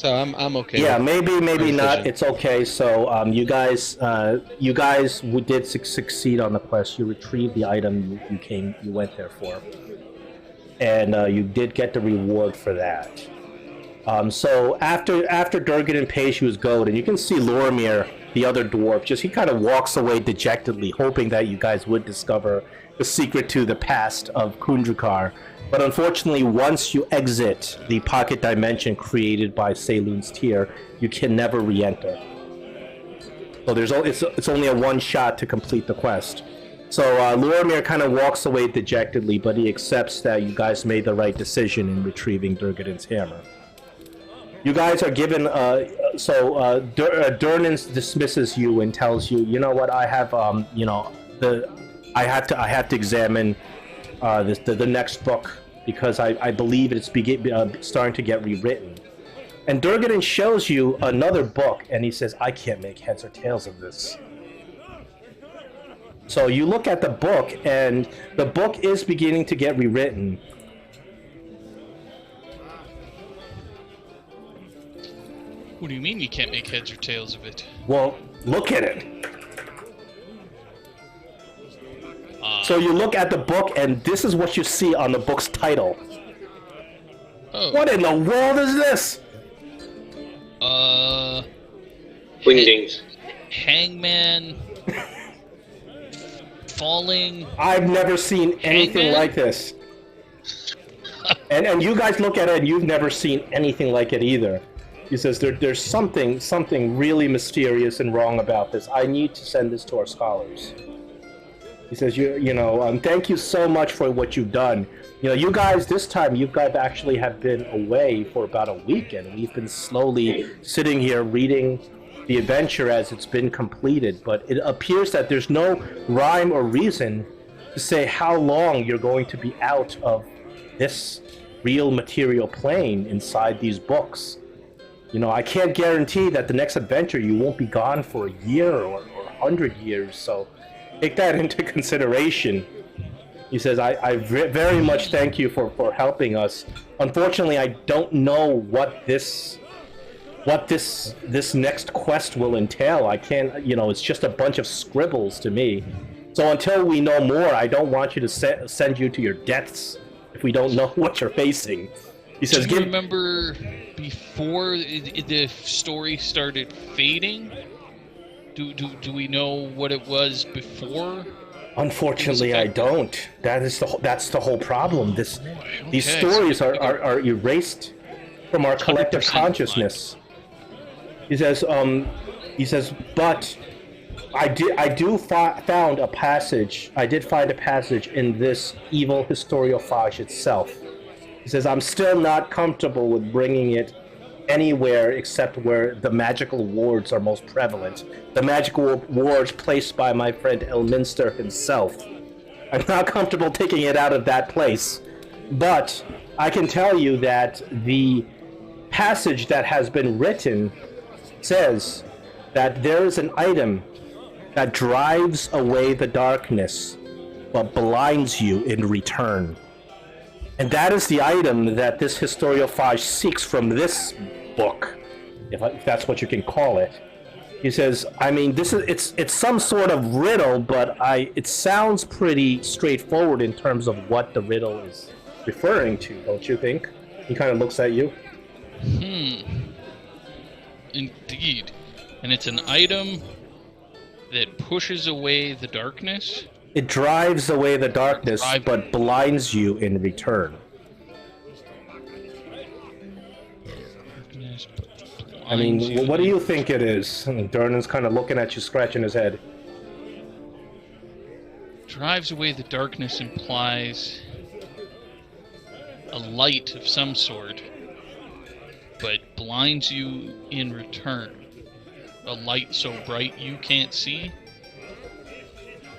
So I'm okay. Yeah, with maybe my not. decision. It's okay. So you guys did succeed on the quest. You retrieved the item you went there for, and you did get the reward for that. So after Durgan and Paishu's goad, and you can see Lormir, the other dwarf, just he kind of walks away dejectedly, hoping that you guys would discover the secret to the past of Kundrakar. But unfortunately, once you exit the pocket dimension created by Saloon's Tear, you can never re-enter. So it's only a one shot to complete the quest. So Lormir kind of walks away dejectedly, but he accepts that you guys made the right decision in retrieving Durgaden's hammer. You guys are given. Durnan dismisses you and tells you, you know what? I have, I have to examine the next book because I believe it's starting to get rewritten. And Durgaden shows you another book, and he says, I can't make heads or tails of this. So you look at the book, and the book is beginning to get rewritten. What do you mean you can't make heads or tails of it? Well, look at it. So you look at the book, and this is what you see on the book's title. Oh. What in the world is this? Wingdings. Hangman. Falling. I've never seen anything Hangman? like this. And you guys look at it, and you've never seen anything like it either. He says, there's something really mysterious and wrong about this. I need to send this to our scholars. He says, thank you so much for what you've done. You guys, this time, you guys actually have been away for about a week, and we've been slowly sitting here reading the adventure as it's been completed. But it appears that there's no rhyme or reason to say how long you're going to be out of this real material plane inside these books. I can't guarantee that the next adventure you won't be gone for a year or 100 years, so take that into consideration. He says, I very much thank you for helping us. Unfortunately, I don't know what this next quest will entail. I can't, it's just a bunch of scribbles to me. So until we know more, I don't want you to send you to your deaths if we don't know what you're facing. He says, do you remember before the story started fading? Do we know what it was before? Unfortunately, I don't. That's the whole problem. These stories are erased from our collective consciousness. He says, but I found a passage. I did find a passage in this evil historiophage itself. He says, I'm still not comfortable with bringing it anywhere except where the magical wards are most prevalent. The magical wards placed by my friend Elminster himself. I'm not comfortable taking it out of that place. But I can tell you that the passage that has been written says that there is an item that drives away the darkness, but blinds you in return. And that is the item that this historiophage seeks from this book, if that's what you can call it. He says, I mean, it's some sort of riddle, but it sounds pretty straightforward in terms of what the riddle is referring to, don't you think? He kind of looks at you. Indeed. And it's an item that pushes away the darkness? It drives away the darkness, but blinds you in return. I mean, what do you think it is? And Durnan's kind of looking at you, scratching his head. Drives away the darkness implies a light of some sort, but blinds you in return. A light so bright you can't see?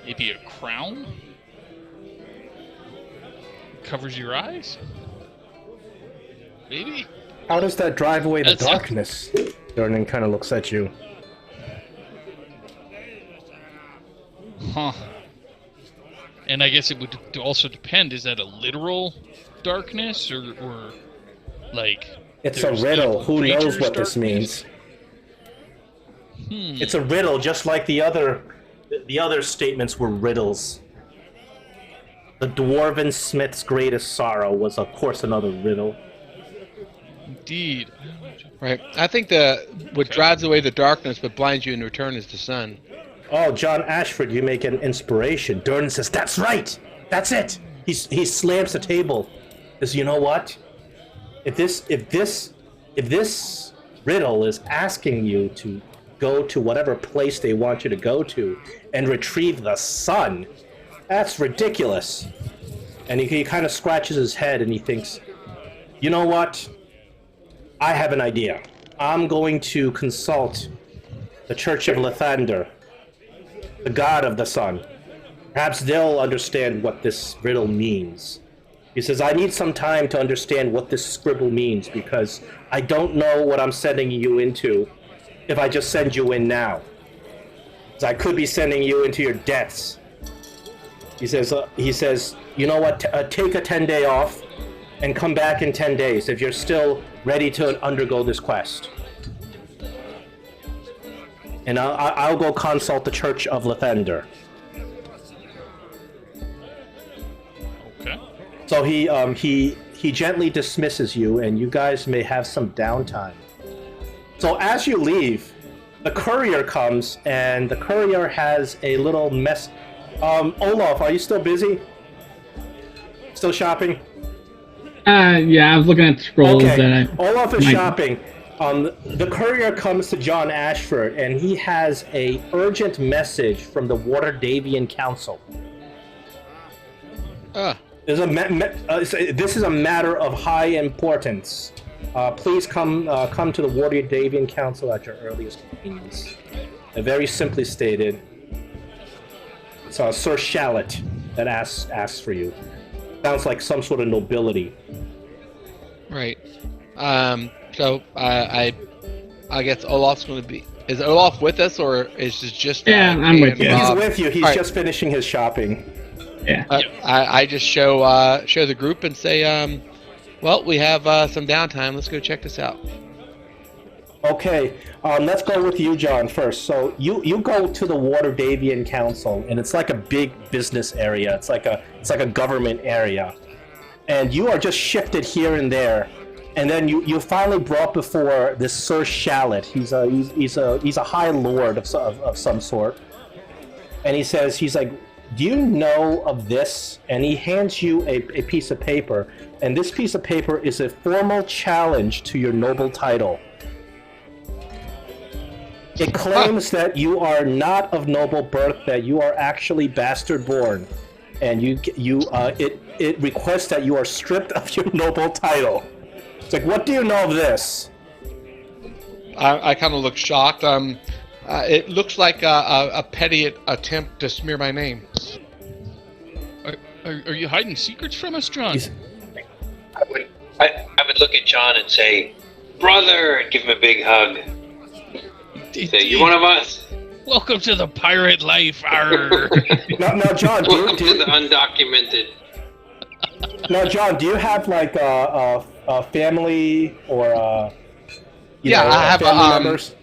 Maybe a crown? Covers your eyes? Maybe? How does that drive away the darkness? Durnan kind of looks at you. Huh. And I guess it would also depend, is that a literal darkness or like It's There's a riddle. Who knows nature's what this darkness. means? It's a riddle, just like the other statements were riddles. The dwarven smith's greatest sorrow was, of course, another riddle. Indeed. Right. I think what drives away the darkness but blinds you in return is the sun. Oh, John Ashford, you make an inspiration. Durden says, "That's right. That's it." He slams the table. Says, "You know what? If this riddle is asking you to go to whatever place they want you to go to and retrieve the sun, that's ridiculous." And he kind of scratches his head and he thinks, "You know what? I have an idea. I'm going to consult the Church of Lathander, the god of the sun. Perhaps they'll understand what this riddle means." He says, "I need some time to understand what this scribble means because I don't know what I'm sending you into if I just send you in now. 'Cause I could be sending you into your deaths." He says, "You know what? Take a 10-day off and come back in 10 days if you're still ready to undergo this quest. And I'll go consult the Church of Lathander." Okay. So he gently dismisses you, and you guys may have some downtime. So as you leave, the courier comes, and the courier has a little mess. Olaf, are you still busy? Still shopping? Yeah, I was looking at scrolls. Okay. Olaf is shopping. The courier comes to John Ashford, and he has a urgent message from the Waterdavian Council. This is a matter of high importance. Please come to the Waterdavian Council at your earliest convenience. Very simply stated, it's Sir Shallot that asks for you. Sounds like some sort of nobility. Right. So I guess Olaf's going to be. Is Olaf with us, or is it just? Yeah, I'm with you. He's with you. He's just finishing his shopping. Yeah. I just show the group and say, well, we have some downtime. Let's go check this out. Okay, let's go with you, John, first. So you go to the Waterdavian Council, and it's like a big business area. It's like a government area, and you are just shifted here and there, and then you finally brought before this Sir Shallot. He's a high lord of some sort, and he's like, "Do you know of this?" And he hands you a piece of paper, and this piece of paper is a formal challenge to your noble title. It claims that you are not of noble birth, that you are actually bastard born, and it requests that you are stripped of your noble title. It's like, what do you know of this? I kind of look shocked. It looks like a petty attempt to smear my name. Are you hiding secrets from us, John? I would look at John and say, "Brother," and give him a big hug. Say, "You one of us?" Welcome to the pirate life. Arr. Now, John, Welcome to the undocumented. Now, John, do you have like a family or I have family members?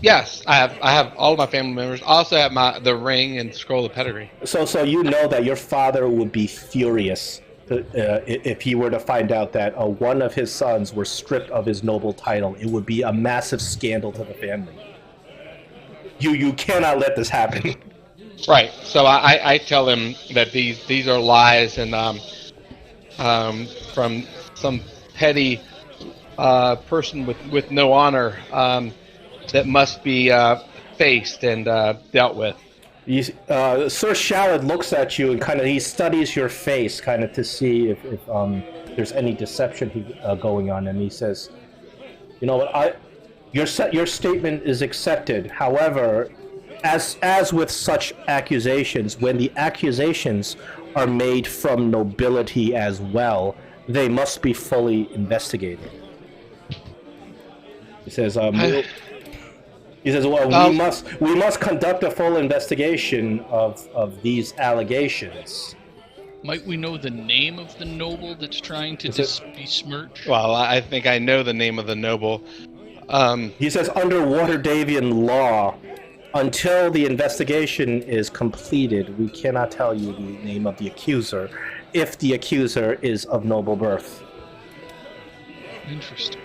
Yes, I have all of my family members. I also have the ring and scroll of pedigree. So you know that your father would be furious if he were to find out that one of his sons were stripped of his noble title. It would be a massive scandal to the family. You cannot let this happen. Right. So I tell him that these are lies and from some petty person with no honor that must be faced and dealt with. Sir Shallot looks at you and he studies your face to see if there's any deception going on, and he says, "You know what? Your statement is accepted. However, as with such accusations, when the accusations are made from nobility as well, they must be fully investigated." He says, "Well, we must conduct a full investigation of these allegations." Might we know the name of the noble that's trying to besmirch? Well, I think I know the name of the noble. He says, under Waterdavian law, until the investigation is completed, we cannot tell you the name of the accuser, if the accuser is of noble birth. Interesting.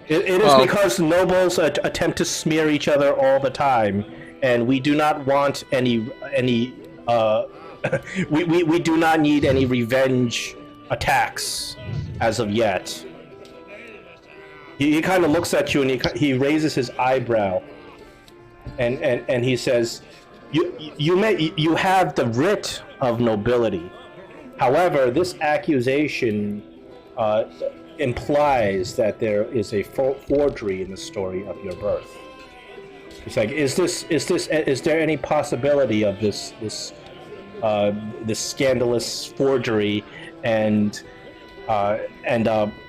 It is because nobles attempt to smear each other all the time, and we do not want any we do not need any revenge attacks as of yet. He kind of looks at you and he raises his eyebrow, and he says, you have the writ of nobility. However, this accusation implies that there is a forgery in the story of your birth. It's like, is there any possibility of this scandalous forgery and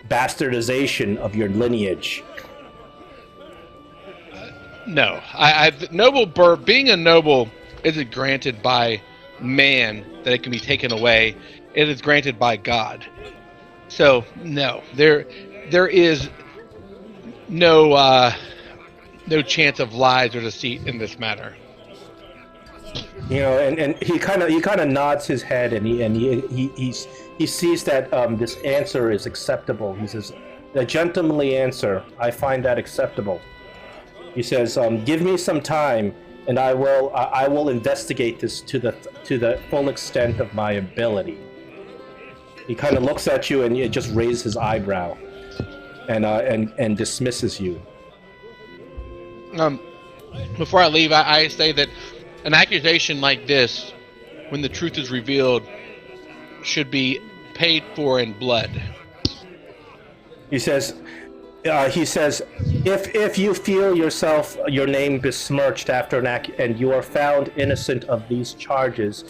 bastardization of your lineage? No, being a noble isn't granted by man that it can be taken away. It is granted by God. So no, there is no chance of lies or deceit in this matter. You know, and he kind of nods his head, and he sees that this answer is acceptable. He says, "A gentlemanly answer. I find that acceptable." He says, "Give me some time, and I will investigate this to the full extent of my ability." He kind of looks at you and he just raises his eyebrow, and dismisses you. Before I leave, I say that an accusation like this, when the truth is revealed, should be paid for in blood. He says, if you feel your name besmirched after and you are found innocent of these charges,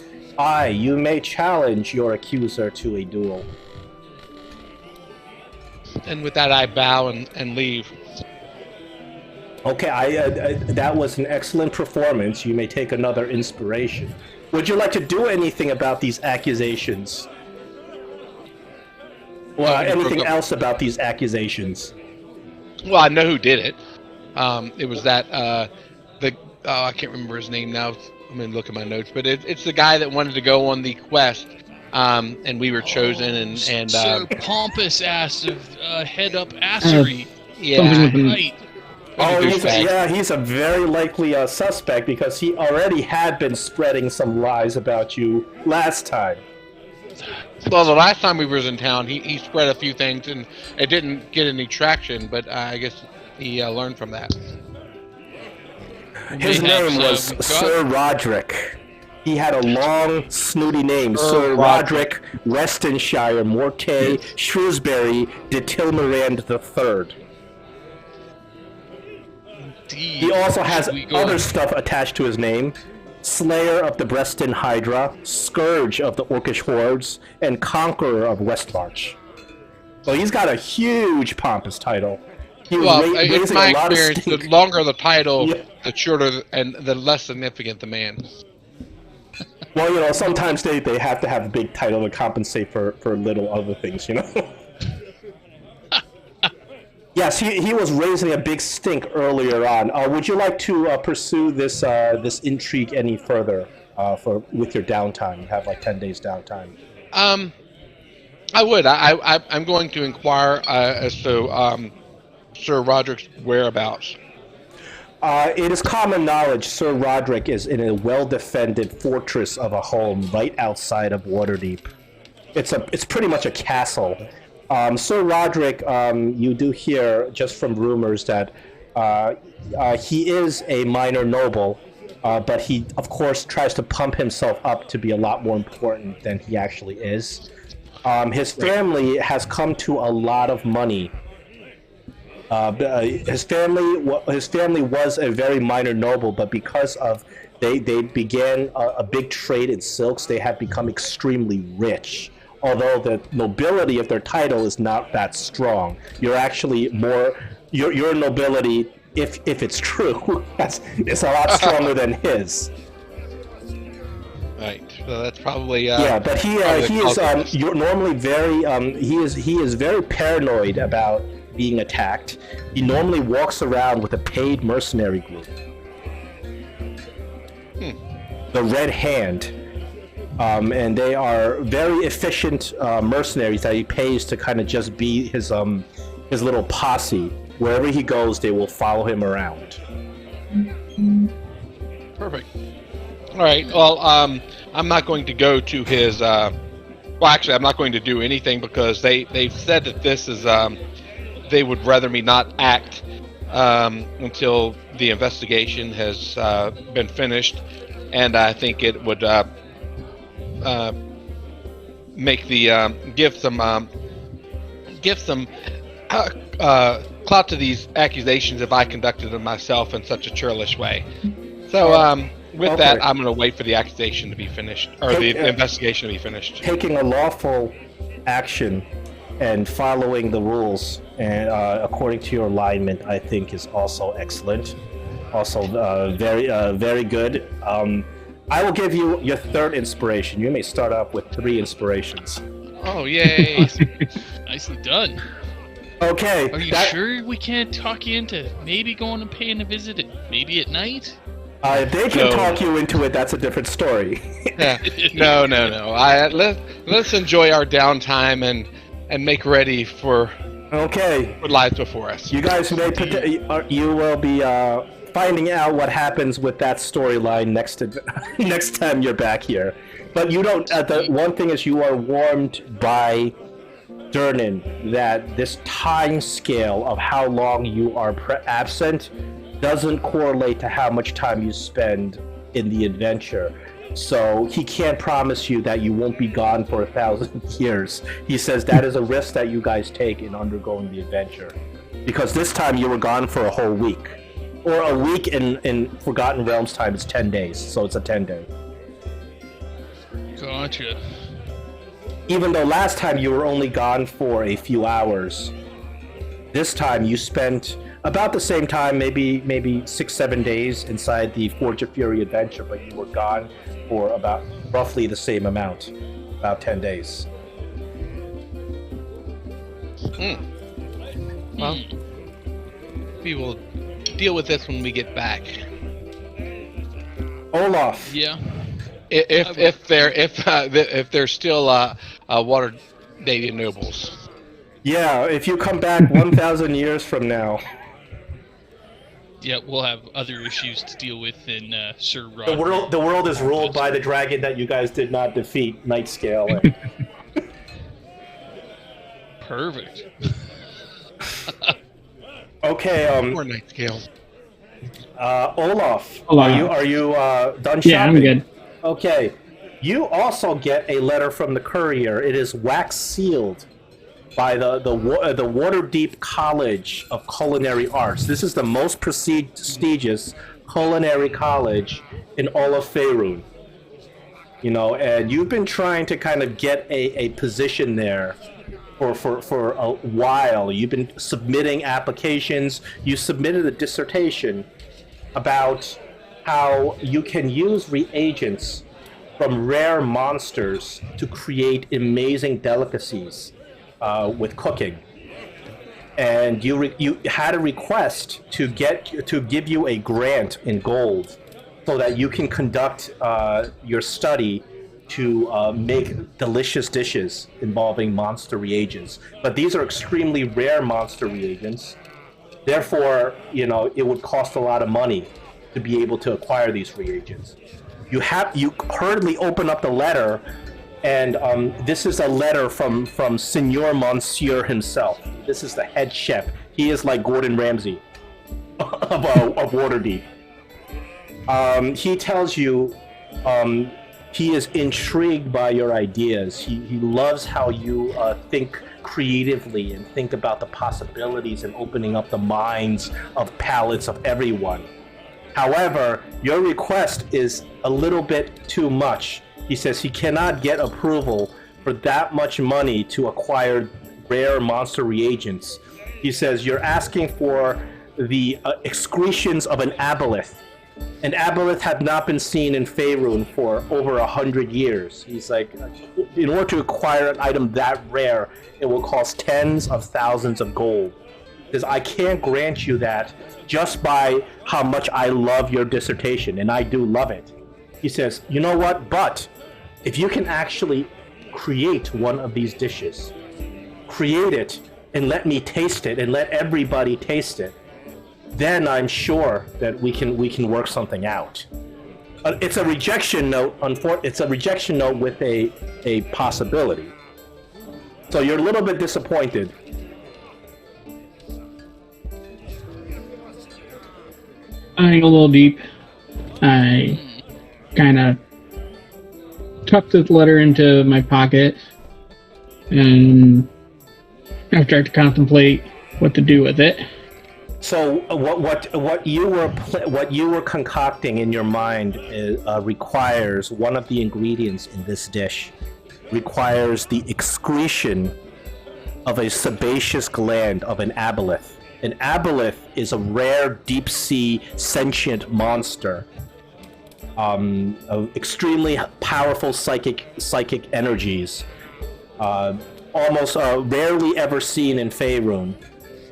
you may challenge your accuser to a duel. And with that, I bow and leave. Okay, that was an excellent performance. You may take another inspiration. Would you like to do anything about these accusations? Or anything else about these accusations? Well, I know who did it. It was that I can't remember his name now. I'm gonna look at my notes, but it's the guy that wanted to go on the quest, and we were chosen. And Sir Pompous ass of head up assery. Yeah, Right. Oh, he's a very likely suspect because he already had been spreading some lies about you last time. Well, the last time we was in town, he spread a few things, and it didn't get any traction. But I guess he learned from that. His name was Sir Roderick. He had a long, snooty name. Sir Roderick Westonshire Morte Shrewsbury de Tilmerand III. He also has other stuff attached to his name. Slayer of the Breston Hydra, Scourge of the Orcish Hordes, and Conqueror of Westmarch. So he's got a huge pompous title. It's my experience, the longer the title, the shorter and the less significant the man. Well, you know, sometimes they have to have a big title to compensate for little other things, you know? Yes, he was raising a big stink earlier on. Would you like to pursue this intrigue any further with your downtime? You have like 10 days downtime. I would. I'm going to inquire as to Sir Roderick's whereabouts. It is common knowledge Sir Roderick is in a well-defended fortress of a home right outside of Waterdeep. It's pretty much a castle. Sir Roderick, you do hear just from rumors that he is a minor noble, but he, of course, tries to pump himself up to be a lot more important than he actually is. His family has come to a lot of money. His family was a very minor noble, but because of they began a big trade in silks, they have become extremely rich. Although the nobility of their title is not that strong, you're actually more your nobility, if it's true, it's a lot stronger than his. Right. So that's probably Yeah, but he is you're normally very he is very paranoid about being attacked. He normally walks around with a paid mercenary group. The Red Hand. And they are very efficient mercenaries that he pays to kind of just be his little posse. Wherever he goes, they will follow him around. perfect. All right. Well, I'm not going to go to his. Well, actually, I'm not going to do anything because they've said that this is. They would rather me not act until the investigation has been finished, and I think it would make the give some clout to these accusations if I conducted them myself in such a churlish way. So with that, I'm going to wait for the accusation to be finished, or the investigation to be finished. Taking a lawful action and following the rules and according to your alignment, I think is also excellent. Also very good. I will give you your third inspiration. You may start off with 3 inspirations. Oh, yay! Nicely done. Okay. Are you sure we can't talk you into maybe going and paying a visit maybe at night? If they can talk you into it, that's a different story. Yeah. No. Let's enjoy our downtime and make ready for what lies before us. You guys you will be finding out what happens with that storyline next time you're back here. But you don't. The one thing is, you are warned by Durnan that this time scale of how long you are absent doesn't correlate to how much time you spend in the adventure. So he can't promise you that you won't be gone for 1,000 years. He says that is a risk that you guys take in undergoing the adventure. Because this time you were gone for a whole week. Or a week in Forgotten Realms time is 10 days, so it's a 10-day. Gotcha. Even though last time you were only gone for a few hours, this time you spent about the same time, maybe 6-7 days inside the Forge of Fury adventure, but you were gone for about roughly the same amount, about 10 days. Well, we will deal with this when we get back. Olaf. Yeah. If they're still water dated nobles. Yeah, if you come back 1,000 years from now. Yeah, we'll have other issues to deal with in Sir Rod. The world is ruled by the dragon that you guys did not defeat, Nightscale. Perfect. Okay. More Nightscale. Olaf, Hello. are you done shopping? Yeah, I'm good. Okay. You also get a letter from the courier. It is wax sealed by the Waterdeep College of Culinary Arts. This is the most prestigious culinary college in all of Faerun. You know, and you've been trying to kind of get a position there for a while. You've been submitting applications. You submitted a dissertation about how you can use reagents from rare monsters to create amazing delicacies with cooking. And you had a request to give you a grant in gold so that you can conduct your study to make delicious dishes involving monster reagents. But these are extremely rare monster reagents. Therefore, you know, it would cost a lot of money to be able to acquire these reagents. You hurriedly open up the letter, and this is a letter from Senor Monsieur himself. This is the head chef. He is like Gordon Ramsay of Waterdeep. He tells you he is intrigued by your ideas. He loves how you think creatively and think about the possibilities and opening up the minds of palates of everyone. However, your request is a little bit too much. He says he cannot get approval for that much money to acquire rare monster reagents. He says you're asking for the excretions of an aboleth An aboleth had not been seen in Faerun for over 100 years. He's like, in order to acquire an item that rare, it will cost tens of thousands of gold. Because I can't grant you that just by how much I love your dissertation, and I do love it. He says, you know what, but if you can actually create one of these dishes, create it, and let me taste it, and let everybody taste it, then I'm sure that we can work something out. It's a rejection note. It's a rejection note with a possibility. So you're a little bit disappointed. I go a little deep. I kind of tuck this letter into my pocket, and I start to contemplate what to do with it. So what you were concocting in your mind requires one of the ingredients in this dish requires the excretion of a sebaceous gland of an aboleth. An aboleth is a rare deep sea sentient monster of extremely powerful psychic energies, almost rarely ever seen in Faerun.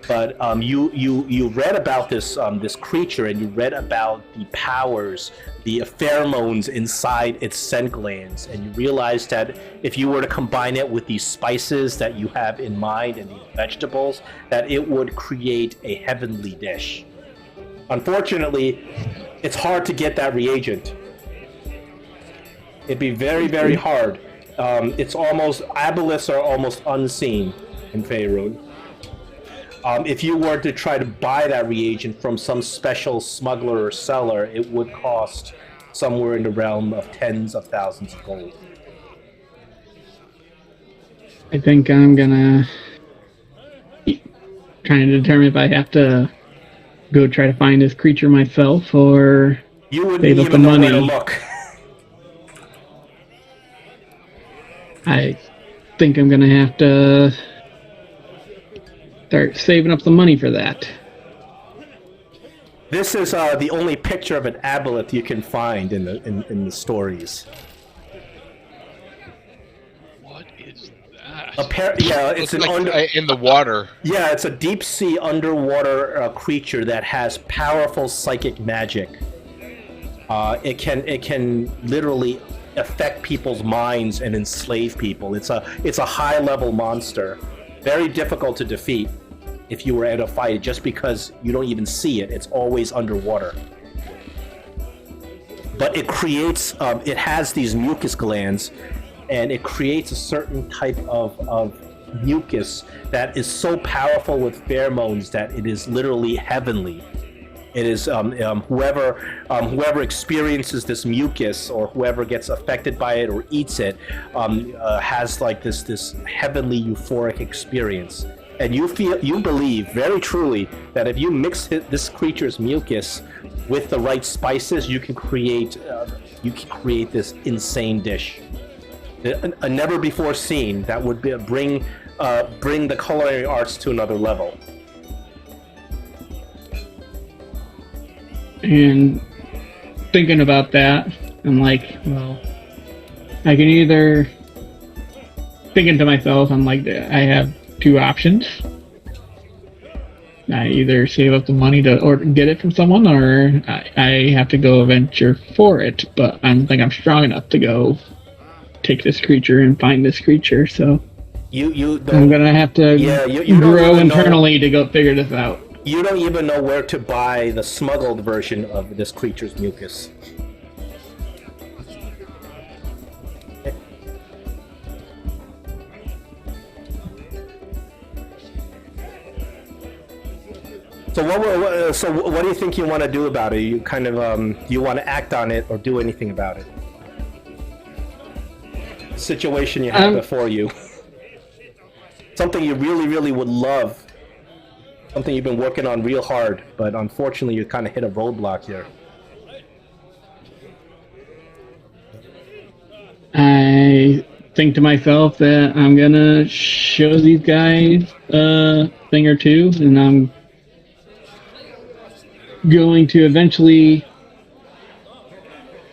But you read about this creature, and you read about the powers, the pheromones inside its scent glands, and you realized that if you were to combine it with these spices that you have in mind and these vegetables, that it would create a heavenly dish. Unfortunately, it's hard to get that reagent. It'd be very, very hard. Aboleths are almost unseen in Faerun. If you were to try to buy that reagent from some special smuggler or seller, it would cost somewhere in the realm of tens of thousands of gold. I think I'm gonna try and determine if I have to go try to find this creature myself, or you wouldn't save up the even know money. where to look. I think I'm gonna have to start saving up some money for that. This is the only picture of an aboleth you can find in the stories. What is that? It's in the water. Yeah, it's a deep sea underwater creature that has powerful psychic magic. It can literally affect people's minds and enslave people. It's a high level monster. Very difficult to defeat if you were at a fight, just because you don't even see it. It's always underwater. But it creates, it has these mucus glands, and it creates a certain type of mucus that is so powerful with pheromones that it is literally heavenly. It is whoever experiences this mucus, or whoever gets affected by it or eats it, has like this heavenly euphoric experience. And you believe very truly that if you mix this creature's mucus with the right spices, you can create this insane dish, a never before seen, that would bring the culinary arts to another level. And thinking about that, I'm like, well, I can either, thinking to myself, I'm like, I have two options. I either save up the money or get it from someone, or I have to go venture for it. But I don't think I'm strong enough to go take this creature and find this creature. So I'm gonna have to grow internally to go figure this out. You don't even know where to buy the smuggled version of this creature's mucus. So what do you think you want to do about it? You kind of you want to act on it or do anything about it? The situation you have before you. Something you really, really would love. Something you've been working on real hard, but unfortunately you kind of hit a roadblock here. I think to myself that I'm gonna show these guys a thing or two, and I'm going to eventually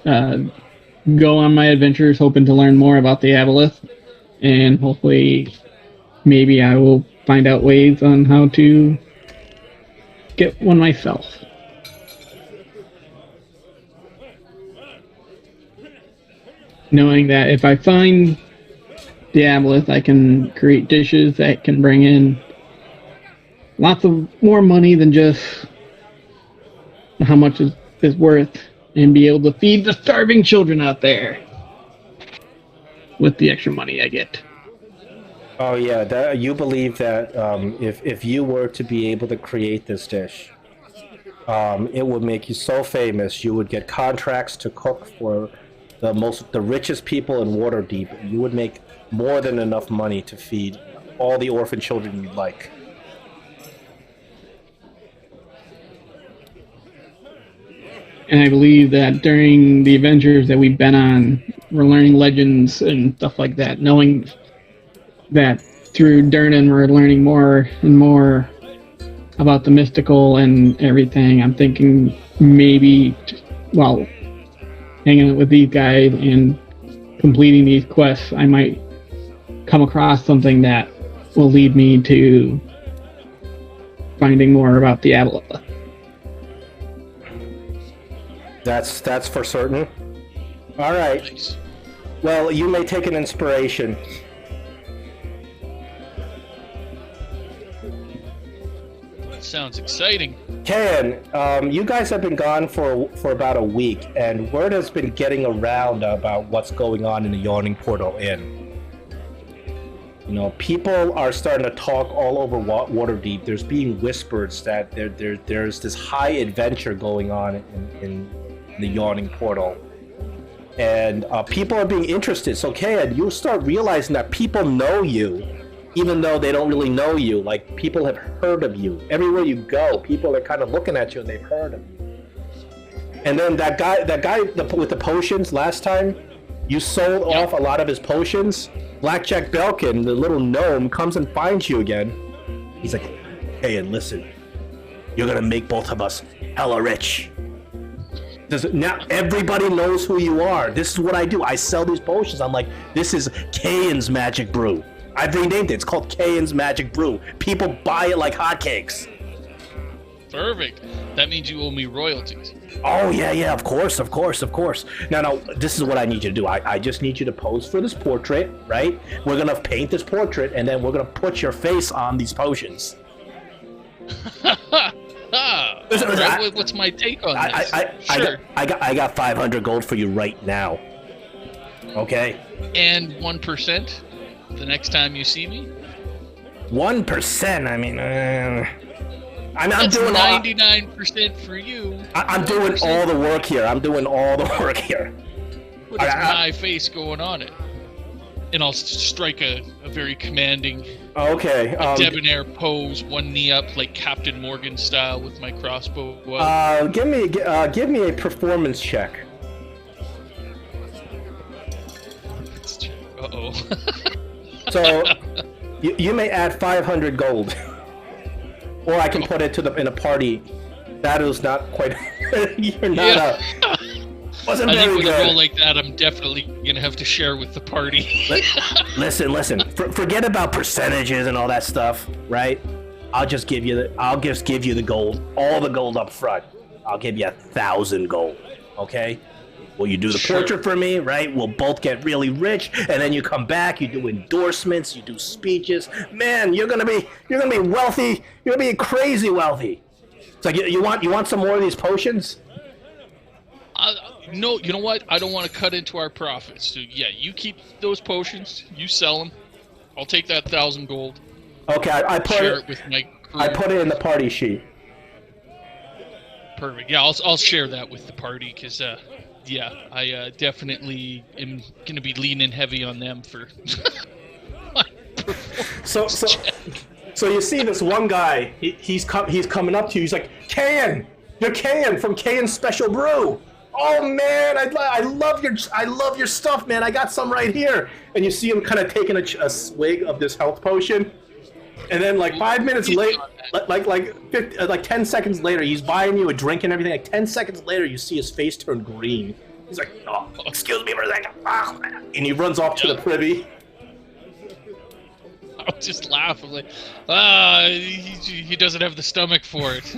go on my adventures hoping to learn more about the aboleth, and hopefully maybe I will find out ways on how to get one myself. Knowing that if I find the aboleth, I can create dishes that can bring in lots of more money than just how much is worth, and be able to feed the starving children out there with the extra money I get. Oh yeah, you believe that if you were to be able to create this dish, it would make you so famous. You would get contracts to cook for the richest people in Waterdeep. You would make more than enough money to feed all the orphan children you'd like. And I believe that during the adventures that we've been on, we're learning legends and stuff like that, knowing that through Durnan we're learning more and more about the mystical and everything. I'm thinking maybe while hanging out with these guys and completing these quests, I might come across something that will lead me to finding more about the aboleth. That's for certain. All right. Nice. Well, you may take an inspiration. That sounds exciting. Ken, you guys have been gone for about a week, and word has been getting around about what's going on in the Yawning Portal Inn. You know, people are starting to talk all over Waterdeep. There's being whispers that there's this high adventure going on in the Yawning Portal. And people are being interested. So, Ken, you'll start realizing that people know you, even though they don't really know you. Like, people have heard of you. Everywhere you go, people are kind of looking at you and they've heard of you. And then that guy with the potions last time, you sold off a lot of his potions. Blackjack Belkin, the little gnome, comes and finds you again. He's like, hey, and listen, you're gonna make both of us hella rich. Now everybody knows who you are. This is what I do. I sell these potions. I'm like, this is Kayan's Magic Brew. I've renamed it. It's called Kayan's Magic Brew. People buy it like hotcakes. Perfect. That means you owe me royalties. Oh, yeah, of course. Now, this is what I need you to do. I just need you to pose for this portrait, right? We're going to paint this portrait, and then we're going to put your face on these potions. Right, what's my take on this? Sure. I got 500 gold for you right now. Okay? And 1% the next time you see me? 1%? I mean, I'm That's doing 99% for you. I'm doing all the work here. What is my face going on it? And I'll strike a very commanding, debonair pose, one knee up like Captain Morgan style with my crossbow. Give me a performance check. Uh-oh. So you may add 500 gold, or I can put it in a party. That is not quite. You're not wasn't I very think with good. a roll like that, I'm definitely gonna have to share with the party. Listen. Forget about percentages and all that stuff, right? I'll just give you the gold, all the gold up front. I'll give you 1,000 gold. Okay? Will you do the portrait for me, right? We'll both get really rich, and then you come back, you do endorsements, you do speeches. Man, you're gonna be wealthy. You're gonna be crazy wealthy. It's like you want some more of these potions? No, you know what? I don't want to cut into our profits. So yeah, you keep those potions. You sell them. I'll take that 1,000 gold. Okay, I put share it with my crew. I put it in the party sheet. Perfect. Yeah, I'll share that with the party because I definitely am gonna be leaning heavy on them for. So you see this one guy. He's coming up to you. He's like, Kayan, you're Kayan from Kayan's Special Brew. Oh man, I love your stuff, man. I got some right here. And you see him kind of taking a swig of this health potion, and then like 5 minutes later, like 10 seconds later, he's buying you a drink and everything. Like 10 seconds later, you see his face turn green. He's like, oh, excuse me for a second. And he runs off to the privy. I'll just laugh. I'm like, he doesn't have the stomach for it.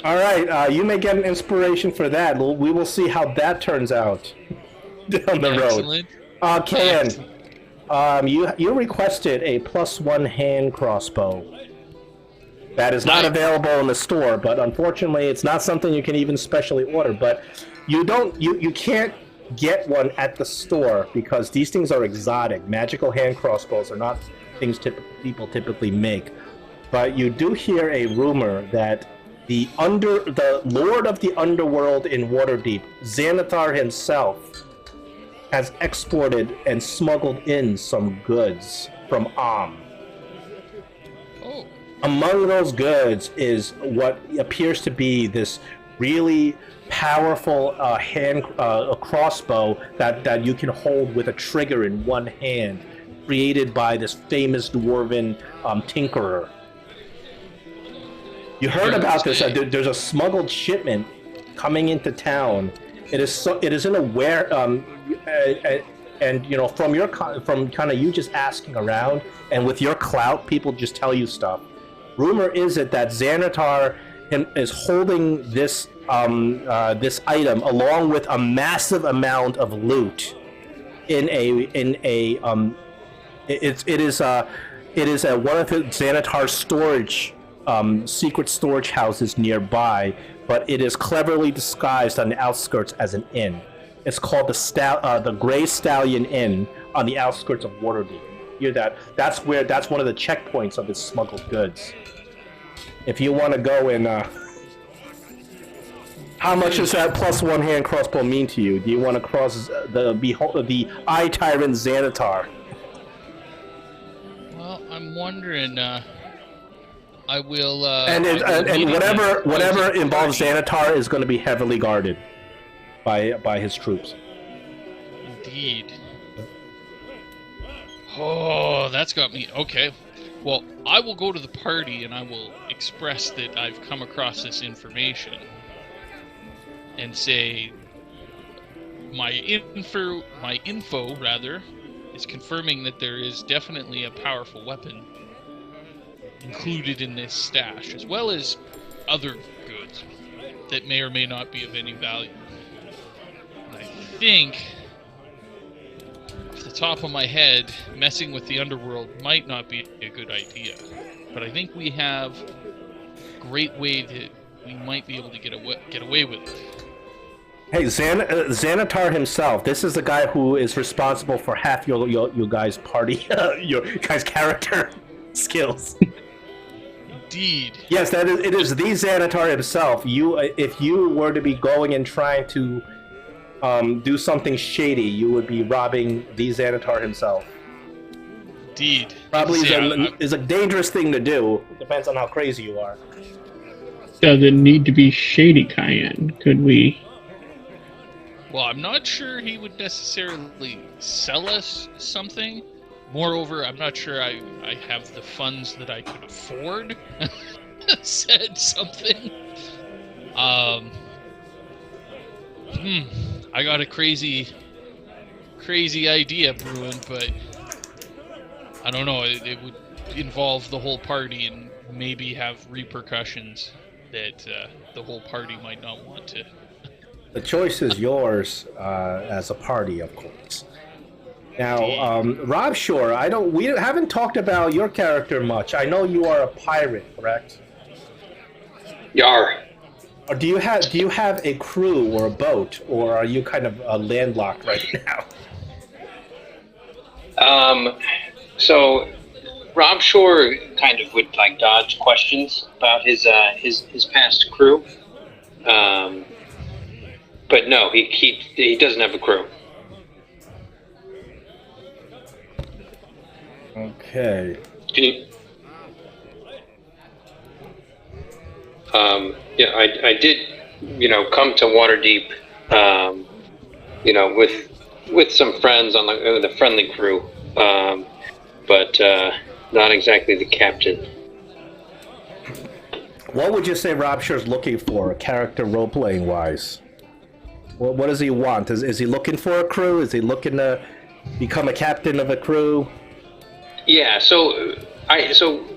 All right, you may get an inspiration for that. We will see how that turns out down the road. Ken, you requested a +1 hand crossbow. That is not available in the store, but unfortunately, it's not something you can even specially order. But you can't get one at the store because these things are exotic. Magical hand crossbows are not things people typically make. But you do hear a rumor that the Lord of the Underworld in Waterdeep, Xanathar himself, has exported and smuggled in some goods from Am. Oh. Among those goods is what appears to be this really powerful a crossbow that you can hold with a trigger in one hand, created by this famous dwarven tinkerer. You heard about this? There's a smuggled shipment coming into town. It is in a and you know, from kind of you just asking around, and with your clout, people just tell you stuff. Rumor is it that Xanathar is holding this this item along with a massive amount of loot it is one of Xanathar's storage secret storage houses nearby, but it is cleverly disguised on the outskirts as an inn. It's called the Grey Stallion Inn on the outskirts of Waterdeep. Hear that? That's one of the checkpoints of his smuggled goods. If you want to go and how much does that +1 hand crossbow mean to you? Do you want to cross the Eye Tyrant Xanathar? Well, I'm wondering. I will. And whatever involves Xanathar is going to be heavily guarded by his troops. Indeed. Oh, that's got me. Okay. Well, I will go to the party and I will express that I've come across this information and say my info is confirming that there is definitely a powerful weapon included in this stash, as well as other goods that may or may not be of any value. And I think, off the top of my head, messing with the underworld might not be a good idea. But I think we have a great way that we might be able to get away with it. Hey, Xanathar himself. This is the guy who is responsible for half your guys' party, your guys' character skills. Indeed. Yes, it is the Xanathar himself. If you were to be going and trying to do something shady, you would be robbing the Xanathar himself. Indeed. Probably is a dangerous thing to do. It depends on how crazy you are. Does it need to be shady, Cayenne? Could we? Well, I'm not sure he would necessarily sell us something. Moreover, I'm not sure I have the funds that I could afford said something. I got a crazy idea brewing, but I don't know. It would involve the whole party and maybe have repercussions that the whole party might not want to. The choice is yours as a party, of course. Now, Rob Shore, we haven't talked about your character much. I know you are a pirate, correct? Yar. Or do you have a crew or a boat, or are you kind of landlocked right now? So Rob Shore kind of would like dodge questions about his past crew. But no, he doesn't have a crew. Okay. Can you? Yeah, I did, come to Waterdeep, with some friends on the friendly crew, but not exactly the captain. What would you say Rob Shore's looking for, character role-playing wise? What does he want? Is he looking for a crew? Is he looking to become a captain of a crew? Yeah, so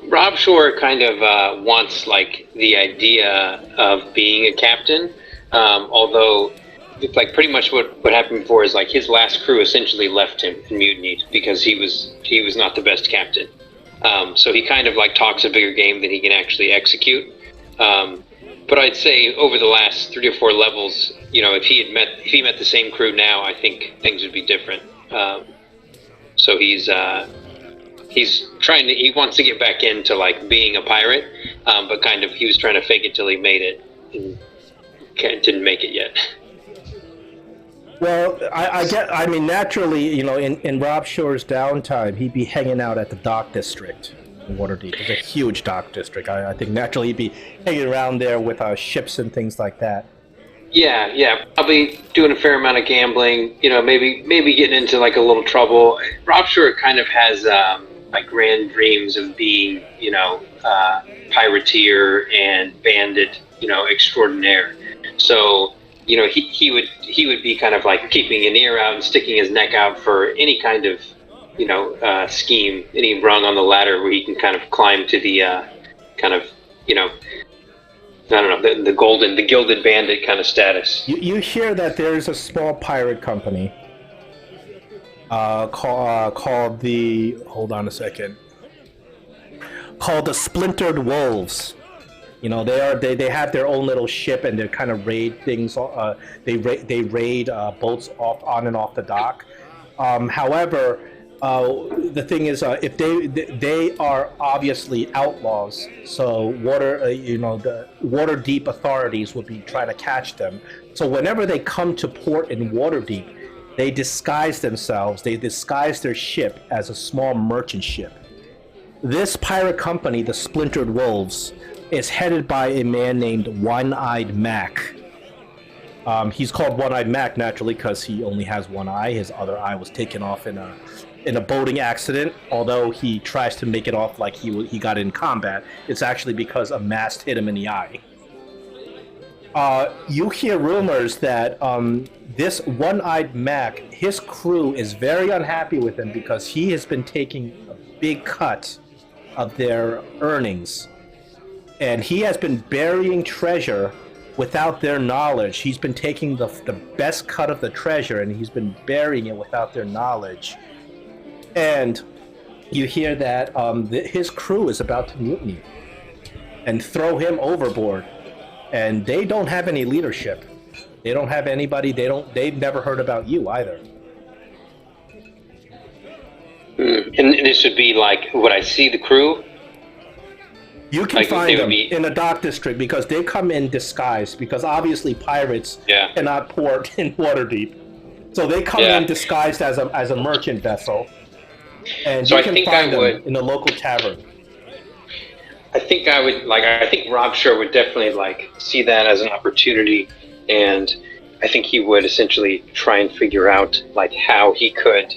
Rob Shore kind of wants like the idea of being a captain, although it's like pretty much what happened before is like his last crew essentially left him and mutinied because he was not the best captain. So he kind of like talks a bigger game than he can actually execute. But I'd say over the last 3 or 4 levels, if he met the same crew now, I think things would be different. So he wants to get back into like being a pirate, but kind of he was trying to fake it till he made it and didn't make it yet. Well, I mean, naturally, in Rob Shore's downtime, he'd be hanging out at the dock district in Waterdeep. It's a huge dock district. I think naturally he'd be hanging around there with ships and things like that. Yeah, probably doing a fair amount of gambling. Maybe getting into like a little trouble. Rob Shore kind of has like grand dreams of being, pirateer and bandit, extraordinaire. So, he would be kind of like keeping an ear out and sticking his neck out for any kind of, scheme, any rung on the ladder where he can kind of climb to the kind of, I don't know, the gilded bandit kind of status. You hear that there's a small pirate company called the... Hold on a second. Called the Splintered Wolves. They have their own little ship and they kind of raid things. They raid boats on and off the dock. However, the thing is, if they are obviously outlaws, so the Waterdeep authorities would be trying to catch them. So whenever they come to port in Waterdeep, they disguise themselves. They disguise their ship as a small merchant ship. This pirate company, the Splintered Wolves, is headed by a man named One-Eyed Mac. He's called One-Eyed Mac naturally because he only has one eye. His other eye was taken off in a boating accident. Although he tries to make it off like he got in combat, it's actually because a mast hit him in the eye. You hear rumors that this One-Eyed Mac, his crew is very unhappy with him because he has been taking a big cut of their earnings. And he has been burying treasure without their knowledge. He's been taking the best cut of the treasure and he's been burying it without their knowledge. And you hear that his crew is about to mutiny and throw him overboard. And they don't have any leadership. They don't have anybody. They've never heard about you either. And this would be like, would I see the crew? You can find them in the dock district because they come in disguise because obviously pirates cannot port in Waterdeep. So they come in disguised as a merchant vessel. And so you can find them in the local tavern. I think Rob Shore would definitely see that as an opportunity, and I think he would essentially try and figure out how he could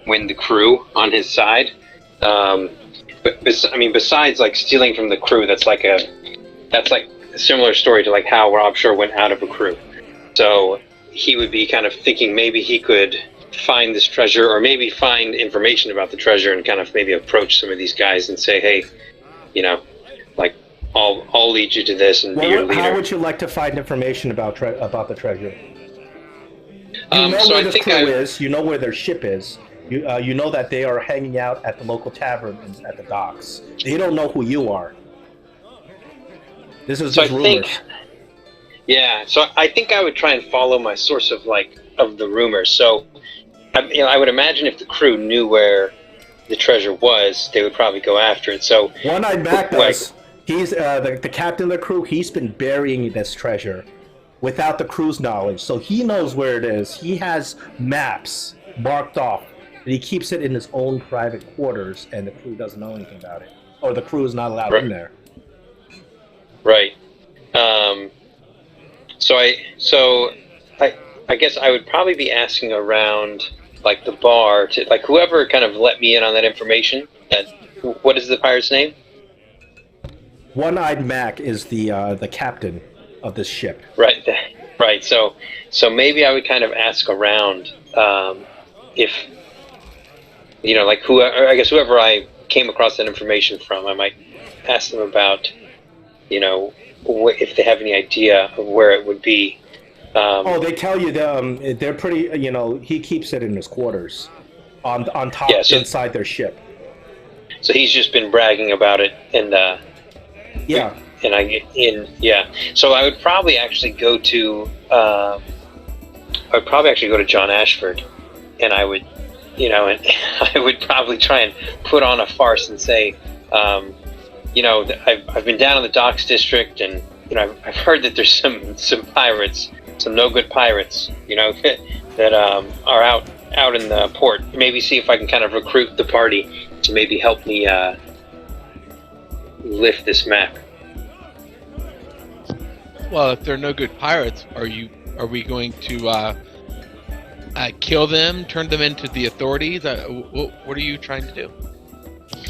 win the crew on his side. But besides stealing from the crew, that's a similar story to how Rob Shore went out of a crew. So he would be kind of thinking maybe he could find this treasure, or maybe find information about the treasure, and kind of maybe approach some of these guys and say, hey, I'll lead you to this and be your leader. How would you like to find information about the treasure? You know so where I the think crew is. You know where their ship is. You know that they are hanging out at the local tavern at the docks. They don't know who you are. This is just rumors. So I think I would try and follow my source of the rumors. So, I would imagine if the crew knew where the treasure was, they would probably go after it. So One-Eyed Mac does. He's the captain of the crew. He's been burying this treasure without the crew's knowledge, so he knows where it is. He has maps marked off, and he keeps it in his own private quarters, and the crew doesn't know anything about it, or the crew is not allowed in there. Right. So I guess I would probably be asking around the bar to whoever kind of let me in on that information. What is the pirate's name? One-Eyed Mac is the captain of this ship. Right. Right. So maybe I would kind of ask around if like whoever I came across that information from, I might ask them about if they have any idea of where it would be. They tell you they're pretty. He keeps it in his quarters, on top Yeah, so, inside their ship. So he's just been bragging about it, and yeah. And So I would probably actually go to John Ashford, and I would, and I would probably try and put on a farce and say, I've been down in the docks district, and I've heard that there's some pirates, some no good pirates, that are out in the port. Maybe see if I can kind of recruit the party to maybe help me lift this map. Well, if they're no good pirates, are we going to kill them, turn them into the authorities? What are you trying to do?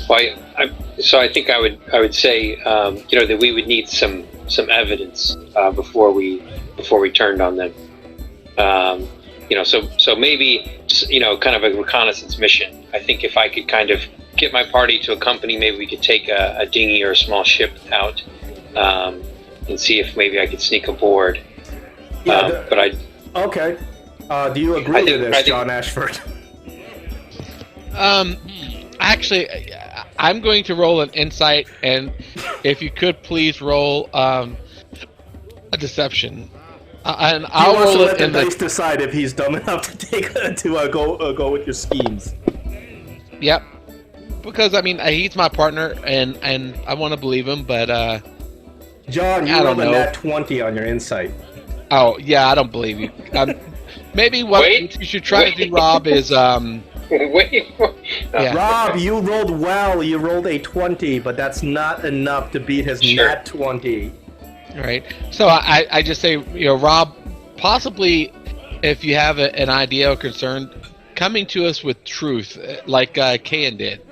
Well, I think I would say that we would need some evidence before we turned on them. So maybe kind of a reconnaissance mission. I think if I could kind of get my party to accompany, maybe we could take a dinghy or a small ship out and see if maybe I could sneak aboard. Okay. Do you agree with this, John Ashford? Actually, I'm going to roll an insight, and if you could please roll a deception. And I'll roll let the dice decide if he's dumb enough to go with your schemes. Yep. Because he's my partner, and I want to believe him, but John, you rolled a nat 20 on your insight. Oh yeah, I don't believe you. Maybe what you should try to do, Rob, is Rob, you rolled well. You rolled a 20, but that's not enough to beat his nat 20. Right. So I just say, Rob, possibly if you have an idea or concern, coming to us with truth, like Kayan did.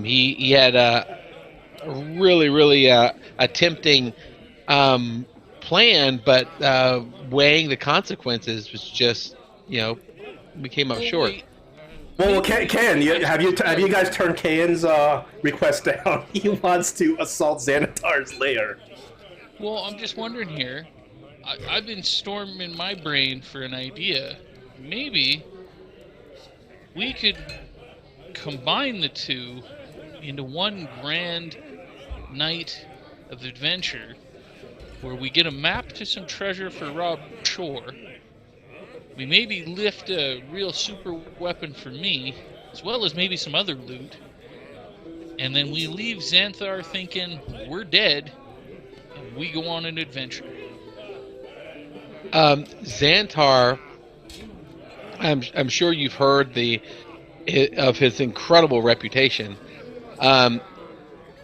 He had a really a tempting plan, but weighing the consequences was just, we came up short. Well, Ken, have you guys turned Kayan's request down? He wants to assault Xanatar's lair. Well, I'm just wondering here. I've been storming my brain for an idea. Maybe we could combine the two into one grand night of adventure where we get a map to some treasure for Rob Shore. We maybe lift a real super weapon for me, as well as maybe some other loot. And then we leave Xanthar thinking we're dead, and we go on an adventure. Xantar, I'm sure you've heard of his incredible reputation.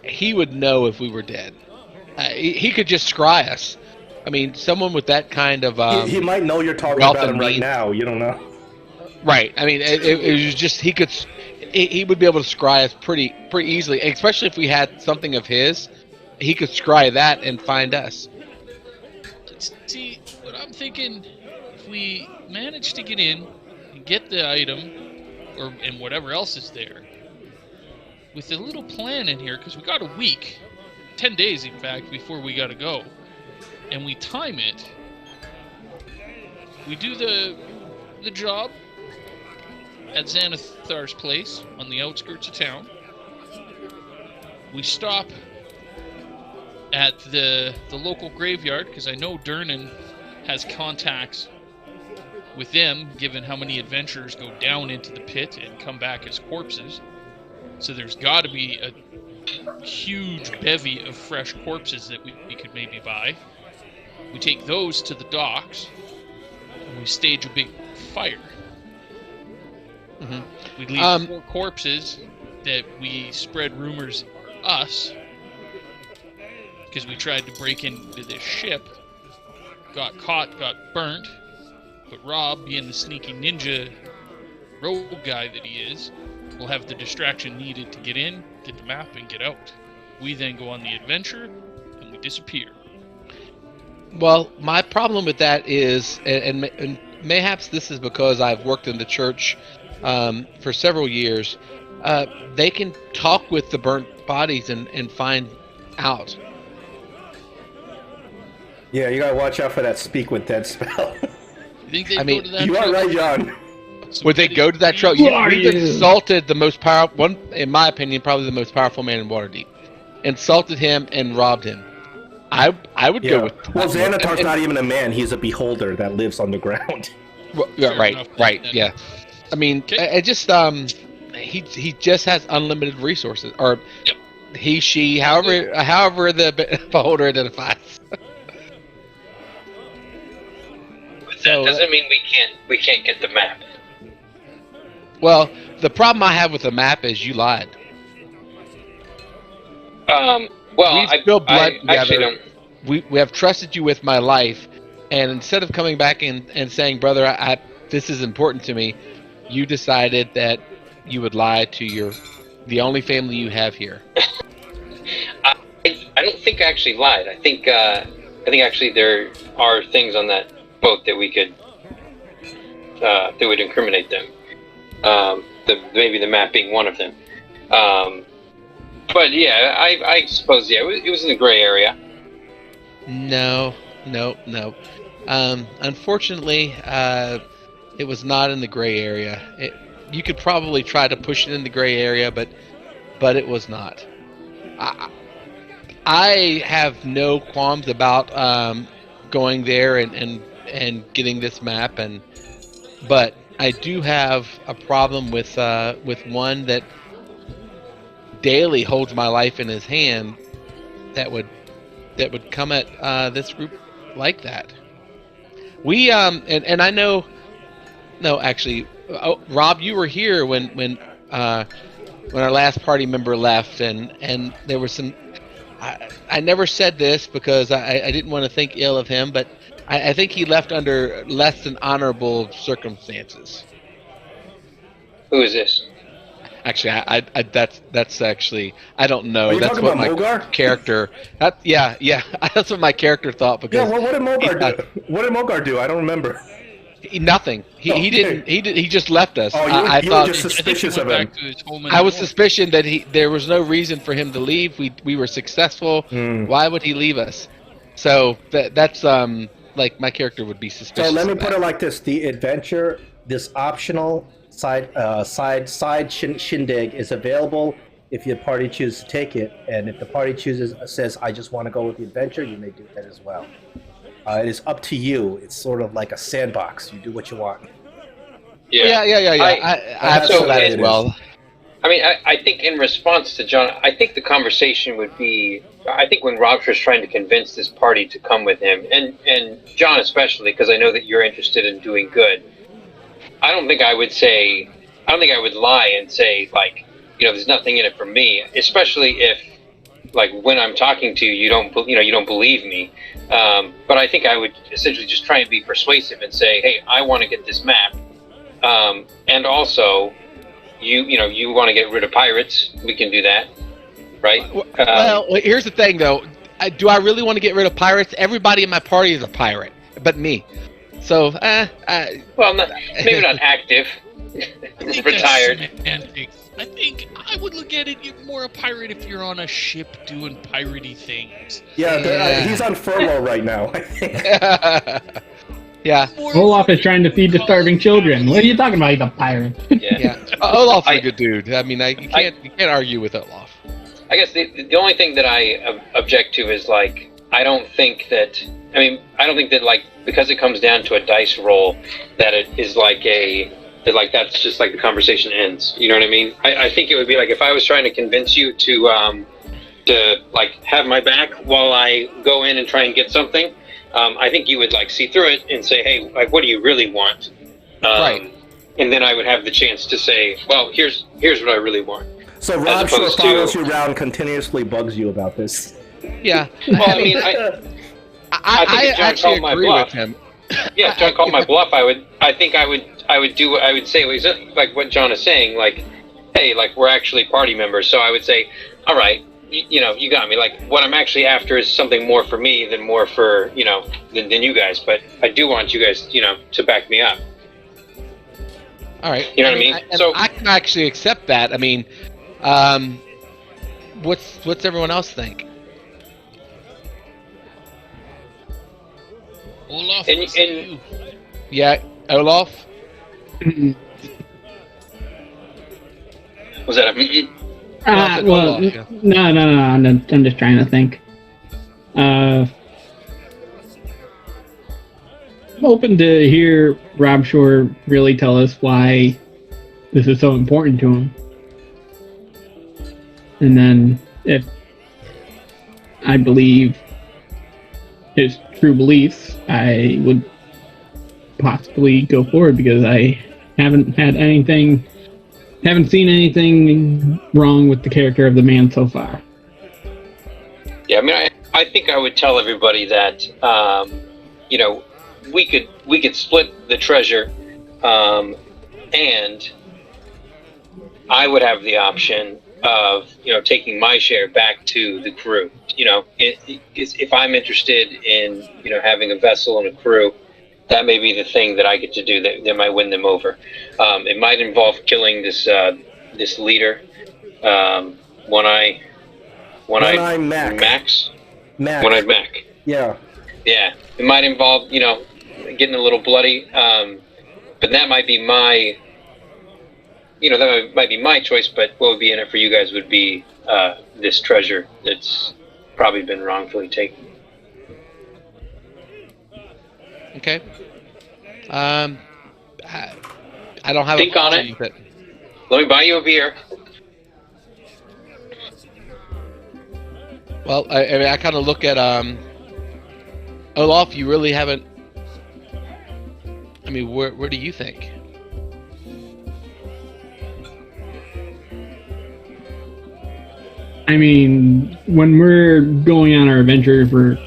He would know if we were dead. He could just scry us. Someone with that kind of he might know you're talking about him right now. You don't know. Right. It was just he would be able to scry us pretty easily, especially if we had something of his. He could scry that and find us. See, what I'm thinking, if we manage to get in and get the item, and whatever else is there, with a little plan in here, because we got a week, 10 days in fact, before we got to go, and we time it, we do the job at Xanathar's place on the outskirts of town. We stop at the local graveyard, because I know Durnan has contacts with them, given how many adventurers go down into the pit and come back as corpses. So there's got to be a huge bevy of fresh corpses that we could maybe buy. We take those to the docks, and we stage a big fire. Mm-hmm. We leave 4 corpses that we spread rumors are us, because we tried to break into this ship, got caught, got burnt, but Rob, being the sneaky ninja rogue guy that he is, will have the distraction needed to get in, get the map, and get out. We then go on the adventure, and we disappear. Well, my problem with that is, and mayhaps this is because I've worked in the church for several years. They can talk with the burnt bodies and find out. Yeah, you gotta watch out for that speak with dead spell. You think they I mean, go to that? You are trouble? right, John. Would they go to that trail? Who are You've you? insulted the most powerful one, in my opinion, probably the most powerful man in Waterdeep. Insulted him and robbed him. I would go Yeah. with. Well, Xanatar's and- not even a man. He's a beholder that lives underground. Well, yeah, Fair right, enough, right, then. yeah. I mean, Okay. I just he just has unlimited resources, or Yep. he, she, however the beholder identifies. But So, that doesn't mean we can't get the map. Well, the problem I have with the map is you lied. Well, We've spilled blood I actually together. don't. We have trusted you with my life, and instead of coming back and saying, brother, this is important to me, you decided that you would lie to the only family you have here. I don't think I actually lied. I think actually there are things on that boat that we could that would incriminate them. Maybe the map being one of them. But yeah, I suppose it was in the gray area. No. Unfortunately, it was not in the gray area. You could probably try to push it in the gray area, but it was not. I have no qualms about going there and getting this map, but I do have a problem with one that daily holds my life in his hand. That would come at this group like that. We and I know. No, actually, Rob, you were here when our last party member left, and there was some. I never said this because I didn't want to think ill of him, but I think he left under less than honorable circumstances. Who is this? Actually, that's actually I don't know. Are you That's talking what about my Mogar? character. Yeah. That's what my character thought because Yeah, what did Mogar do? What did Mogar do? I don't remember. nothing. He Okay. didn't. He just left us. Oh, I you thought were just suspicious of him. I was suspicious that there was no reason for him to leave. We were successful. Why would he leave us? So that's like my character would be suspicious. So let me of put that. it like this: the adventure, this optional side shindig is available if your party chooses to take it, and if the party says I just want to go with the adventure, you may do that as well. It is up to you. It's sort of like a sandbox. You do what you want. Yeah. I That's feel what that it as is. well. I mean, I think in response to John, I think the conversation would be. I think when Rob's trying to convince this party to come with him, and John especially, because I know that you're interested in doing good. I don't think I would lie and say, like, there's nothing in it for me, especially if, like, when I'm talking to you, you don't believe me. But I think I would essentially just try and be persuasive and say, hey, I want to get this map, and also, you want to get rid of pirates, we can do that, right? Well, here's the thing, though. Do I really want to get rid of pirates? Everybody in my party is a pirate, but me. So, Well, maybe not active, retired. I think I would look at it, you're more a pirate if you're on a ship doing piratey things. Yeah. He's on furlough right now, I think. yeah. Olaf is trying to feed the starving children. What are you talking about? He's a pirate. Yeah. Olaf's a good dude. I mean, you can't argue with Olaf. I guess the only thing that I object to is, like, I don't think that like, because it comes down to a dice roll, that it is that's just like the conversation ends. You know what I mean? I think it would be like if I was trying to convince you to like have my back while I go in and try and get something. I think you would like see through it and say, hey, like, what do you really want? Right. And then I would have the chance to say, well, here's what I really want. So Rob sure opposed follows to- you around, continuously bugs you about this. Yeah. Well, I mean, I if John actually called my agree bluff- with him. Yeah, if John called my bluff, I would say like what John is saying, like, hey, like, we're actually party members, so I would say, all right, you got me. Like, what I'm actually after is something more for me than more for, than you guys. But I do want you guys, to back me up. All right. You know what I mean? So I can actually accept that. I mean, what's everyone else think? Olaf, and Yeah, Olaf. Was that a? Well, yeah. no. I'm just trying to think. I'm hoping to hear Rob Shore really tell us why this is so important to him. And then, if I believe his true beliefs, I would possibly go forward, because I haven't seen anything wrong with the character of the man so far. Yeah, I mean, I think I would tell everybody that, we could split the treasure, and I would have the option of, taking my share back to the crew. If I'm interested in, having a vessel and a crew, that may be the thing that I get to do that might win them over. It might involve killing this leader, One-Eyed Max. One-Eyed Mac. Yeah. Yeah. It might involve, getting a little bloody, but that might be my, that might be my choice. But what would be in it for you guys would be this treasure that's probably been wrongfully taken. Okay. I don't have Think a on problem it. with it. Let me buy you a beer. Well, I kind of look at Olaf. You really haven't. I mean, where do you think? I mean, when we're going on our adventures, we're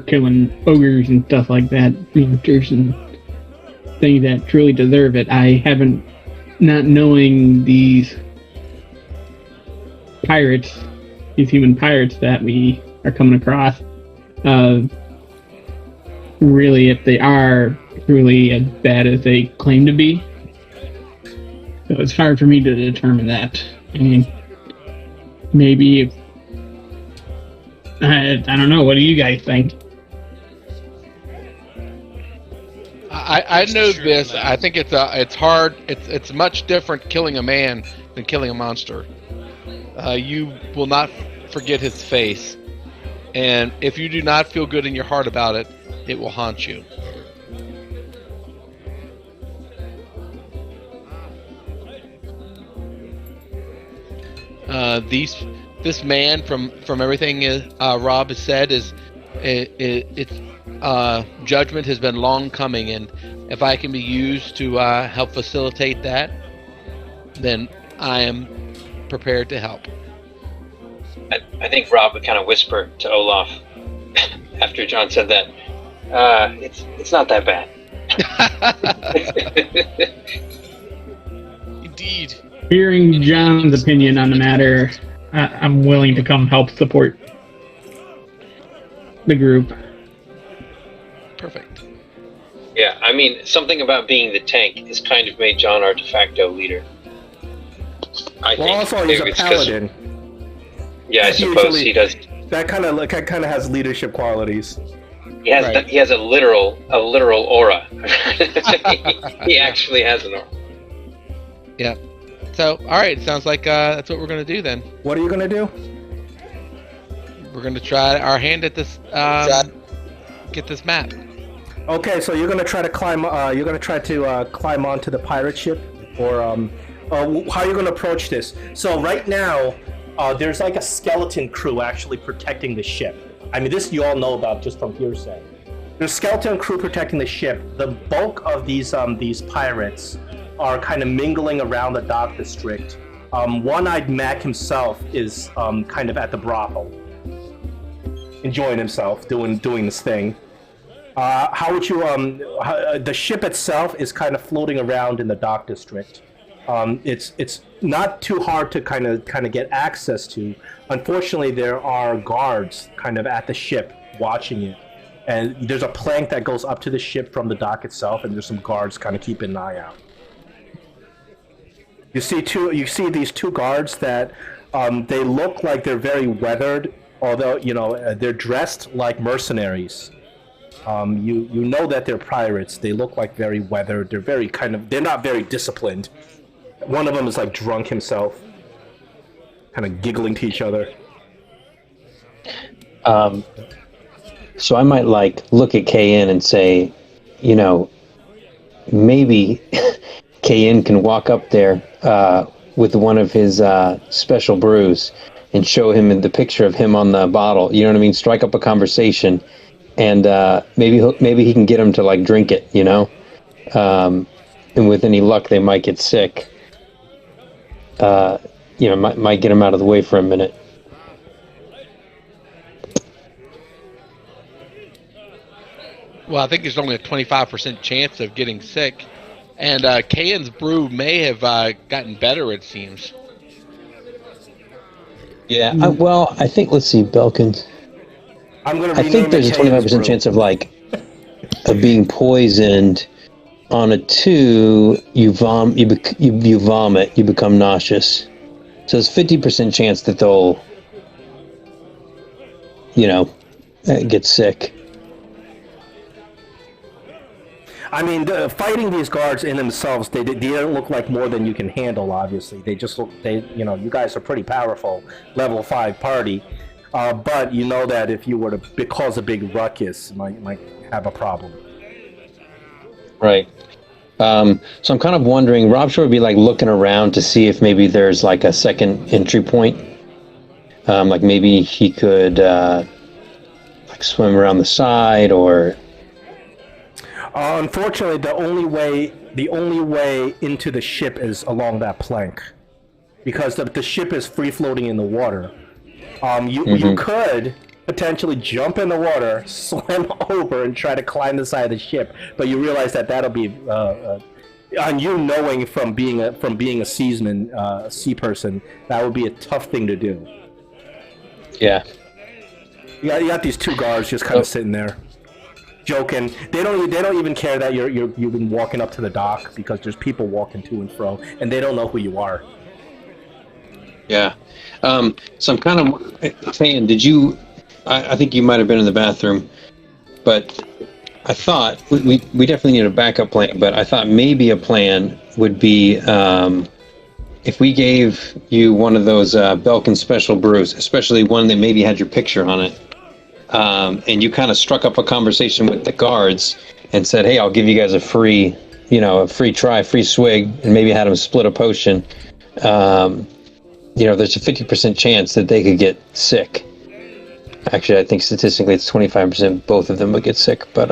killing ogres and stuff like that, monsters and things that truly deserve it. I haven't, not knowing these pirates, these human pirates that we are coming across, really, if they are truly as bad as they claim to be. So it's hard for me to determine that. I mean, maybe if, I don't know. What do you guys think? I know this. I think it's hard. It's much different killing a man than killing a monster. You will not forget his face, and if you do not feel good in your heart about it, it will haunt you. This man, from everything Rob has said, it's judgment has been long coming, and if I can be used to help facilitate that, then I am prepared to help. I think Rob would kind of whisper to Olaf after John said that. It's not that bad. Indeed. Hearing John's opinion on the matter, I'm willing to come help support the group. Perfect. Yeah, I mean, something about being the tank has kind of made John our de facto leader. I think. Also, he's a paladin. Yeah, I suppose he does. That kind of has leadership qualities. He has Right. he has a literal aura. He actually has an aura. Yeah. So, all right. Sounds like that's what we're gonna do then. What are you gonna do? We're gonna try our hand at this. Get this map. Okay, so you're gonna try to climb. You're gonna try to climb onto the pirate ship, or how are you gonna approach this? So right now, there's like a skeleton crew actually protecting the ship. I mean, this you all know about just from hearsay. There's a skeleton crew protecting the ship. The bulk of these pirates are kind of mingling around the dock district. One-Eyed Mac himself is kind of at the brothel, enjoying himself, doing this thing. How would you? The ship itself is kind of floating around in the dock district. It's not too hard to kind of get access to. Unfortunately, there are guards kind of at the ship watching it, and there's a plank that goes up to the ship from the dock itself, and there's some guards kind of keeping an eye out. You see these two guards that they look like they're very weathered, although they're dressed like mercenaries. You know that they're pirates. They look like very weathered. They're not very disciplined. One of them is like drunk himself, kind of giggling to each other. So I might look at KN and say, maybe KN can walk up there with one of his special brews and show him the picture of him on the bottle. You know what I mean? Strike up a conversation, and maybe he can get him to drink it. And with any luck, they might get sick. Might get him out of the way for a minute. Well, I think there's only a 25% chance of getting sick, and Kayan's brew may have gotten better. It seems. Yeah. I think. Let's see, Belkins. I think there's a 25% chance of being poisoned. On a 2, you vomit, you become nauseous. So there's 50% chance that they'll, get sick. I mean, fighting these guards in themselves, they don't look like more than you can handle. Obviously, they just look. You guys are pretty powerful, level 5 party. But you know that if you were to cause a big ruckus, you might have a problem. Right. So I'm kind of wondering, Rob Shore would be looking around to see if maybe there's a second entry point. Maybe he could swim around the side, or. Unfortunately, the only way into the ship is along that plank, because the ship is free floating in the water. You could potentially jump in the water, swim over, and try to climb the side of the ship, but you realize that'll be on you, knowing from being a seasoned sea person, that would be a tough thing to do. Yeah. You got these two guards just kind of sitting there, joking. They don't even care that you've been walking up to the dock, because there's people walking to and fro, and they don't know who you are. Yeah. So I'm kind of saying, I think you might have been in the bathroom, but I thought we definitely need a backup plan, but I thought maybe a plan would be if we gave you one of those Belkin special brews, especially one that maybe had your picture on it, and you kind of struck up a conversation with the guards and said, hey, I'll give you guys a free try, free swig, and maybe had them split a potion. There's a 50% chance that they could get sick. Actually, I think statistically it's 25% both of them would get sick, but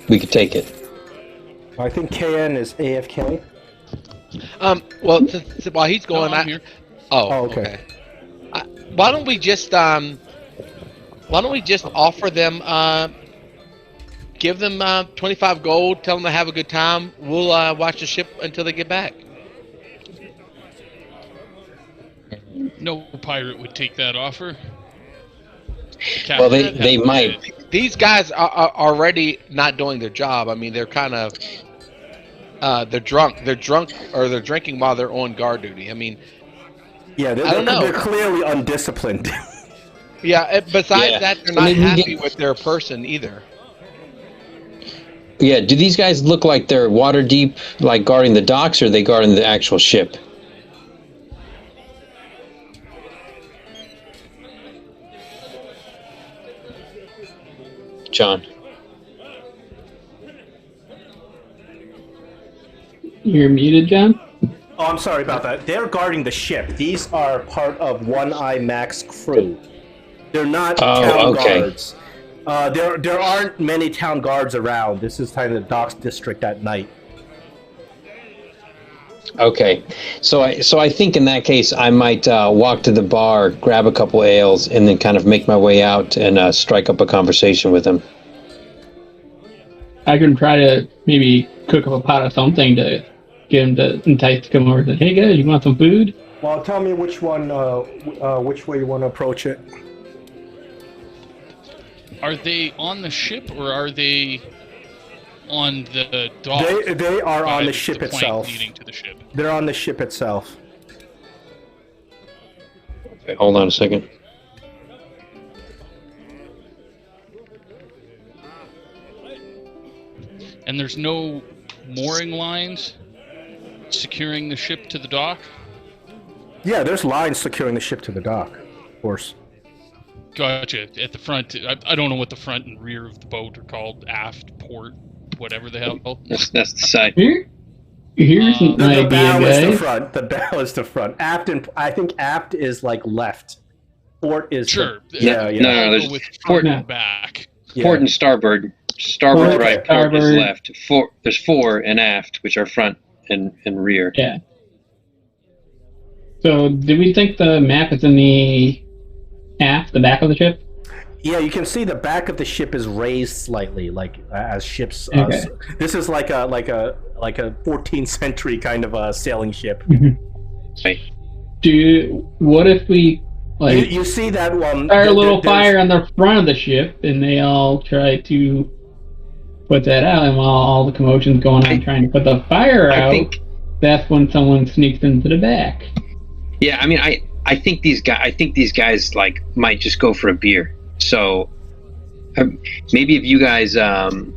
we could take it. I think KN is AFK. Well, while he's going, I'm here. Oh, okay. Why don't we just offer them, give them 25 gold, tell them to have a good time. We'll watch the ship until they get back. No pirate would take that offer. Well, they might. These guys are already not doing their job. I mean, they're kind of they're drunk. They're drunk, or they're drinking while they're on guard duty. I mean, yeah, they're clearly undisciplined. Yeah. Besides that, they're not happy with their person either. Yeah. Do these guys look like they're water deep, guarding the docks, or are they guarding the actual ship? John. You're muted, John? Oh, I'm sorry about that. They're guarding the ship. These are part of One Eye Mac's crew. They're not town guards. There aren't many town guards around. This is kind of the docks district at night. Okay, so I think in that case I might walk to the bar, grab a couple ales, and then kind of make my way out and strike up a conversation with him. I can try to maybe cook up a pot of something to get him to entice to come over. Say, hey guys, you want some food? Well, tell me which way you want to approach it. Are they on the ship or are they on the dock? They are on the ship plank itself. leading to the ship. They're on the ship itself. Okay, hold on a second. And there's no mooring lines securing the ship to the dock? Yeah, there's lines securing the ship to the dock, of course. Gotcha. At the front, I don't know what the front and rear of the boat are called. Aft, port, whatever the hell. That's the side. Here's an The idea, bow is the guys. front. The bow is the front. Aft and I think aft is like left. Port is Sure. Yeah. No, there's with port, front and back. Yeah. port and starboard. Starboard Port, right, port is starboard. left. There's fore and aft, which are front and rear. Yeah. So, do we think the map is in the aft, the back of the ship? Yeah, you can see the back of the ship is raised slightly, like as ships. Okay. This is like a 14th century kind of a sailing ship. Right. What if we You see that one? start a little fire on the front of the ship, and they all try to put that out, and while all the commotion's going on trying to put the fire out, that's when someone sneaks into the back. Yeah, I mean, I think these guys like might just go for a beer. So maybe if you guys, maybe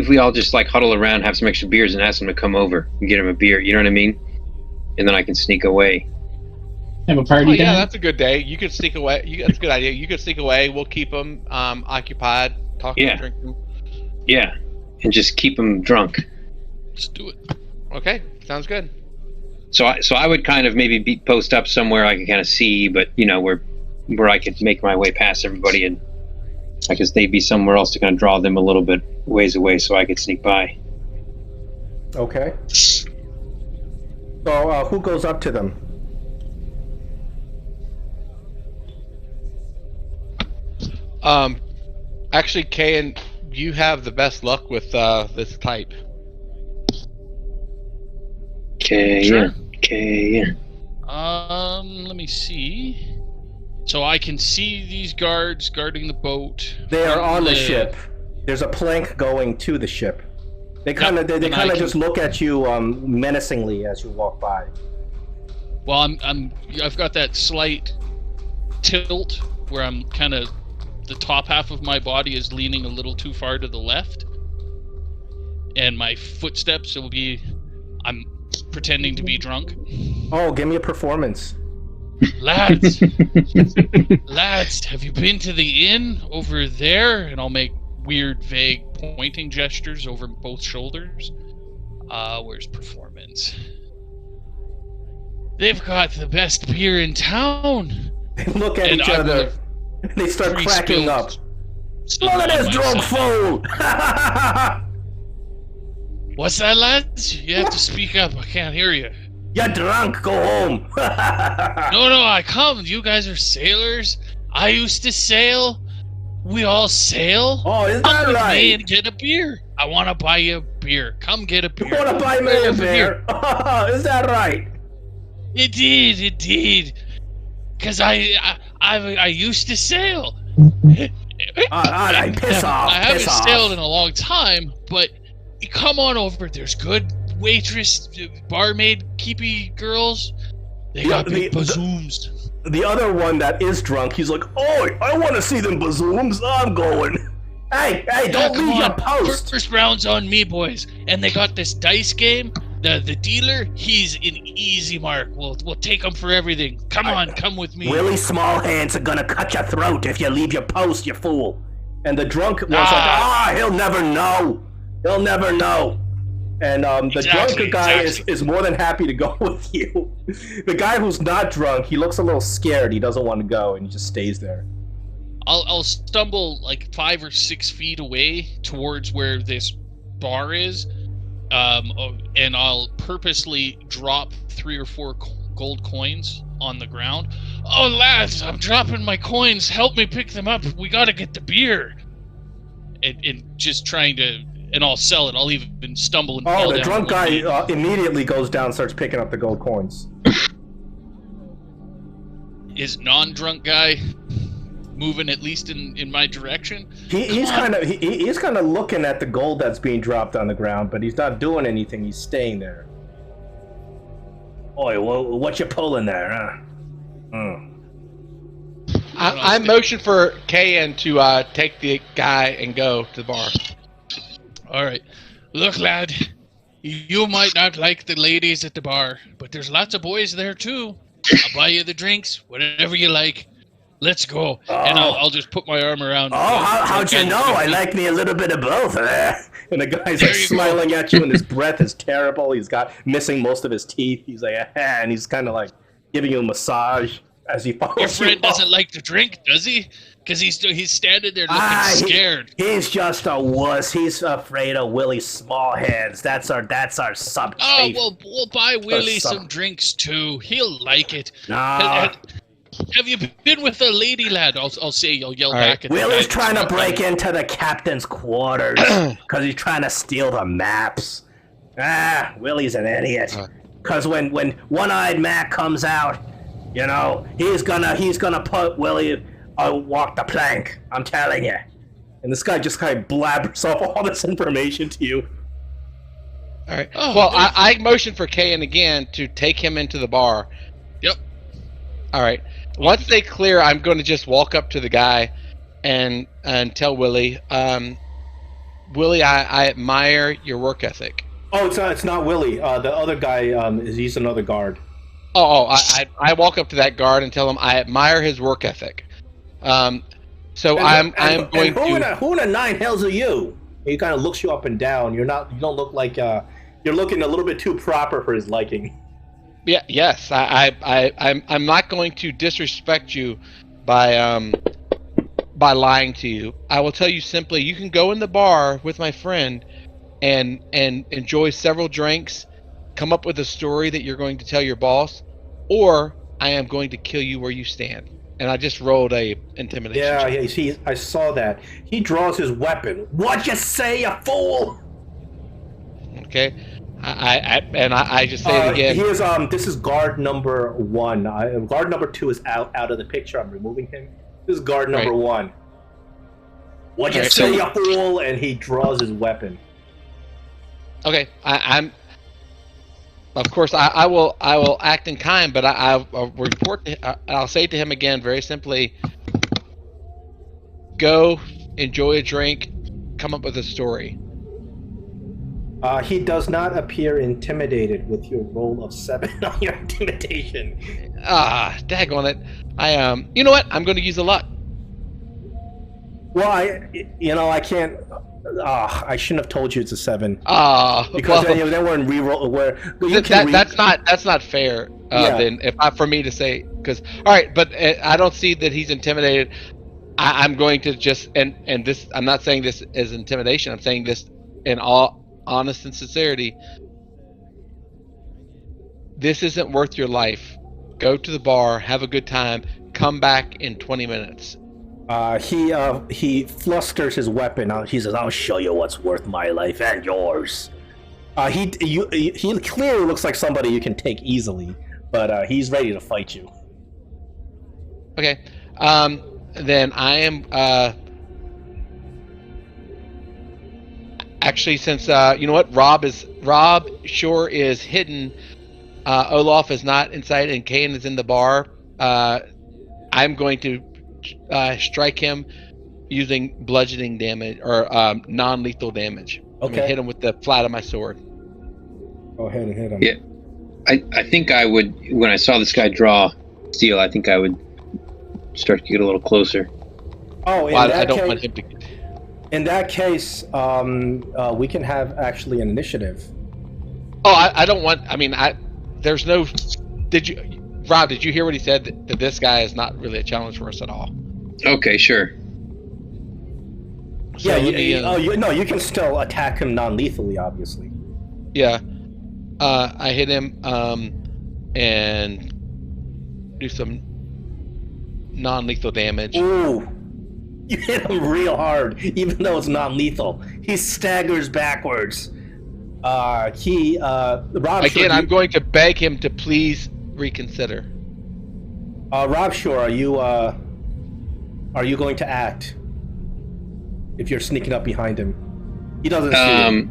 if we all just like huddle around, have some extra beers, and ask them to come over and get them a beer. You know what I mean? And then I can sneak away. Have a party Oh, yeah, down? that's a good day. You could sneak away. That's a good idea. You could sneak away. We'll keep them occupied, talking, Yeah. drinking. Yeah, and just keep them drunk. Let's do it. Okay, sounds good. So I would kind of maybe post up somewhere I can kind of see, but you know where I could make my way past everybody, and I guess they'd be somewhere else to kind of draw them a little bit ways away, so I could sneak by. Okay. So who goes up to them? Actually, Kayan, you have the best luck with this type. Okay. Sure. Yeah. Okay. Yeah. Let me see. So I can see these guards guarding the boat. They are from on the ship. There's a plank going to the ship. They kind of and just look at you menacingly as you walk by. Well, I've got that slight tilt where I'm kind of the top half of my body is leaning a little too far to the left, and my footsteps will be. I'm pretending to be drunk. Oh, give me a performance. Lads, lads, have you been to the inn over there? And I'll make weird, vague pointing gestures over both shoulders. Where's performance? They've got the best beer in town. They look at And each I other. would've And they start cracking pre-spilled up. some Look at on this drunk myself. fool! What's that, lads? You have to speak up. I can't hear you. You're drunk. Go home. No, I come. You guys are sailors. I used to sail. We all sail. Oh, is Come that with me right? and get a beer. I want to buy you a beer. Come get a beer. You want to buy me a Over beer? Is that right? Indeed. Because I used to sail. All right, piss off. I haven't Piss sailed off. in a long time, but come on over. There's good waitress, barmaid, keepy girls. They got big bazooms. The other one that is drunk, he's like, "Oh, I want to see them bazooms. I'm going." Hey, don't come leave your on. post. First round's on me, boys. And they got this dice game. The dealer, he's an easy mark. We'll take him for everything. Come on, come with me. Willie Smallhands are gonna cut your throat if you leave your post, you fool. And the drunk one's like, he'll never know. He'll never know. And the drunk guy is more than happy to go with you. The guy who's not drunk, he looks a little scared. He doesn't want to go, and he just stays there. I'll stumble like 5 or 6 feet away towards where this bar is, and I'll purposely drop 3 or 4 gold coins on the ground. Oh, lads, I'm dropping my coins. Help me pick them up. We gotta get the beer. and just trying to, and I'll sell it. I'll even stumble and fall Oh, the down drunk one guy knee. immediately goes down and starts picking up the gold coins. Is non-drunk guy moving at least in my direction? He's kind of looking at the gold that's being dropped on the ground, but he's not doing anything. He's staying there. Oi, what you pulling there, huh? I motion for KN to take the guy and go to the bar. All right. Look, lad, you might not like the ladies at the bar, but there's lots of boys there too. I'll buy you the drinks, whatever you like. Let's go. And I'll just put my arm around. How'd you know? I like me a little bit of both. And the guy's like smiling at you, and his breath is terrible. He's got missing most of his teeth. He's like, and he's kind of like giving you a massage as he follows. Your friend doesn't like to drink, does he? Because he's standing there looking scared. He's just a wuss. He's afraid of Willie's small hands. That's our sub. Oh, well, we'll buy Willie some drinks too. He'll like it. No. Have you been with a lady, lad? I'll say. I'll yell back at Willie's trying to break into the captain's quarters because he's trying to steal the maps. Willie's an idiot. Because when One-Eyed Mac comes out, you know, he's gonna put Willie walk the plank. I'm telling you. And this guy just kind of blabbers off all this information to you. All right. Well, I motion for KN again to take him into the bar. Yep. All right. Once they clear, I'm going to just walk up to the guy and tell Willie, Willie, I admire your work ethic. Oh, it's not Willie. The other guy he's another guard. I walk up to that guard and tell him I admire his work ethic. I'm going to. Who in the nine hells are you? He kind of looks you up and down. You don't look like you're looking a little bit too proper for his liking. Yeah. Yes. I'm not going to disrespect you by lying to you. I will tell you simply. You can go in the bar with my friend and enjoy several drinks. Come up with a story that you're going to tell your boss, or I am going to kill you where you stand. And I just rolled a intimidation. Yeah, see, I saw that. He draws his weapon. What'd you say, you fool? Okay, I just say it again. He is this is guard number 1. Guard number 2 is out of the picture. I'm removing him. This is guard number 1. What'd you say, you fool? And he draws his weapon. Okay, I'm. Of course, I will act in kind, but I'll report. I'll say to him again, very simply. Go, enjoy a drink, come up with a story. He does not appear intimidated with your roll of 7 on your intimidation. Daggone it! You know what? I'm going to use a luck. Well, I can't. I shouldn't have told you it's a 7. Because then we're in reroll. That's not fair. Then for me to say, because all right, but I don't see that he's intimidated. I'm going to just and this. I'm not saying this as intimidation. I'm saying this in all honest and sincerity. This isn't worth your life. Go to the bar, have a good time, come back in 20 minutes. He flusters his weapon. He says, "I'll show you what's worth my life and yours." He clearly looks like somebody you can take easily, but he's ready to fight you. Okay. Then I am actually, since you know what, Rob sure is hidden. Olaf is not inside, and Kane is in the bar. I'm going to strike him using bludgeoning damage or non-lethal damage. Okay. I'm gonna hit him with the flat of my sword. Go ahead and hit him. Yeah, I think I would. When I saw this guy draw steel, I think I would start to get a little closer. Oh, I don't want him to. In that case, we can have actually an initiative. Oh, I don't want. I mean, there's no. Rob, did you hear what he said? That this guy is not really a challenge for us at all. Okay, sure. So you can still attack him non-lethally, obviously. Yeah, I hit him and do some non-lethal damage. Ooh, You hit him real hard, even though it's non-lethal. He staggers backwards. Rob. Again, I'm going to beg him to please reconsider. Rob Shore, are you going to act? If you're sneaking up behind him, he doesn't see you.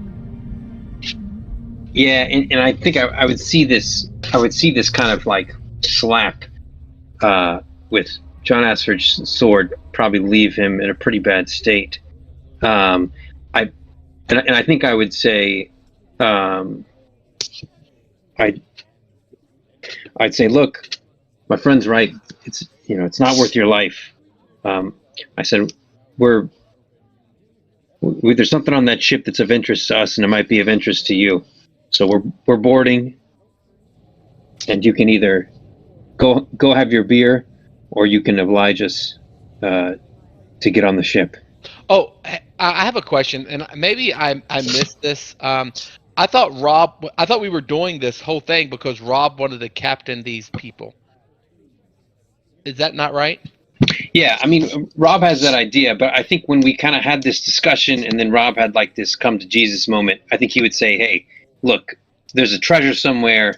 Yeah, and I think I would see this. I would see this kind of like slap with John Asford's sword probably leave him in a pretty bad state. I think I would say, I'd say, look, my friend's right. It's not worth your life. I said, there's something on that ship that's of interest to us, and it might be of interest to you. So we're boarding, and you can either go have your beer, or you can oblige us to get on the ship. Oh, I have a question, and maybe I missed this. I thought we were doing this whole thing because Rob wanted to captain these people. Is that not right? Yeah, I mean, Rob has that idea, but I think when we kind of had this discussion and then Rob had like this come to Jesus moment, I think he would say, hey, look, there's a treasure somewhere.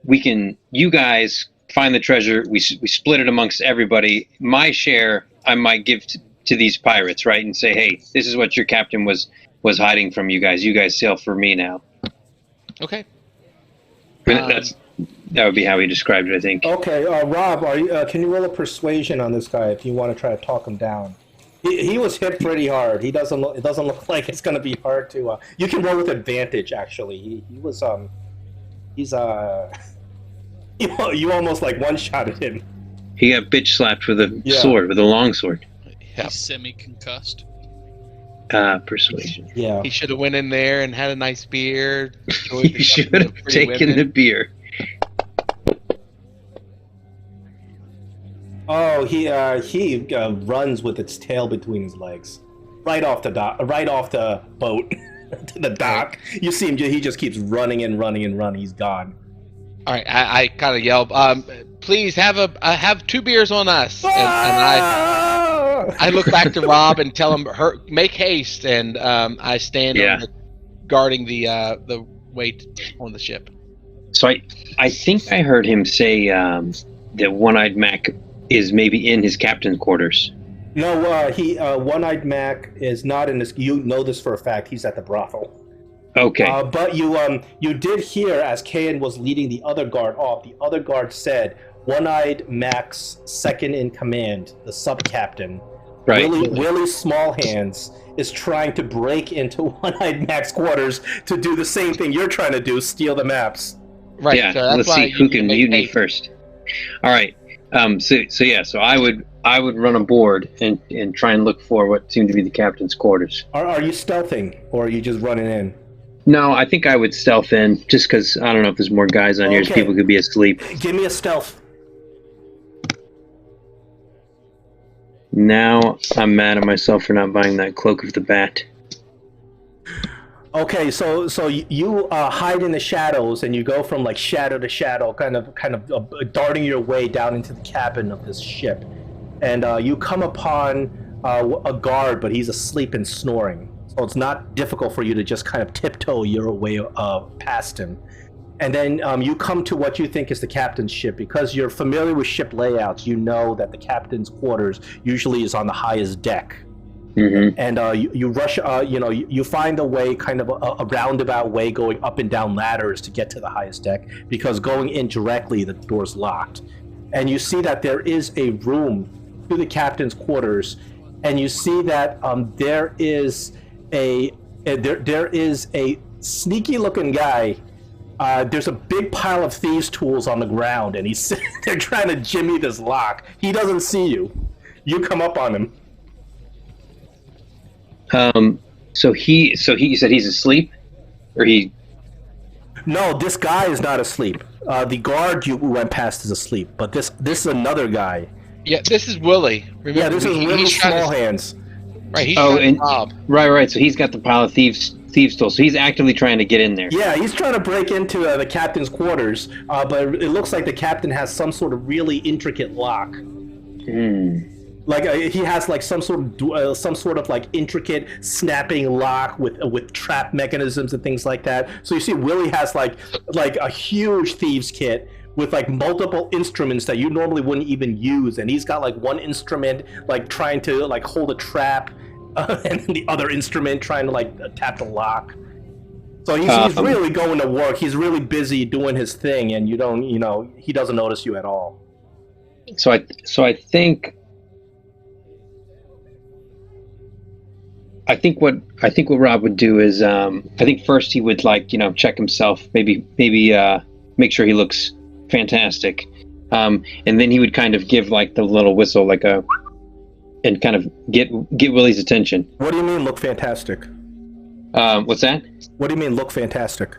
You guys find the treasure. We split it amongst everybody. My share, I might give to these pirates, right? And say, hey, this is what your captain was hiding from you guys. You guys sail for me now. Okay. That would be how he described it, I think. Okay, Rob, can you roll a persuasion on this guy if you want to try to talk him down? He was hit pretty hard. It doesn't look like it's going to be hard to. You can roll with advantage. Actually, you almost like one-shotted him. He got bitch slapped with a sword, with a long sword. Yeah. He's semi-concussed. Persuasion. Yeah. He should have went in there and had a nice beer. He should have taken the beer. Oh, he runs with its tail between his legs, right off the boat to the dock. You see him; he just keeps running and running and running. He's gone. All right, I kind of yelled, "Please have 2 beers on us!" And I look back to Rob and tell him, "Make haste!" And I stand guarding the weight on the ship. So I think I heard him say that One-Eyed Mac is maybe in his captain's quarters. No, One-Eyed Mac is not in this. You know this for a fact. He's at the brothel. Okay. But you did hear as Kayan was leading the other guard off. The other guard said One-Eyed Mac's second in command, the sub-captain, right, Willie Smallhands, is trying to break into One-Eyed Mac's quarters to do the same thing you're trying to do, steal the maps. Right. Yeah. So Let's see who can mutiny first. All right. So I would run aboard and try and look for what seemed to be the captain's quarters. Are you stealthing, or are you just running in? No, I think I would stealth in, just because I don't know if there's more guys on here, so people could be asleep. Give me a stealth. Now I'm mad at myself for not buying that Cloak of the Bat. Okay, so you hide in the shadows, and you go from like shadow to shadow, kind of darting your way down into the cabin of this ship, and you come upon a guard, but he's asleep and snoring. So it's not difficult for you to just kind of tiptoe your way past him, and then you come to what you think is the captain's ship. Because you're familiar with ship layouts, you know that the captain's quarters usually is on the highest deck. Mm-hmm. And you rush, you find a way, kind of a roundabout way, going up and down ladders to get to the highest deck, because going in directly, the door's locked. And you see that there is a room to the captain's quarters, and you see that there is a sneaky-looking guy. There's a big pile of thieves' tools on the ground, and they're trying to jimmy this lock. He doesn't see you. You come up on him. So he said he's asleep, or he? No, this guy is not asleep. The guard you went past is asleep, but this is another guy. Yeah, this is Willie. Remember, yeah, this is Willie Smallhands. Right, he's trying to rob. Right. So he's got the pile of thieves tools. So he's actively trying to get in there. Yeah, he's trying to break into the captain's quarters, but it looks like the captain has some sort of really intricate lock. Like he has like some sort of like intricate snapping lock with trap mechanisms and things like that. So you see, Willie has like a huge thieves kit with like multiple instruments that you normally wouldn't even use, and he's got like one instrument like trying to like hold a trap, and then the other instrument trying to like tap the lock. So he's really going to work. He's really busy doing his thing, and he doesn't notice you at all. So I think what Rob would do is I think first he would check himself, maybe make sure he looks fantastic, and then he would kind of give like the little whistle and kind of get Willie's attention. What do you mean look fantastic? What's that? What do you mean look fantastic?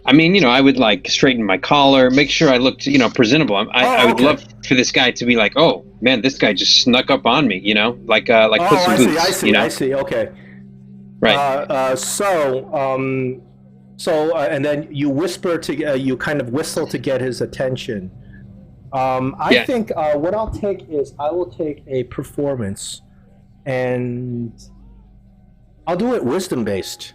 I mean, I would like straighten my collar, make sure I looked, presentable. I would love for this guy to be like, oh man, this guy just snuck up on me, like put some boots. I see. Okay. Right. So and then you whisper you kind of whistle to get his attention. I think what I'll take is I will take a performance, and I'll do it wisdom based.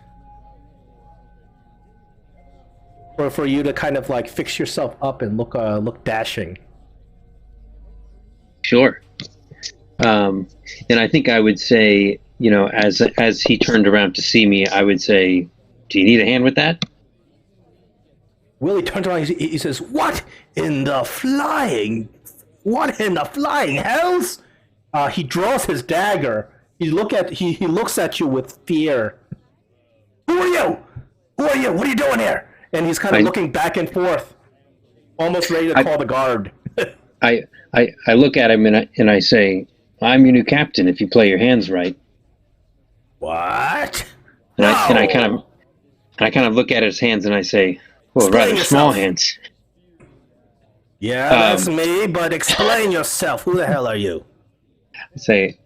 For you to kind of like fix yourself up and look dashing. Sure. And I think I would say, as he turned around to see me, I would say, "Do you need a hand with that?" Willie turns around. He says, "What in the flying hells?" He draws his dagger. He looks at you with fear. Who are you? What are you doing here? And he's kind of looking back and forth, almost ready to call the guard. I look at him and I say, "I'm your new captain if you play your hands right." What? And I kind of look at his hands and I say, "Well, rather small hands." Yeah, that's me. But explain yourself. Who the hell are you? I say,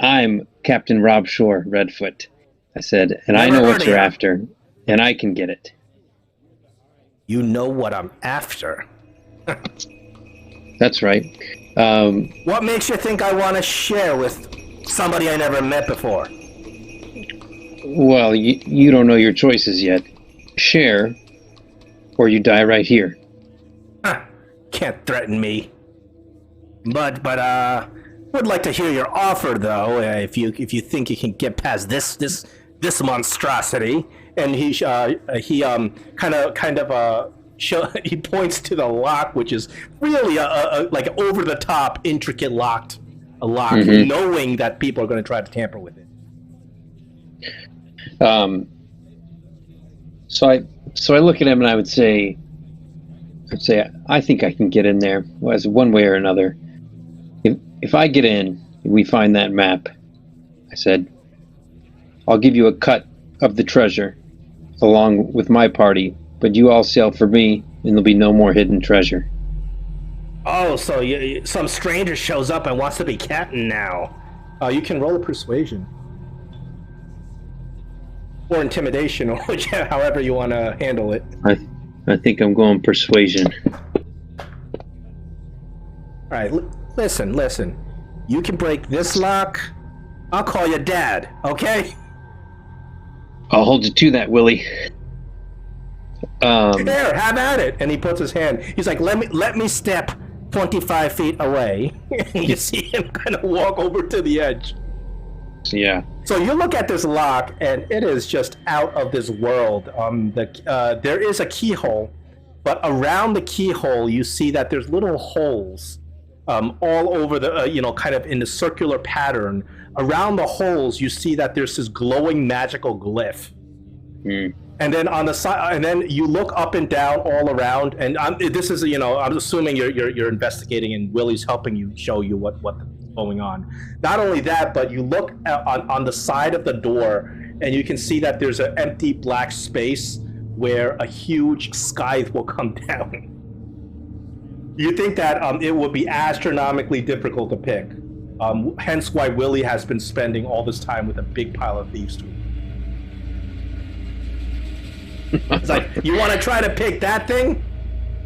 "I'm Captain Rob Shore, Redfoot." I said, "And I know what you're after, and I can get it." You know what I'm after. That's right. What makes you think I want to share with somebody I never met before? Well, you don't know your choices yet. Share, or you die right here. Can't threaten me. But would like to hear your offer though. If you think you can get past this monstrosity. And he points to the lock, which is really a like over the top intricate lock, mm-hmm. knowing that people are going to try to tamper with it. So I look at him and I would say, I think I can get in there, as one way or another. If I get in, we find that map. I said, I'll give you a cut of the treasure, along with my party, but you all sail for me, and there'll be no more hidden treasure. Oh, so some stranger shows up and wants to be captain now. You can roll a persuasion. Or intimidation, or however you want to handle it. I think I'm going persuasion. Alright, listen. You can break this lock, I'll call you Dad, okay? I'll hold you to that, Willie. There, have at it. And he puts his hand. He's like, let me step 25 feet away. And you see him kind of walk over to the edge. Yeah. So you look at this lock, and it is just out of this world. There is a keyhole, but around the keyhole, you see that there's little holes all over the, kind of in the circular pattern. Around the holes, you see that there's this glowing magical glyph. Mm. And then on the side, and then you look up and down all around. And this is, I'm assuming you're investigating, and Willie's helping you show you what's going on. Not only that, but you look on the side of the door, and you can see that there's an empty black space where a huge scythe will come down. You think that it would be astronomically difficult to pick. Hence why Willie has been spending all this time with a big pile of thieves' tools. It's like, you want to try to pick that thing?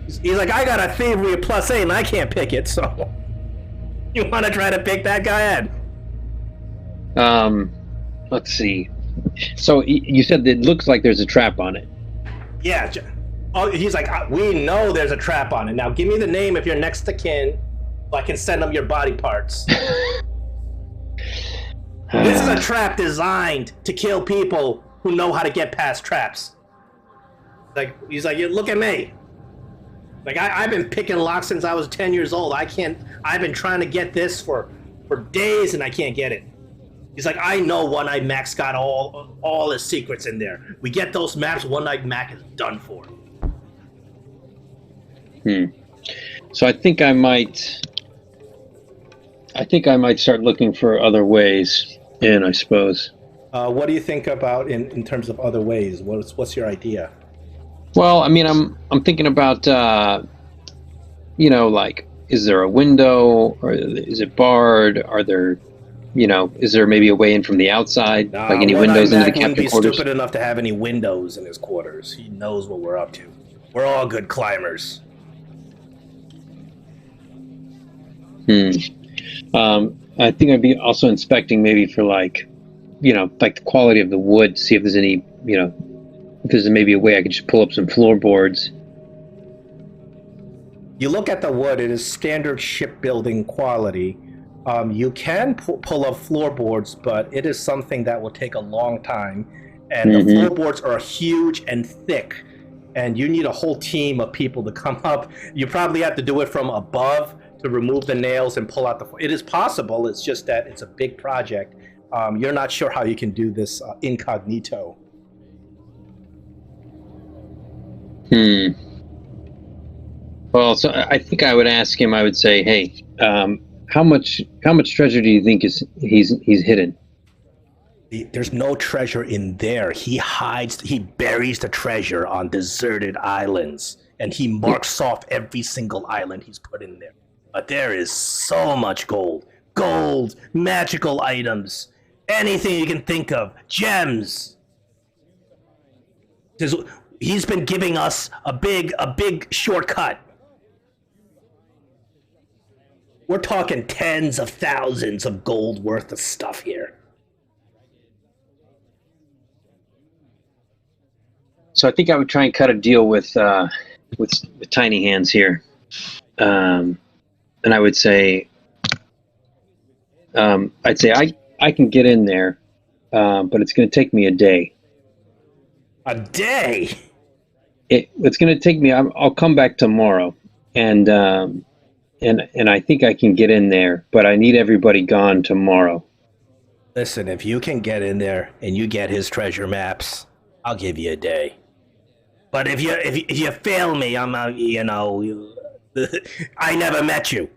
He's like, I got a thievery +8 and I can't pick it, so. You want to try to pick that guy, Ed? Let's see. So you said that it looks like there's a trap on it. Yeah. Oh, he's like, we know there's a trap on it. Now give me the name if you're next to kin, so I can send them your body parts. This is a trap designed to kill people who know how to get past traps. Like, he's like, look at me. Like, I've been picking locks since I was 10 years old. I've been trying to get this for days and I can't get it. He's like, I know One-Eyed Mac's got all his secrets in there. We get those maps, One-Eyed Mac is done for. So I think I might start looking for other ways in, I suppose. What do you think about in terms of other ways? What's your idea? Well, I mean, I'm thinking about, like, is there a window, or is it barred? Are there, is there maybe a way in from the outside, like any windows into the captain quarters? Wouldn't be stupid enough to have any windows in his quarters. He knows what we're up to. We're all good climbers. I think I'd be also inspecting maybe for like the quality of the wood, see if there's any, if there's maybe a way I could just pull up some floorboards. You look at the wood, it is standard shipbuilding quality. You can pull up floorboards, but it is something that will take a long time. And the floorboards are huge and thick. And you need a whole team of people to come up. You probably have to do it from above to remove the nails and pull out the... It is possible, it's just that it's a big project. You're not sure how you can do this incognito. Well, so I think I would ask him, I would say, hey, how much treasure do you think he's hidden? There's no treasure in there. He buries the treasure on deserted islands, and he marks off every single island he's put in there. But there is so much gold, magical items, anything you can think of, gems. He's been giving us a big shortcut. We're talking tens of thousands of gold worth of stuff here. So I think I would try and cut a deal with Tiny Hands here, and I would say, I'd say I can get in there, but it's going to take me a day. A day? It's going to take me. I'll come back tomorrow, and I think I can get in there, but I need everybody gone tomorrow. Listen, if you can get in there and you get his treasure maps, I'll give you a day. But if you fail me, I'm I never met you.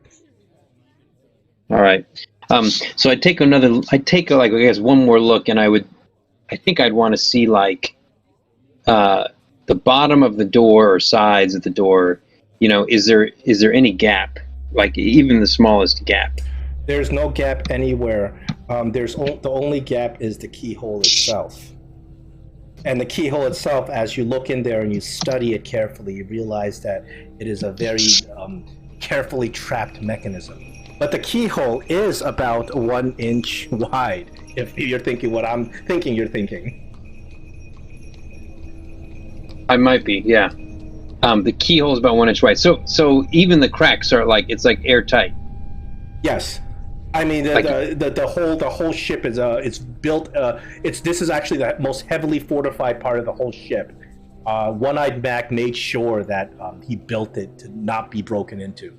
All right. So I take one more look, and I think I'd want to see like the bottom of the door or sides of the door. Is there any gap, like even the smallest gap? There's no gap anywhere. The only gap is the keyhole itself. And the keyhole itself, as you look in there and you study it carefully, you realize that it is a very carefully trapped mechanism. But the keyhole is about 1 inch wide, if you're thinking what I'm thinking you're thinking. I might be, yeah. The keyhole is about 1 inch wide. So even the cracks are it's like airtight. Yes. I mean, the whole ship is it's built. This is actually the most heavily fortified part of the whole ship. One-Eyed Mac made sure that he built it to not be broken into.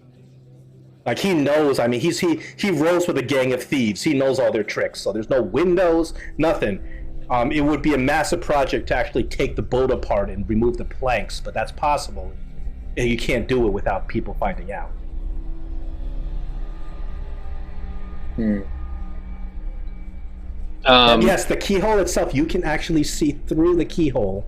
Like, he knows. I mean, he rolls with a gang of thieves. He knows all their tricks. So there's no windows, nothing. It would be a massive project to actually take the boat apart and remove the planks, but that's possible. You can't do it without people finding out. Yes, the keyhole itself, you can actually see through the keyhole.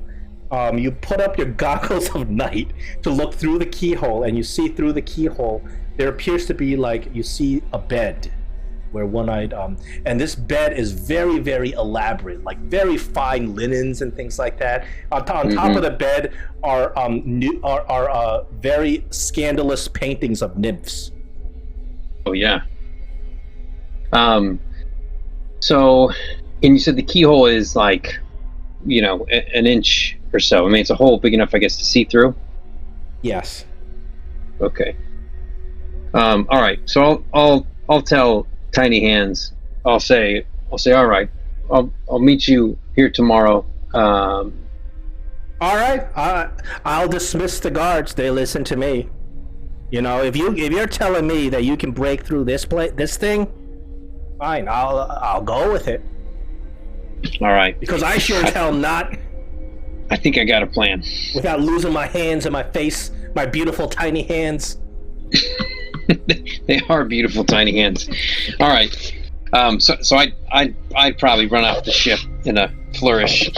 You put up your goggles of night to look through the keyhole, and you see through the keyhole. There appears to be you see a bed where One-Eyed, and this bed is very, very elaborate, like very fine linens and things like that. On top of the bed are very scandalous paintings of nymphs. Oh yeah. So, and you said the keyhole is like, an inch or so. I mean, it's a hole big enough, I guess, to see through. Yes. Okay. All right. So I'll tell Tiny Hands. I'll say, all right. I'll meet you here tomorrow. All right. I'll dismiss the guards. They listen to me. If you're telling me that you can break through this thing, fine. I'll go with it. All right. Because I sure as hell not. I think I got a plan. Without losing my hands and my face, my beautiful tiny hands. They are beautiful tiny hands. All right. So I'd probably run off the ship in a flourish.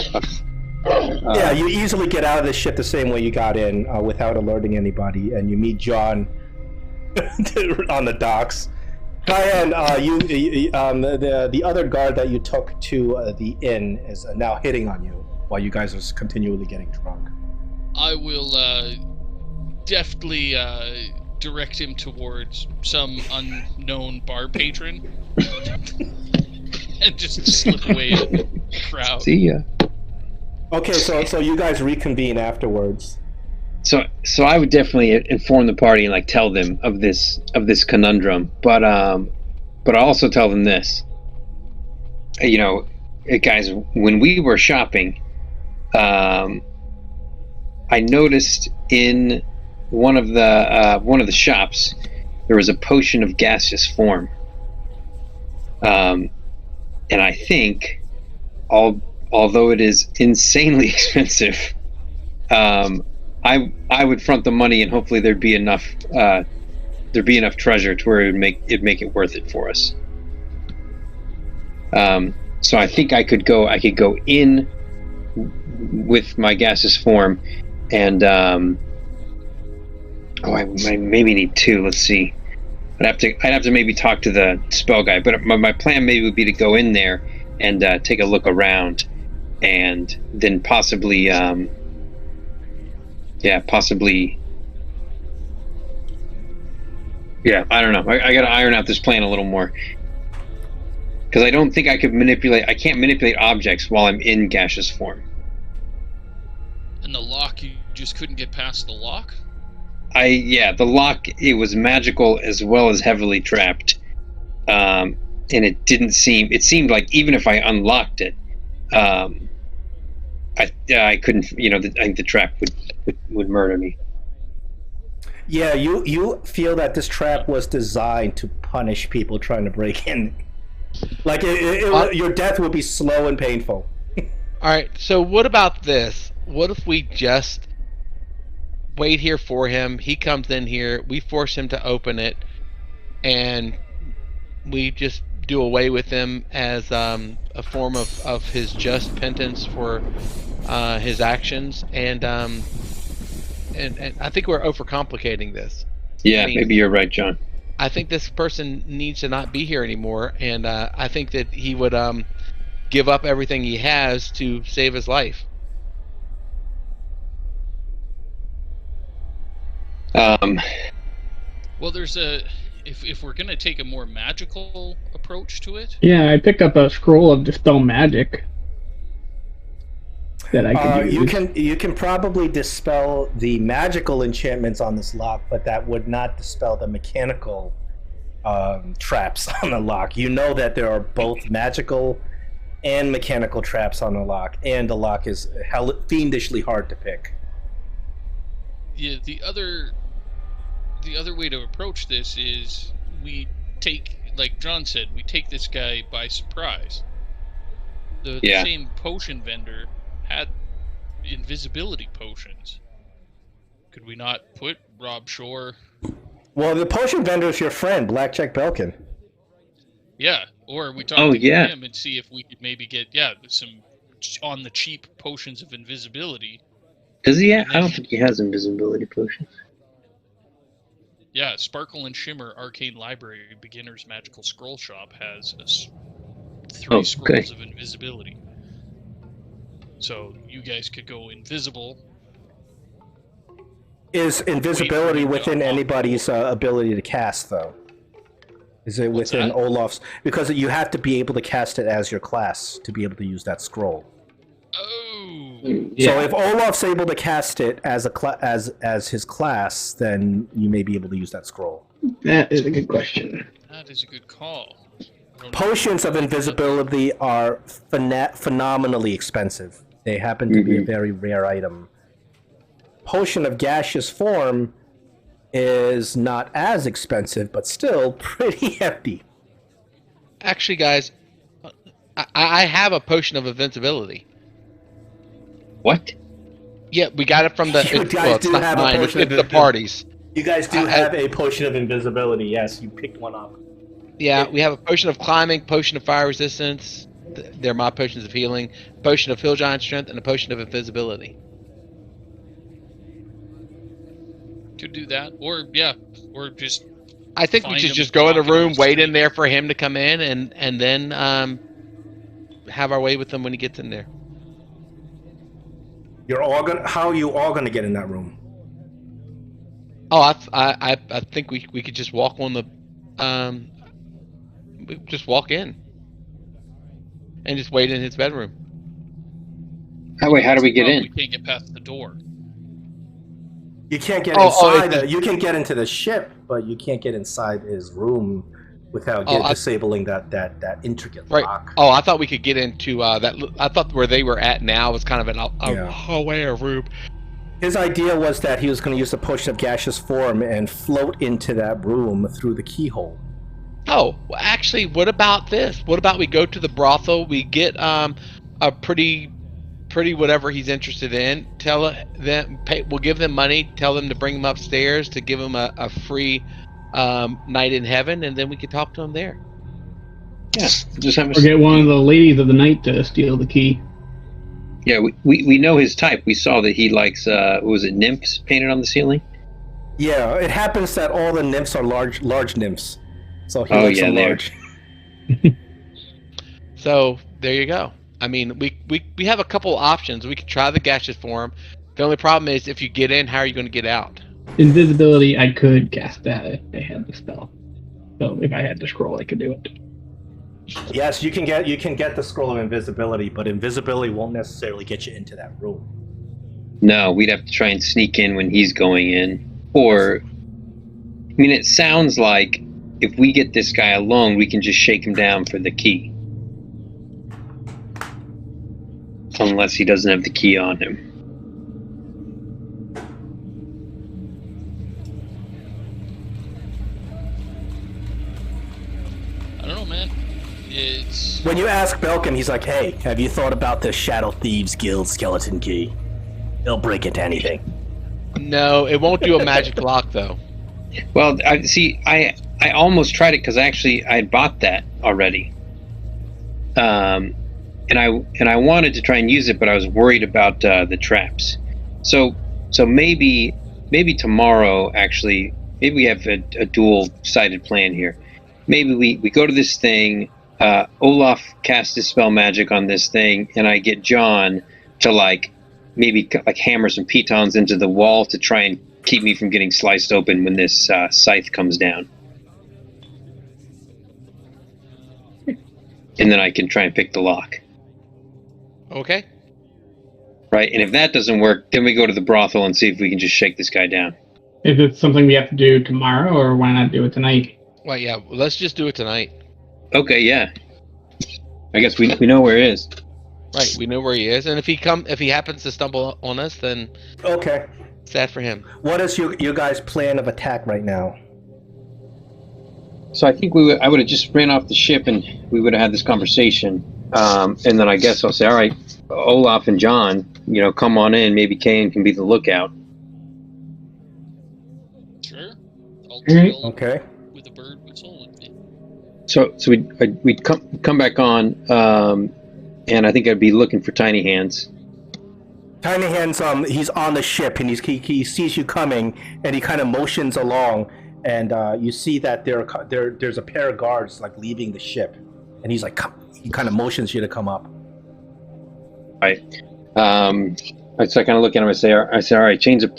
Yeah, you easily get out of the ship the same way you got in, without alerting anybody, and you meet John on the docks. Diane, the other guard that you took to the inn is now hitting on you while you guys are continually getting drunk. I will deftly direct him towards some unknown bar patron and just slip away in the crowd. See ya. Okay, so you guys reconvene afterwards. So I would definitely inform the party and tell them of this conundrum, but I'll also tell them this. Guys, when we were shopping, I noticed in one of the shops there was a potion of gaseous form, and I think although it is insanely expensive, I would front the money, and hopefully there'd be enough treasure to where it'd make it worth it for us. So I think I could go in with my gaseous form, and I might maybe need two. Let's see. I'd have to maybe talk to the spell guy, but my plan maybe would be to go in there and take a look around, and then possibly I don't know. I gotta iron out this plan a little more, because I don't think I can't manipulate objects while I'm in gaseous form. And the lock, you just couldn't get past the lock? The lock, it was magical as well as heavily trapped. And it seemed like even if I unlocked it, I couldn't, I think the trap would murder me. Yeah, you feel that this trap was designed to punish people trying to break in. Your death would be slow and painful. All right, so what about this? What if we just wait here for him? He comes in here, we force him to open it, and we just do away with him as a form of his just penance for his actions, and I think we're overcomplicating this. Yeah, maybe you're right, John. I think this person needs to not be here anymore, and I think that he would give up everything he has to save his life. Well, there's if we're gonna take a more magical approach to it. Yeah, I picked up a scroll of dispel magic that I can use. You can probably dispel the magical enchantments on this lock, but that would not dispel the mechanical traps on the lock. You know that there are both magical and mechanical traps on the lock, and the lock is fiendishly hard to pick. Yeah, the other way to approach this is we take, like John said, we take this guy by surprise. The same potion vendor had invisibility potions. Could we not put Rob Shore? Well, the potion vendor is your friend, Blackjack Belkin. Yeah, or we talk to him and see if we could maybe get some on the cheap potions of invisibility. Does he? I don't think he has invisibility potions. Yeah, Sparkle and Shimmer Arcane Library Beginner's Magical Scroll Shop has 3 scrolls of invisibility. So you guys could go invisible. Is invisibility within anybody's ability to cast, though? Is it What's within that? Olaf's? Because you have to be able to cast it as your class to be able to use that scroll. Oh, Yeah. So if Olaf's able to cast it as as his class, then you may be able to use that scroll. That is a good question. that is a good call. I don't know. Potions of invisibility are phenomenally expensive. They happen to be a very rare item. Potion of gaseous form is not as expensive, but still pretty hefty. Actually, guys, I have a potion of invincibility. What? Yeah, we got it from the. You guys it's do not have a mine. potion It's of the parties. You guys do I- have a potion of invisibility. Yes, you picked one up. Yeah, we have a potion of climbing, potion of fire resistance. They're my potions of healing, potion of hill giant strength, and a potion of invisibility. Could do that, or just I think we Find should him just go in the walking on room, the wait street. in there for him to come in, and then have our way with him when he gets in there. How are you all gonna get in that room? Oh, I think we could just walk on the just walk in and just wait in his bedroom. How do we get in? We can't get past the door. You can't get Oh, inside. You can get into the ship, but you can't get inside his room without disabling that intricate Right. lock. Oh, I thought we could get into that. I thought where they were at now was kind of a hallway or room. His idea was that he was going to use the potion of gaseous form and float into that room through the keyhole. Oh, well, actually, what about this? What about we go to the brothel? We get a pretty whatever he's interested in. We'll give them money. Tell them to bring him upstairs to give him a free night in heaven, and then we can talk to him there. Yeah, just have Or get one of the ladies of the night to steal the key. Yeah, we know his type. We saw that he likes was it nymphs painted on the ceiling? Yeah, it happens that all the nymphs are large nymphs. So he likes them large. So there you go. I mean, we have a couple options. We could try the gaseous form. The only problem is if you get in, how are you going to get out? Invisibility, I could cast that if they had the spell. So if I had the scroll, I could do it. Yes, you can get the scroll of invisibility, but invisibility won't necessarily get you into that room. No, we'd have to try and sneak in when he's going in. Or, I mean, it sounds like if we get this guy alone, we can just shake him down for the key. Unless he doesn't have the key on him. I don't know, man. It's When you ask Belkin, he's like, "Hey, have you thought about the Shadow Thieves Guild skeleton key? They'll break into anything." No, it won't do a magic lock though. Well, I almost tried it because I had bought that already. And I wanted to try and use it, but I was worried about the traps. So maybe tomorrow, actually, maybe we have a dual-sided plan here. Maybe we go to this thing, Olaf casts his spell magic on this thing, and I get John to maybe hammer some pitons into the wall to try and keep me from getting sliced open when this scythe comes down. And then I can try and pick the lock. Okay. Right, and if that doesn't work, then we go to the brothel and see if we can just shake this guy down. Is it something we have to do tomorrow, or why not do it tonight? Well, yeah. Let's just do it tonight. Okay, yeah. I guess we know where it is. Right. We know where he is, and if he happens to stumble on us, then Okay. sad for him. What is your guys' plan of attack right now? So I think I would have just ran off the ship and we would have had this conversation. And then I guess I'll say, all right, Olaf and John, come on in. Maybe Kane can be the lookout. sure. I'll Alright. trail Okay. with a bird whistle with me. So we'd come back on, and I think I'd be looking for Tiny Hands. Tiny Hands, he's on the ship and he sees you coming and he kind of motions along, and you see that there's a pair of guards leaving the ship, and he's like, come. He kind of motions you to come up. Right. So I kind of look at him and say, all right, change of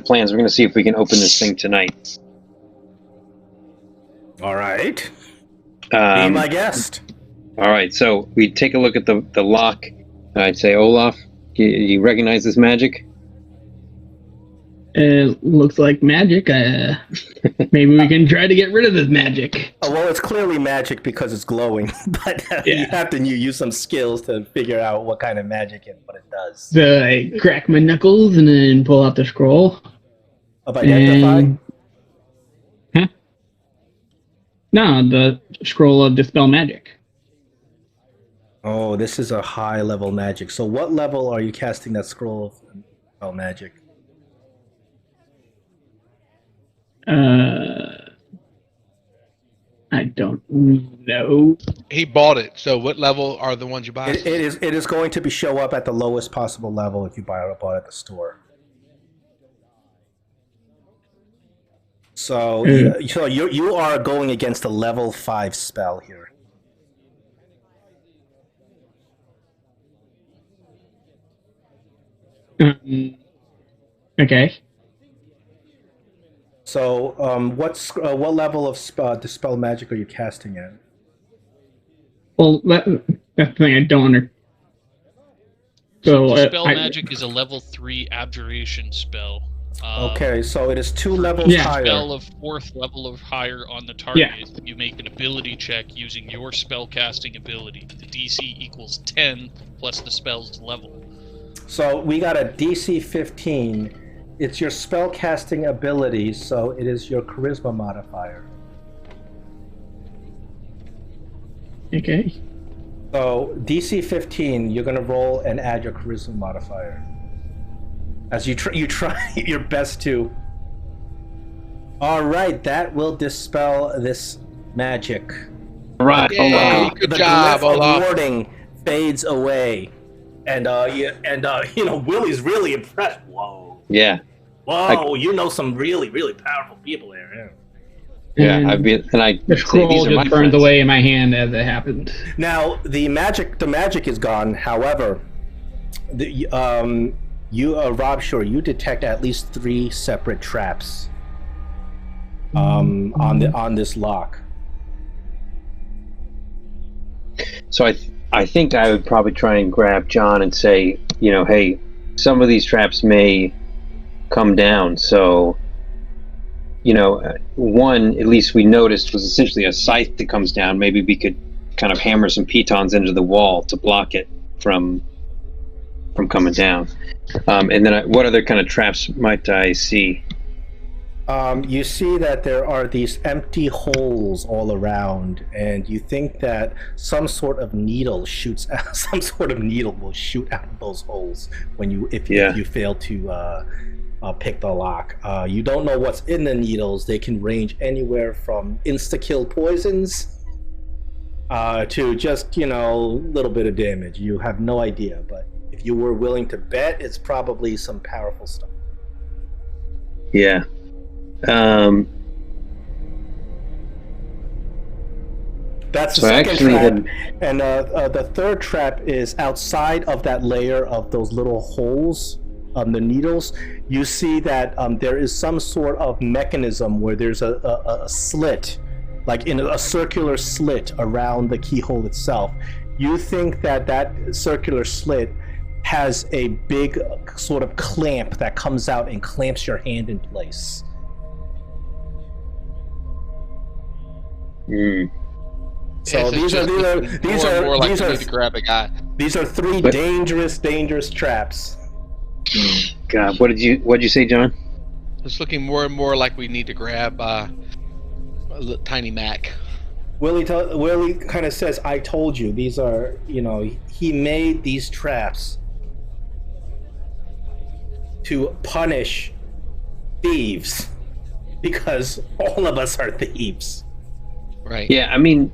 plans. We're going to see if we can open this thing tonight. All right. Be my guest. All right, so we take a look at the lock. I'd say, Olaf, you recognize this magic? It looks like magic. Maybe we can try to get rid of this magic. Oh, well, it's clearly magic because it's glowing, but you have to use some skills to figure out what kind of magic and what it does. So I crack my knuckles and then pull out the scroll. Of identify? Huh? No, the scroll of Dispel Magic. Oh, this is a high level magic. So what level are you casting that scroll of Dispel Magic? I don't know. He bought it. So what level are the ones you buy? It is going to show up at the lowest possible level if you buy it at the store. So you are going against a level 5 spell here. Okay. So, what level of Dispel Magic are you casting at? Well, that's the thing I don't understand. So, Dispel Magic is a level 3 abjuration spell. Okay, so it is 2 levels higher. Spell of 4th level or higher on the target. Yeah. You make an ability check using your spellcasting ability. The DC equals 10 plus the spell's level. So we got a DC 15. It's your spellcasting ability, so it is your charisma modifier. Okay. So DC 15, you're gonna roll and add your charisma modifier. As you try your best to. All right, that will dispel this magic. All right, Yay, good job, Olaf. The warding fades away, and Willie's really impressed. Whoa. Yeah. Whoa, you know some really, really powerful people there. Yeah, the scroll just burns away in my hand as it happened. Now the magic is gone. However, Rob Shore, you detect at least 3 separate traps on this lock. So I think I would probably try and grab John and say, hey, some of these traps may come down. So, one, at least we noticed, was essentially a scythe that comes down. Maybe we could kind of hammer some pitons into the wall to block it from coming down. And then what other kind of traps might I see? You see that there are these empty holes all around, and you think that some sort of needle will shoot out of those holes if you fail to pick the lock. You don't know what's in the needles. They can range anywhere from insta-kill poisons to just little bit of damage. You have no idea, but if you were willing to bet, it's probably some powerful stuff. Yeah. That's the second trap. And the third trap is outside of that layer of those little holes on the needles. You see that there is some sort of mechanism where there's a slit, like in a circular slit around the keyhole itself. You think that circular slit has a big sort of clamp that comes out and clamps your hand in place. So these are to grab a guy. These are 3 dangerous traps. God, what'd you say, John? It's looking more and more like we need to grab a tiny Mac. Willie kind of says, "I told you these are. He made these traps to punish thieves because all of us are thieves." Right. Yeah, I mean,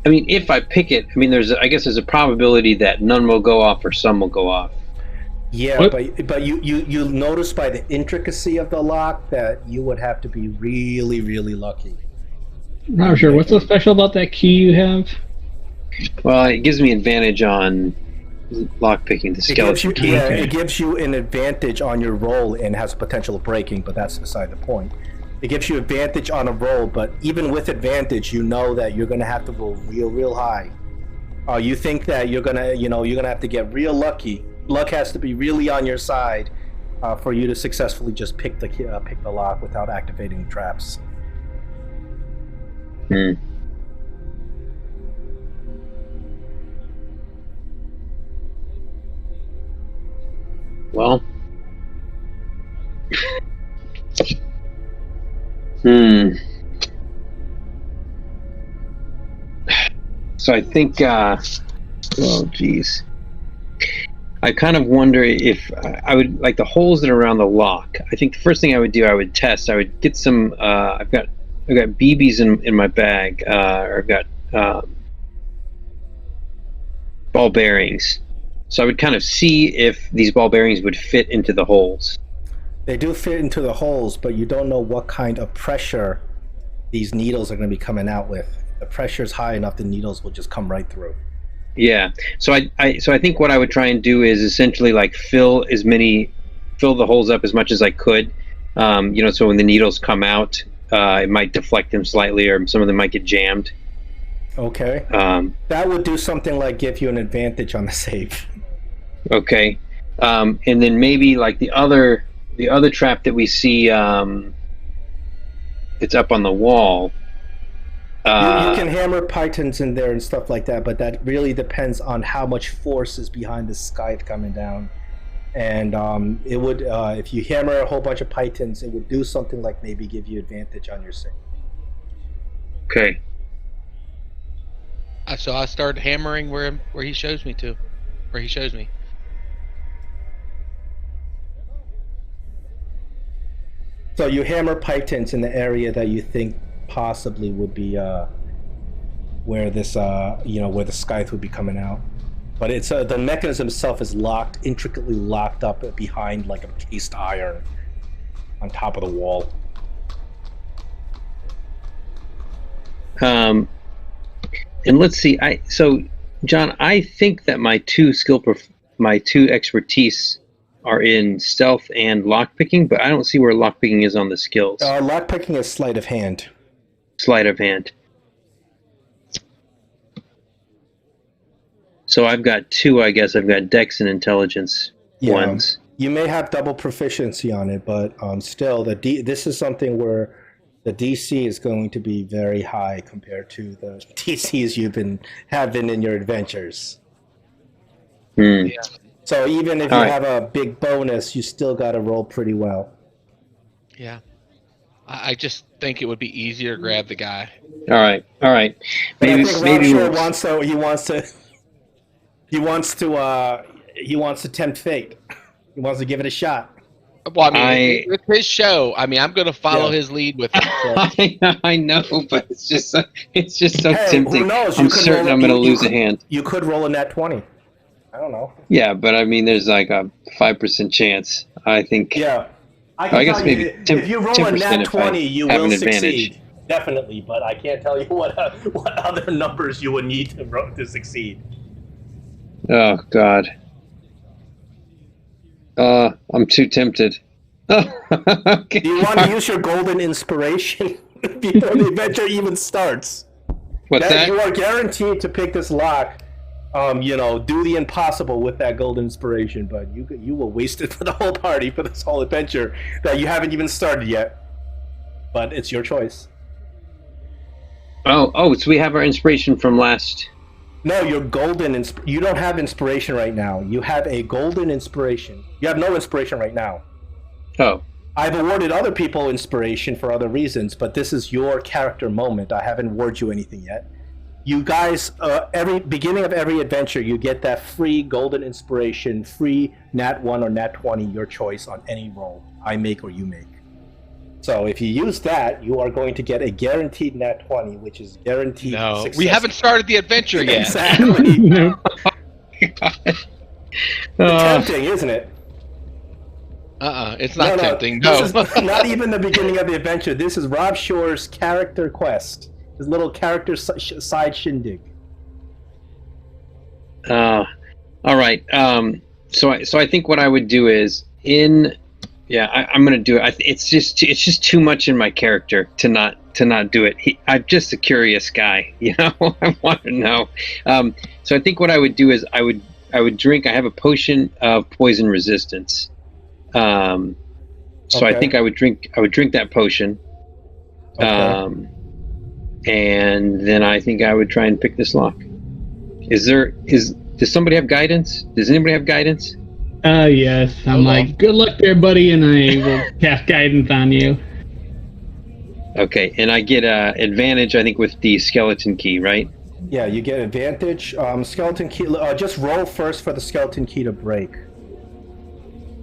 if I pick it, there's a probability that none will go off or some will go off. Yeah, but you notice by the intricacy of the lock that you would have to be really, really lucky. Not sure. What's so special about that key you have? Well, it gives me advantage on lock picking the skeleton. It gives you an advantage on your roll and has potential of breaking, but that's beside the point. It gives you advantage on a roll, but even with advantage, you know that you're gonna have to roll real high. You think that you're gonna have to get real lucky. Luck has to be really on your side for you to successfully just pick the lock without activating traps. Hmm. Well. So I think, oh geez, I kind of wonder if I would like the holes that are around the lock. I think the first thing I would do, I would test. I would get some. I've got BBs in my bag, or I've got ball bearings. So I would kind of see if these ball bearings would fit into the holes. They do fit into the holes, but you don't know what kind of pressure these needles are going to be coming out with. If the pressure is high enough, the needles will just come right through. Yeah. So I think what I would try and do is essentially like fill the holes up as much as I could. So when the needles come out, it might deflect them slightly, or some of them might get jammed. Okay. That would do something like give you an advantage on the save. Okay. And then maybe like the other trap that we see, it's up on the wall. You can hammer pythons in there and stuff like that, but that really depends on how much force is behind the scythe coming down. And it would, if you hammer a whole bunch of pythons, it would do something like maybe give you advantage on your save. Okay. So I start hammering where he shows me to, where he shows me. So you hammer pythons in the area that you think possibly would be where this where the scythe would be coming out, but it's the mechanism itself is intricately locked up behind like a cased iron on top of the wall. And let's see. John, I think that my two expertise are in stealth and lockpicking, but I don't see where lockpicking is on the skills. Lockpicking is sleight of hand. Sleight of hand. So I've got two, I guess. I've got Dex and Intelligence ones. You may have double proficiency on it, but still, this is something where the DC is going to be very high compared to the DCs have been in your adventures. Yeah. So even if you have a big bonus, you still got to roll pretty well. Yeah. I just think it would be easier to grab the guy. All right. Maybe he wants to tempt fate. He wants to give it a shot. Well, I mean, with his show, I'm going to follow his lead with it. So. I know, but it's just so tempting. Who knows? I'm certain I'm going to lose a hand. You could roll a nat 20. I don't know. Yeah, but I mean, there's like a 5% chance. I think. Yeah. I guess maybe if you roll a nat 20, you will succeed. Definitely, but I can't tell you what other numbers you would need to succeed. Oh God. I'm too tempted. Okay. Do you want to use your golden inspiration before the adventure even starts? What's that? You are guaranteed to pick this lock. Do the impossible with that golden inspiration, but you will waste it for the whole party for this whole adventure that you haven't even started yet. But it's your choice. Oh, so we have our inspiration from last. No, your golden. You don't have inspiration right now. You have a golden inspiration. You have no inspiration right now. Oh. I've awarded other people inspiration for other reasons, but this is your character moment. I haven't awarded you anything yet. You guys, every beginning of every adventure, you get that free golden inspiration, free nat 1 or nat 20, your choice on any roll I make or you make. So if you use that, you are going to get a guaranteed nat 20, which is guaranteed success. We haven't started the adventure yet. Exactly. No. It's tempting, isn't it? It's not tempting. No. This is not even the beginning of the adventure. This is Rob Shore's character quest. His little character side shindig. All right. So I think what I would do is in I'm gonna do it. It's just too much in my character to not do it. I'm just a curious guy, you know. I want to know. So I think what I would do is I would drink. I have a potion of poison resistance. So I think I would drink that potion. Okay. And then I think I would try and pick this lock. Does somebody have guidance? Does anybody have guidance? Yes. I'm like, good luck there, buddy, and I will cast guidance on you. Okay, and I get advantage, I think, with the skeleton key, right? Yeah, you get advantage. Skeleton key. Just roll first for the skeleton key to break.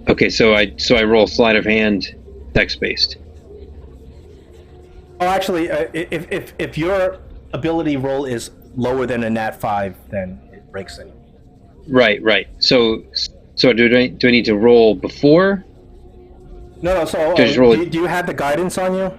Okay, so I roll sleight of hand, dex based. Oh, actually, if your ability roll is lower than a nat 5, then it breaks it. Right. So do I need to roll before? No. So do you have the guidance on you?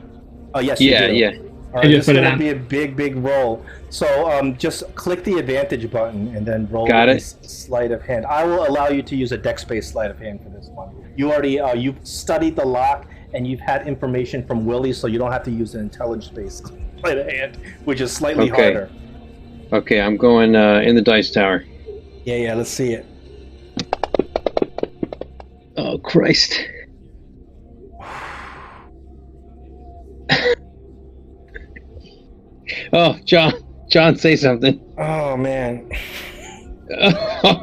Oh, yes. You do. Yeah. All right, this is going to be a big roll. So just click the advantage button and then roll sleight of hand. I will allow you to use a dex-based sleight of hand for this one. You already you've studied the lock and you've had information from Willie, so you don't have to use an intelligence-based sleight of hand, which is slightly harder. Okay, I'm going in the dice tower. Yeah. Let's see it. Oh Christ. Oh, John, say something. Oh man. Oh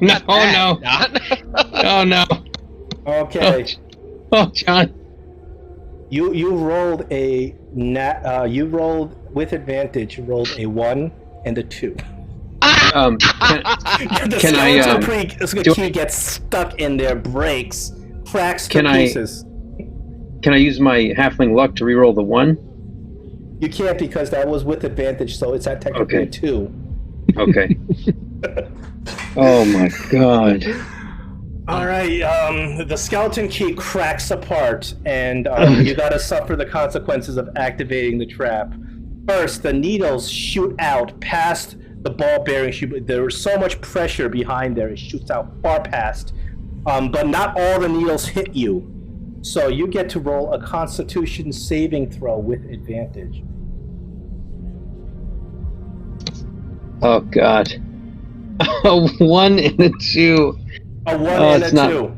no. Okay. Oh, John. You rolled a you rolled with advantage. You rolled a 1 and a 2. The key gets stuck in there, breaks, cracks to pieces. Can I use my halfling luck to reroll the 1? You can't because that was with advantage, so it's at technically 2. Okay. Oh my god. All right, the skeleton key cracks apart, and you gotta suffer the consequences of activating the trap. First, the needles shoot out past the ball bearing chute. There was so much pressure behind there, it shoots out far past. But not all the needles hit you. So you get to roll a Constitution saving throw with advantage. Oh god. A 1 and a 2. A 1 and a 2.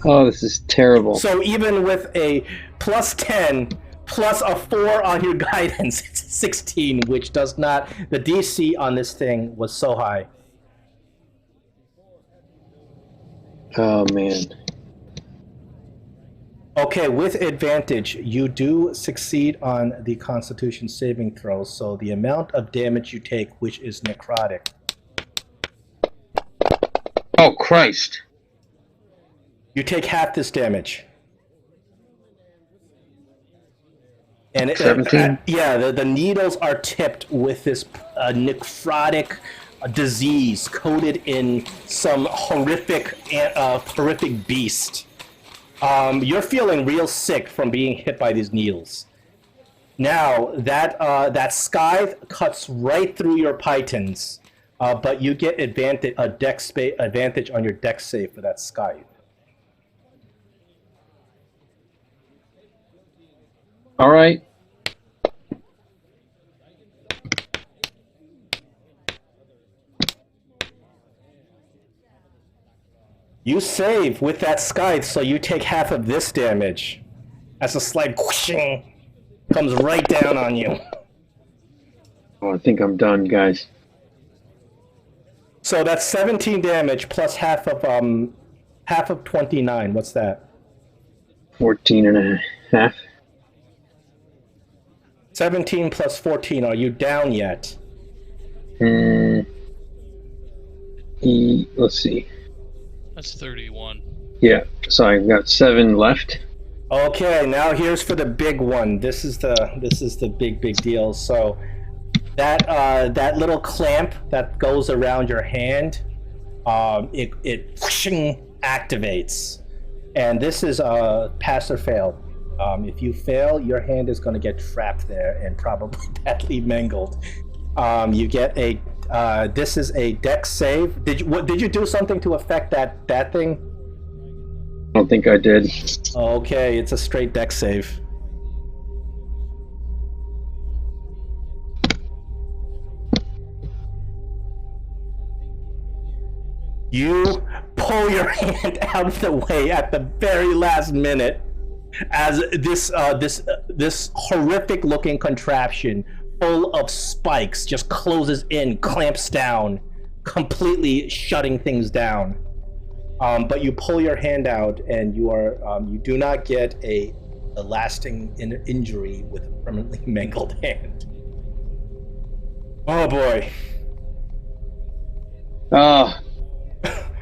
Oh, this is terrible. So even with a plus 10 plus a 4 on your guidance, it's 16, which does not... The DC on this thing was so high. Oh, man. Okay, with advantage, you do succeed on the Constitution saving throw, so the amount of damage you take, which is necrotic. Oh, Christ. You take half this damage. And 17? The needles are tipped with this necrotic disease coated in some horrific beast. You're feeling real sick from being hit by these needles. Now, that scythe cuts right through your pythons, but you get advantage on your dex save for that scythe. All right. You save with that scythe, so you take half of this damage. As a slight whooshing comes right down on you. Oh, I think I'm done, guys. So that's 17 damage plus half of 29. What's that? 14 and a half. 17 plus 14. Are you down yet? Let's see. That's 31. Yeah, so I've got 7 left. Okay, now here's for the big one. This is the big deal. So that little clamp that goes around your hand, it activates, and this is pass or fail. If you fail, your hand is going to get trapped there and probably badly mangled. You get a this is a dex save. Did you do something to affect that thing? I don't think I did. Okay, it's a straight deck save. You pull your hand out of the way at the very last minute as this horrific looking contraption full of spikes just closes in, clamps down, completely shutting things down. But you pull your hand out, and you do not get a lasting injury with a permanently mangled hand. Oh boy.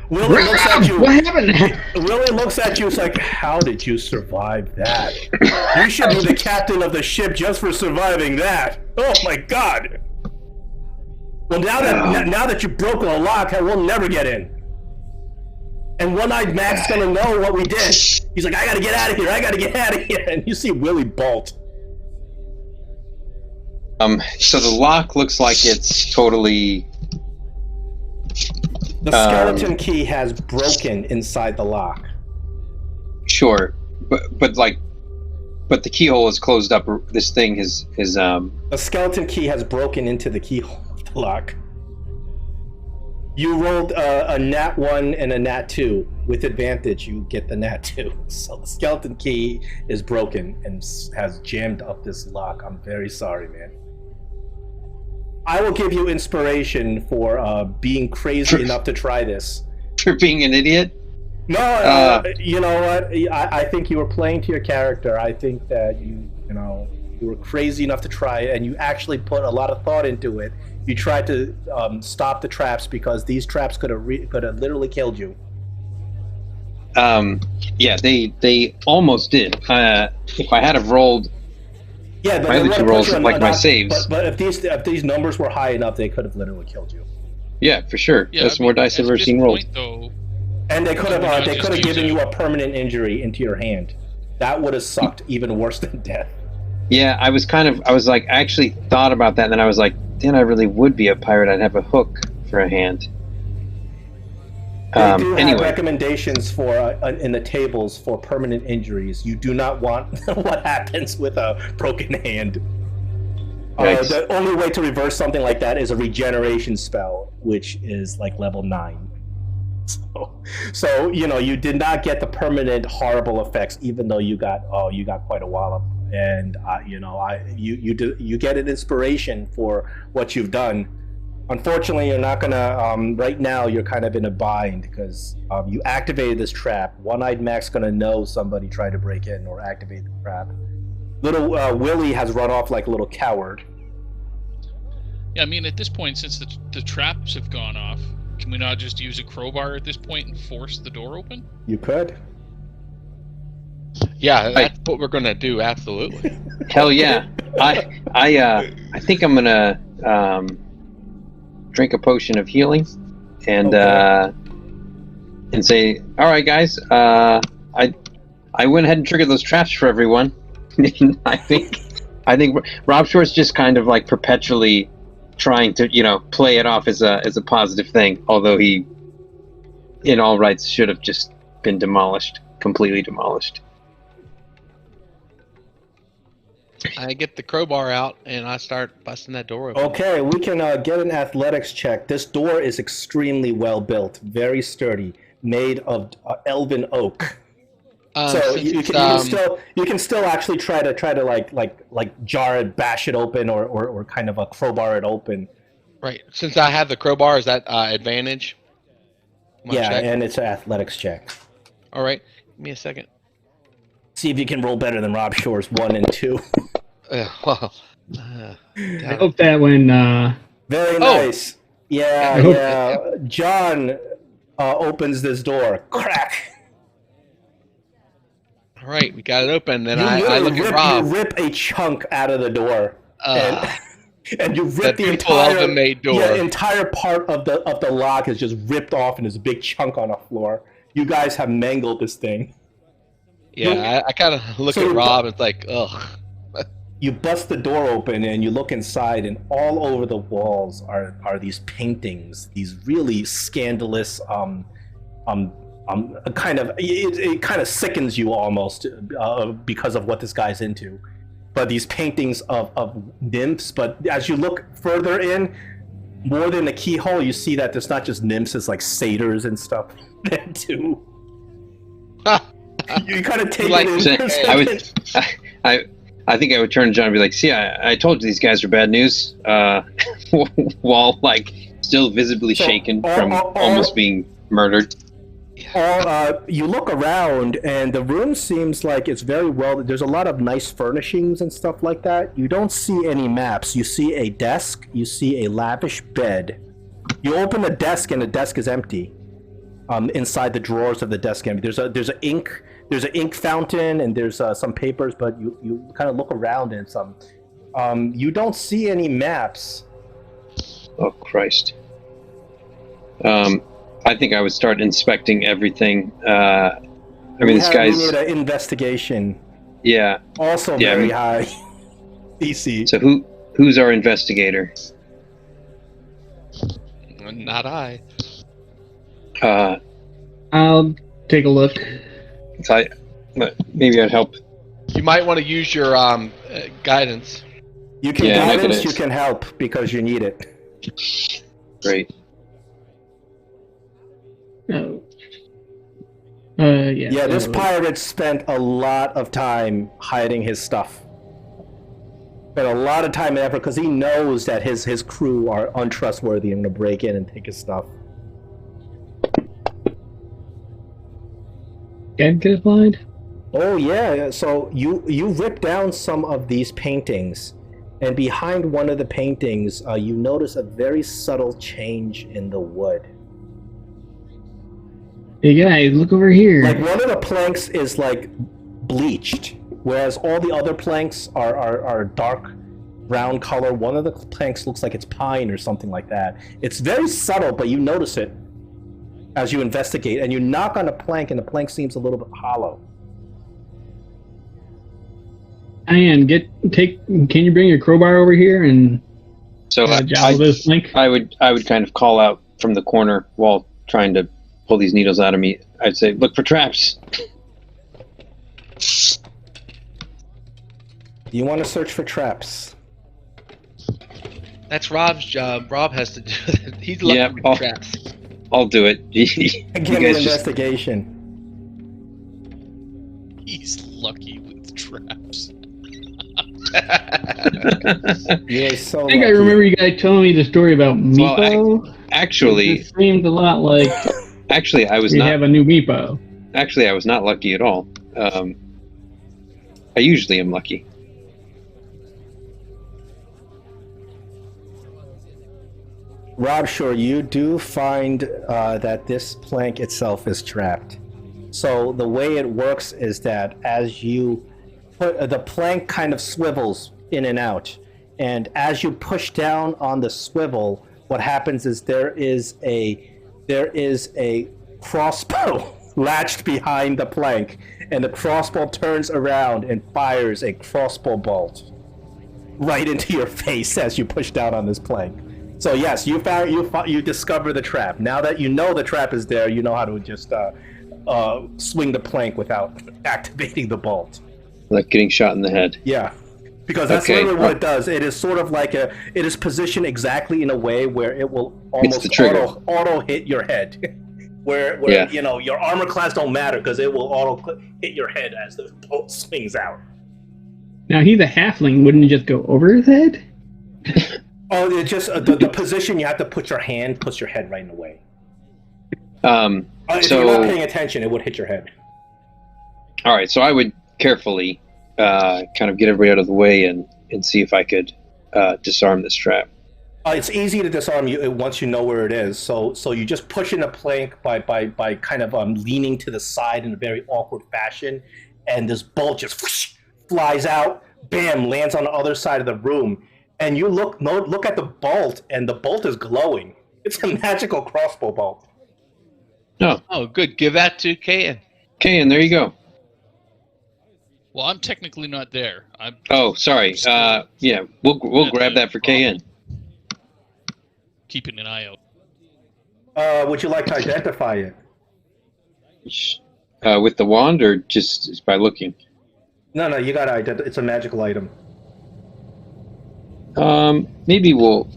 Willie looks at you. What happened? Willie looks at you. It's like, how did you survive that? You should be the captain of the ship just for surviving that. Oh my god. Well, now that you've broken a lock, we'll never get in. And One-Eyed Mac's gonna know what we did. He's like, I gotta get out of here. I gotta get out of here. And you see Willie bolt. So the lock looks like it's totally. The skeleton key has broken inside the lock. Sure, but the keyhole is closed up. This thing is. The skeleton key has broken into the keyhole of the lock. You rolled a nat 1 and a nat 2. With advantage, you get the nat 2. So the skeleton key is broken and has jammed up this lock. I'm very sorry, man. I will give you inspiration for being crazy enough to try this. For being an idiot? No, you know what? I think you were playing to your character. I think that you were crazy enough to try it, and you actually put a lot of thought into it. You tried to stop the traps because these traps could have literally killed you. Yeah, they almost did. If I had have rolled. Yeah, but my other two rolls like my saves. But if these numbers were high enough, they could have literally killed you. Yeah, for sure. Yeah, that's more dice I've ever seen rolled. And they could have given you a permanent injury into your hand. That would have sucked even worse than death. Yeah, I actually thought about that, and then I was like, then I really would be a pirate. I'd have a hook for a hand. They do have recommendations for in the tables for permanent injuries. You do not want what happens with a broken hand. The only way to reverse something like that is a regeneration spell, which is like level 9. So you did not get the permanent horrible effects, even though you got quite a wallop. And you get an inspiration for what you've done. Unfortunately, you're not gonna. Right now, you're kind of in a bind because you activated this trap. One-Eyed Mac's gonna know somebody tried to break in or activate the trap. Little Willie has run off like a little coward. Yeah, I mean, at this point, since the traps have gone off, can we not just use a crowbar at this point and force the door open? You could. Yeah, that's what we're gonna do. Absolutely. Hell yeah! I think I'm gonna drink a potion of healing, and say, all right, guys, I went ahead and triggered those traps for everyone. I think Rob Shore's just kind of like perpetually trying to play it off as a positive thing, although he, in all rights, should have just been completely demolished. I get the crowbar out and I start busting that door open. Okay, we can get an athletics check. This door is extremely well built, very sturdy, made of elven oak. So you can still actually try to like jar it, bash it open, or kind of a crowbar it open. Right. Since I have the crowbar, is that advantage? And it's an athletics check. All right. Give me a second. See if you can roll better than Rob Shore's 1 and 2. I hope that when... Very nice. Yeah. John opens this door. Crack! All right, we got it open. Then I look at Rob. You rip a chunk out of the door. And you rip the entire part of the lock is just ripped off and there's a big chunk on the floor. You guys have mangled this thing. Yeah, I kind of look at Rob and it's like, ugh. You bust the door open and you look inside, and all over the walls are these paintings, these really scandalous it kind of sickens you almost because of what this guy's into. But these paintings of nymphs, but as you look further in, more than the keyhole, you see that there's not just nymphs, it's like satyrs and stuff too. You kind of take Like, it in. I think I would turn to John and be like, see, I told you these guys are bad news, while like still visibly shaken from almost being murdered. You look around, and the room seems like it's very well. There's a lot of nice furnishings and stuff like that. You don't see any maps. You see a desk. You see a lavish bed. You open the desk, and the desk is empty. Inside the drawers of the desk, there's an ink fountain, and there's some papers. But you kind of look around, and you don't see any maps. Oh Christ. I think I would start inspecting everything. This guy's... We need an investigation. Yeah. Also very high. DC. So who's our investigator? Not I. I'll take a look. Maybe I'd help. You might want to use your guidance. You can guidance, you can help, because you need it. Great. Oh. Yeah. Yeah, this pirate spent a lot of time hiding his stuff. Spent a lot of time and effort because he knows that his crew are untrustworthy and going to break in and take his stuff. Get applied? Oh yeah, so you rip down some of these paintings, and behind one of the paintings, you notice a very subtle change in the wood. Hey guys, look over here. Like one of the planks is like bleached, whereas all the other planks are dark brown color. One of the planks looks like it's pine or something like that. It's very subtle, but you notice it as you investigate, and you knock on a plank, and the plank seems a little bit hollow. Can you bring your crowbar over here and jowl this plank? I would kind of call out from the corner while trying to pull these needles out of me. I'd say, look for traps. You want to search for traps? That's Rob's job. Rob has to do it. He's looking for traps. I'll do it. Give me an investigation. He's lucky with traps. You're so I think lucky. I remember you guys telling me the story about Meepo. Well, actually, it seemed a lot like actually I was we not have a new Meepo. Actually, I was not lucky at all. I usually am lucky. Rob, sure, you do find that this plank itself is trapped. So the way it works is that as you put the plank kind of swivels in and out, and as you push down on the swivel, what happens is there is a crossbow latched behind the plank, and the crossbow turns around and fires a crossbow bolt right into your face as you push down on this plank. So yes, you discover the trap. Now that you know the trap is there, you know how to just swing the plank without activating the bolt. Like getting shot in the head. Yeah, because that's literally what it does. It is sort of like it is positioned exactly in a way where it will almost auto hit your head. where you know your armor class don't matter because it will auto hit your head as the bolt swings out. Now he's a halfling. Wouldn't it just go over his head? Oh, it's just the position you have to put your hand puts your head right in the way. If you're not paying attention, it would hit your head. All right, so I would carefully kind of get everybody out of the way and see if I could disarm this trap. It's easy to disarm you once you know where it is. So you just push in a plank by kind of leaning to the side in a very awkward fashion, and this bolt just whoosh, flies out, bam, lands on the other side of the room. And you look at the bolt, and the bolt is glowing. It's a magical crossbow bolt. Oh, good. Give that to Kayan. Kayan, there you go. Well, I'm technically not there. Oh, sorry. Yeah, we'll grab that for Kayan. Keeping an eye out. Would you like to identify it? With the wand, or just by looking? No, you gotta identify. It's a magical item. Maybe we'll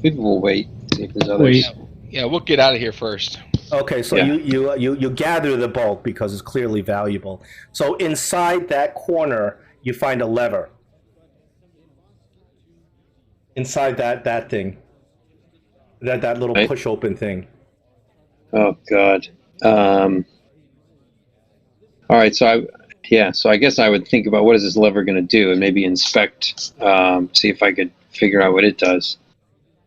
wait. See if there's others. Wait. Yeah, we'll get out of here first. Okay, so Yeah. you gather the bulk because it's clearly valuable. So inside that corner, you find a lever. Inside that thing, that little Right. push open thing. Oh God. All right, so I guess I would think about what is this lever going to do, and maybe inspect, see if I could figure out what it does.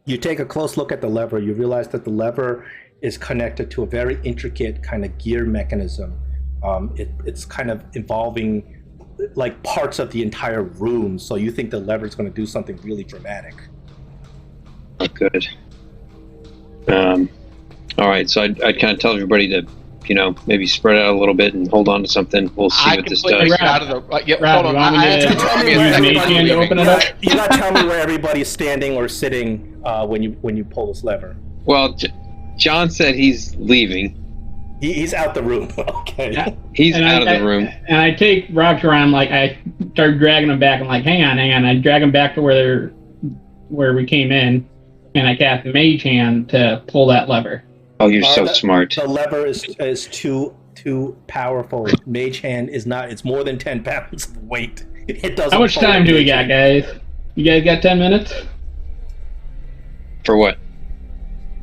You take a close look at the lever. You realize that the lever is connected to a very intricate kind of gear mechanism. It's kind of involving like parts of the entire room. So you think the lever is going to do something really dramatic. Oh, good. All right, so I'd kind of tell everybody to, maybe spread out a little bit and hold on to something. We'll see what this completely does. got out of the. Yeah, Rob, hold on. you want me I to have tell me give me a where second. everybody- I'm to open it up? You got to tell me where everybody's standing or sitting when you pull this lever. Well, John said he's leaving. He's out the room. Okay. Yeah. He's And out of the room. And I take Rob's around, like, I start dragging him back. I'm like, hang on. I drag him back to where we came in, and I cast Mage Hand to pull that lever. Oh, you're so the- smart. The lever is too powerful. Mage Hand is not. It's more than 10 pounds of weight. It doesn't. How much pull time a do we Mage got, Hand. guys? You guys got 10 minutes? For what?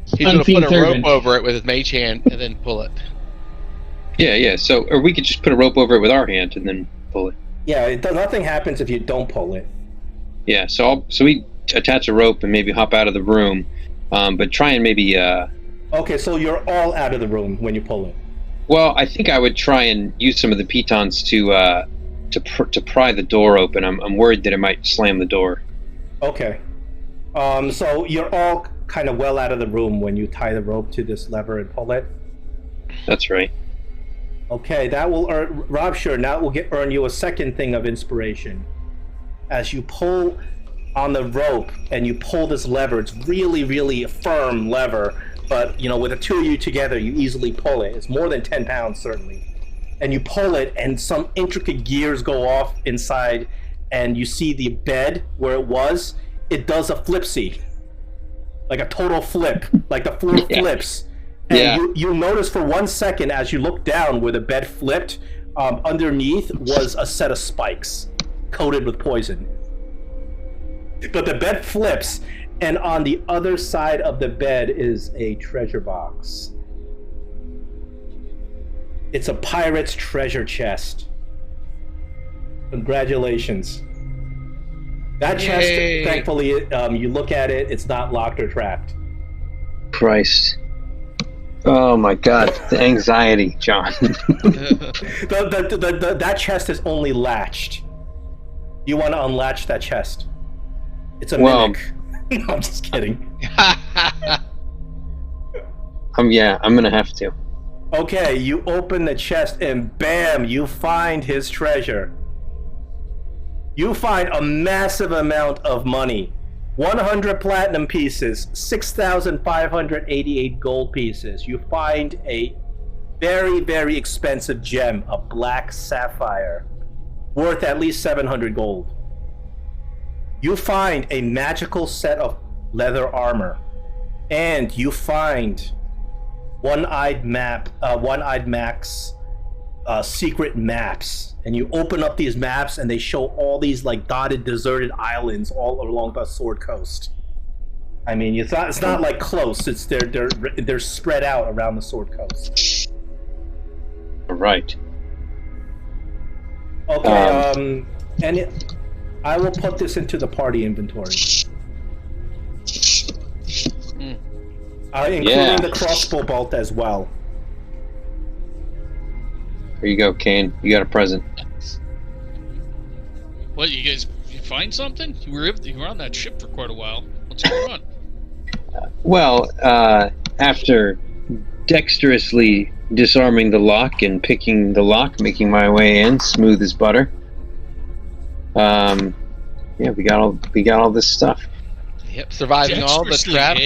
He's going to Unseen put a rope servant. over it with his mage hand and then pull it. Yeah. So, or we could just put a rope over it with our hand and then pull it. Yeah, nothing happens if you don't pull it. Yeah. So we attach a rope and maybe hop out of the room, but try and maybe. Okay, so you're all out of the room when you pull it. Well, I think I would try and use some of the pitons to pry the door open. I'm worried that it might slam the door. Okay. So you're all kind of well out of the room when you tie the rope to this lever and pull it. That's right. Okay, that will earn Rob. Sure, now it will earn you a second thing of inspiration. As you pull on the rope and you pull this lever, it's really, really a firm lever. But with the two of you together, you easily pull it. It's more than 10 pounds, certainly. And you pull it, and some intricate gears go off inside, and you see the bed where it was. It does a flipsy, like a total flip, like the floor flips. And you notice for 1 second as you look down where the bed flipped, underneath was a set of spikes coated with poison. But the bed flips, and on the other side of the bed is a treasure box. It's a pirate's treasure chest. Congratulations. That chest, Yay. thankfully, you look at it, it's not locked or trapped. Christ. Oh my God, the anxiety, John. That chest is only latched. You want to unlatch that chest? It's a mimic. No, I'm just kidding. I'm gonna have to. Okay, you open the chest and bam, you find his treasure. You find a massive amount of money. 100 platinum pieces, 6,588 gold pieces. You find a very, very expensive gem, a black sapphire, worth at least 700 gold. You find a magical set of leather armor, and you find One-Eyed Mac's secret maps. And you open up these maps, and they show all these like dotted, deserted islands all along the Sword Coast. I mean, it's not like close. It's they're spread out around the Sword Coast. All right. Okay. I will put this into the party inventory, including the crossbow bolt as well. Here you go, Kane. You got a present. What, you find something? You were on that ship for quite a while. What's going on? Well, after dexterously disarming the lock and picking the lock, making my way in, smooth as butter. We got all this stuff. Yep, surviving all the Dexterously, traps.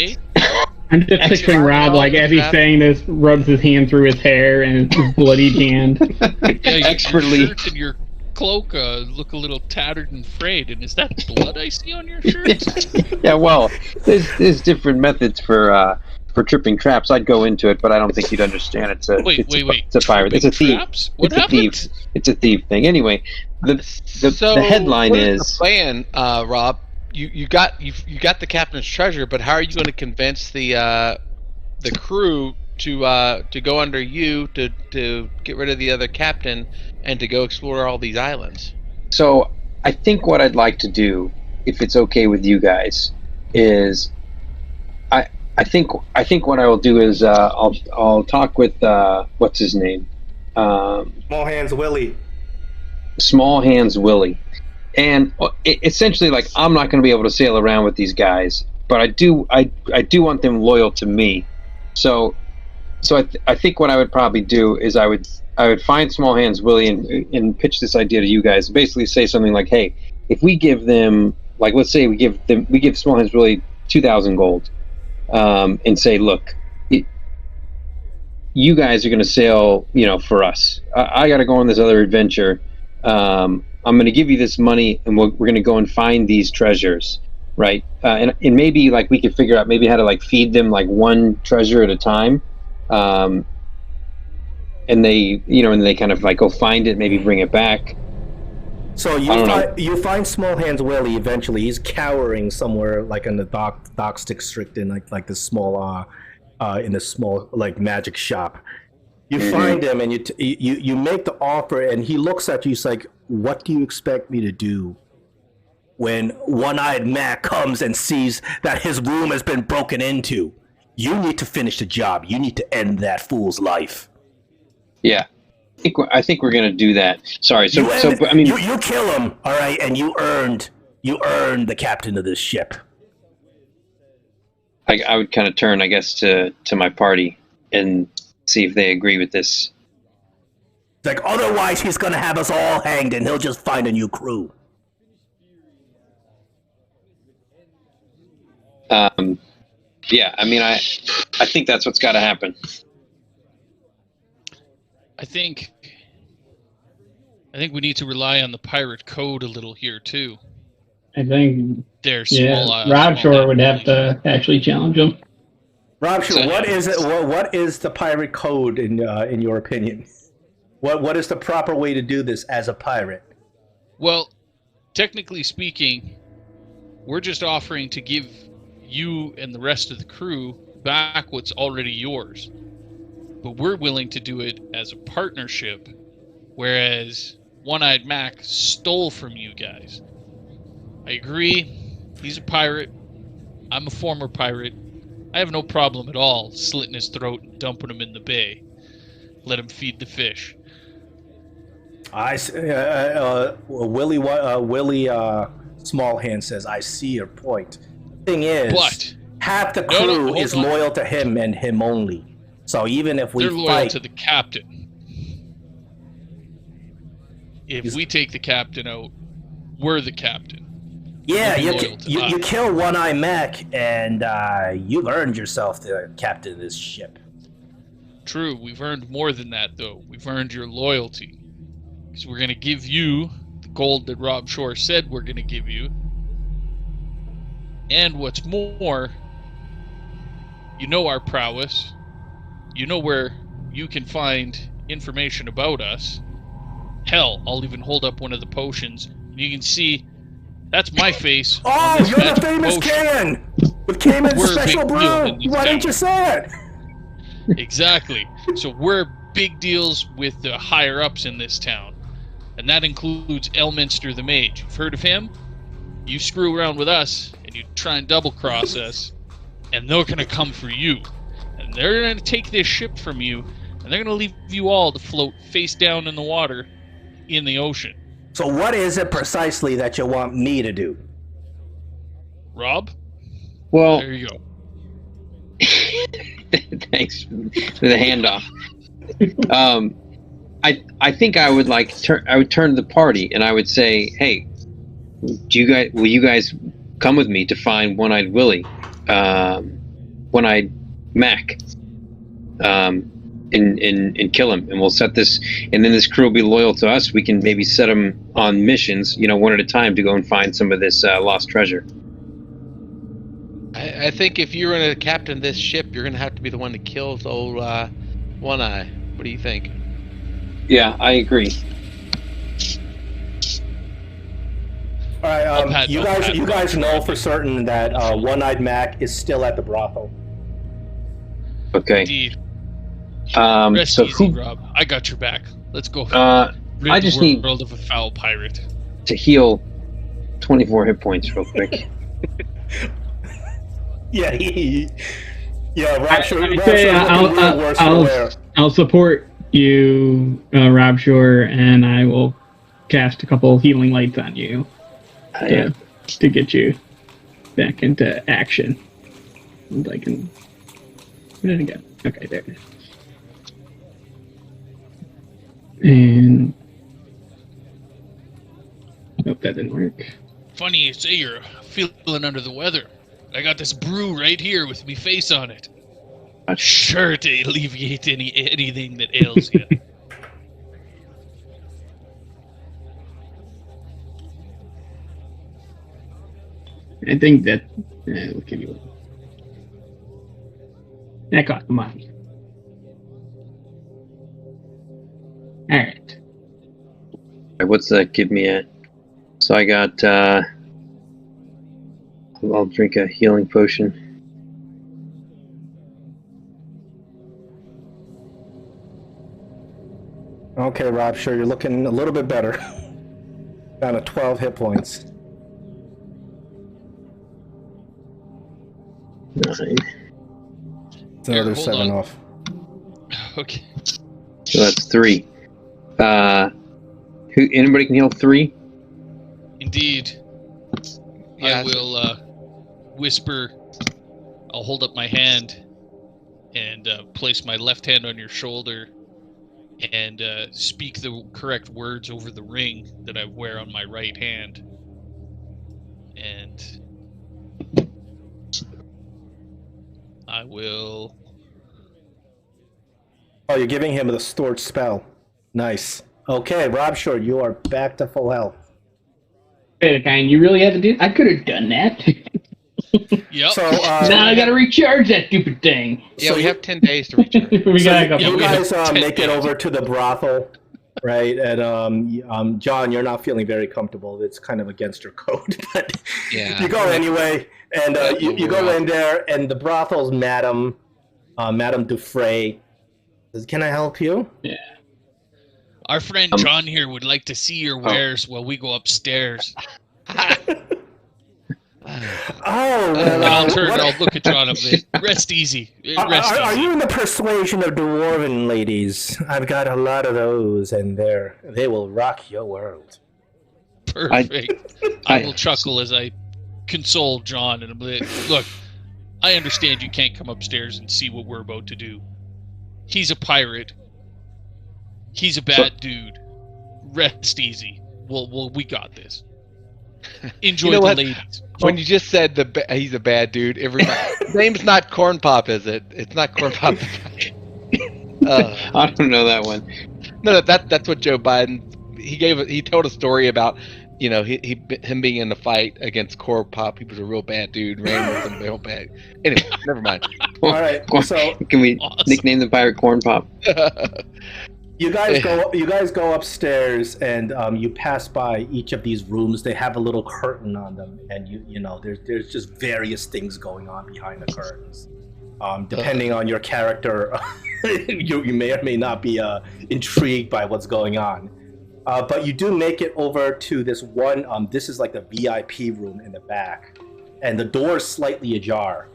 eh? I'm just picturing Rob, like, as he's saying this, rubs his hand through his hair and his bloodied hand. Yeah, Expertly. your shirt and your cloak look a little tattered and frayed. And is that blood I see on your shirt? Yeah, well, there's different methods for tripping traps. I'd go into it, but I don't think you'd understand. It's a pirate. It's a thief. Traps? What it's happened? a thief. It's a thief thing. Anyway, the headline what is the plan, Rob. You got the captain's treasure, but how are you going to convince the crew to go under you to get rid of the other captain and to go explore all these islands? So I think what I'd like to do, if it's okay with you guys, is I think what I will do is I'll talk with what's his name, Small Hands Willie. Small Hands Willie, and essentially, like, I'm not going to be able to sail around with these guys, but I do want them loyal to me. So I think what I would probably do is I would find Small Hands Willie and pitch this idea to you guys. Basically, say something like, hey, if we give them, like, let's say we give Small Hands Willie 2,000 gold. And say, look, you guys are going to sail, for us. I got to go on this other adventure. I'm going to give you this money, and we're going to go and find these treasures, right? And maybe, like, we could figure out maybe how to, like, feed them, like, one treasure at a time. And they kind of, like, go find it, maybe bring it back. So you find Small Hands Willie eventually. He's cowering somewhere, like in the dock stick strict in like this small in this small like magic shop. You find him and you make the offer, and he looks at you. He's like, "What do you expect me to do when One-Eyed Mac comes and sees that his room has been broken into? You need to finish the job. You need to end that fool's life." Yeah. I think we're gonna do that. Sorry. So I mean, you kill him, all right, and you earned the captain of this ship. I would kind of turn, I guess, to my party and see if they agree with this. Like, otherwise, he's gonna have us all hanged, and he'll just find a new crew. Yeah. I mean, I think that's what's got to happen. I think we need to rely on the pirate code a little here too. I think They're small. Rob Shore would have to actually challenge him. Rob Shore, what is it? What is the pirate code in your opinion? What is the proper way to do this as a pirate? Well, technically speaking, we're just offering to give you and the rest of the crew back what's already yours. But we're willing to do it as a partnership, whereas One-Eyed Mac stole from you guys. I agree, he's a pirate. I'm a former pirate. I have no problem at all slitting his throat and dumping him in the bay. Let him feed the fish. Willie Small Hand says, "I see your point." Thing is, but half the crew is loyal to him and him only. So even if they're loyal to the captain. If we take the captain out, we're the captain. Yeah, you kill One-Eye Mac, and you've earned yourself the captain of this ship. True, we've earned more than that, though. We've earned your loyalty. Because we're going to give you the gold that Rob Shore said we're going to give you. And what's more, you know our prowess. You know where you can find information about us. Hell, I'll even hold up one of the potions. And you can see, that's my face. Oh, you're the famous can! With Cayman's special brew! Why didn't you say it? Exactly. So we're big deals with the higher-ups in this town. And that includes Elminster the Mage. You've heard of him? You screw around with us, and you try and double-cross us, and they're going to come for you. And they're going to take this ship from you, and they're going to leave you all to float face down in the water in the ocean. So what is it precisely that you want me to do? Rob? Well, there you go. Thanks for the handoff. I think I would turn to the party and I would say, hey, will you guys come with me to find One-Eyed Willie? One-Eyed Mac, and kill him, and we'll set this, and then this crew will be loyal to us. We can maybe set them on missions, one at a time, to go and find some of this lost treasure. I think if you're going to captain this ship, you're going to have to be the one that kills old One Eye. What do you think? Yeah, I agree. All right, you guys know for certain that One-Eyed Mac is still at the brothel. Okay. Indeed. So easy, Rob. I got your back. Let's go. Rid I just the need world of a foul pirate. to heal 24 hit points real quick. Yeah, Rapture. I'll support you, Rob Shore, and I will cast a couple healing lights on you to get you back into action. And I can. Where did it go? Okay, there it is. And nope, that didn't work. Funny you say you're feeling under the weather. I got this brew right here with me face on it. Sure to alleviate anything that ails you. I think that we'll give you one. That got the money. All right. What's that give me at? So I got. I'll drink a healing potion. Okay, Rob, sure, you're looking a little bit better. Down to 12 hit points. 9. It's another 7 off. Okay. So that's 3. Anybody can heal 3? Indeed. Yeah. I will whisper. I'll hold up my hand and place my left hand on your shoulder and speak the correct words over the ring that I wear on my right hand. And I will... Oh, you're giving him the stored spell. Nice. Okay, Rob Short, you are back to full health. Wait a kind, you really had to do? I could have done that. Yep. So now I gotta recharge that stupid thing. Yeah, we have 10 days to recharge. We gotta you go. guys make it over to the brothel, right? And John, you're not feeling very comfortable. It's kind of against your code, but Yeah. you go anyway. And you go in there, and the brothel's Madame Dufresne says, "Can I help you?" Yeah. Our friend John here would like to see your wares while we go upstairs. Well, I'll look at John up there. Rest easy. Are you in the persuasion of dwarven ladies? I've got a lot of those, and they will rock your world. Perfect. I will chuckle as I console John and I'm like, look, I understand you can't come upstairs and see what we're about to do. He's a pirate. He's a bad dude. Rest easy. We got this. Enjoy the ladies. When you just said he's a bad dude, his name's not Corn Pop, is it? It's not Corn Pop. I don't know that one. No, that's what Joe Biden. He told a story about, him being in the fight against Corn Pop. He was a real bad dude. Ran with him real bad. Anyway, never mind. All right. So can we nickname the pirate Corn Pop? You guys go upstairs, and you pass by each of these rooms. They have a little curtain on them, and there's just various things going on behind the curtains. Depending on your character, you may or may not be intrigued by what's going on. But you do make it over to this one. This is like the VIP room in the back, and the door is slightly ajar.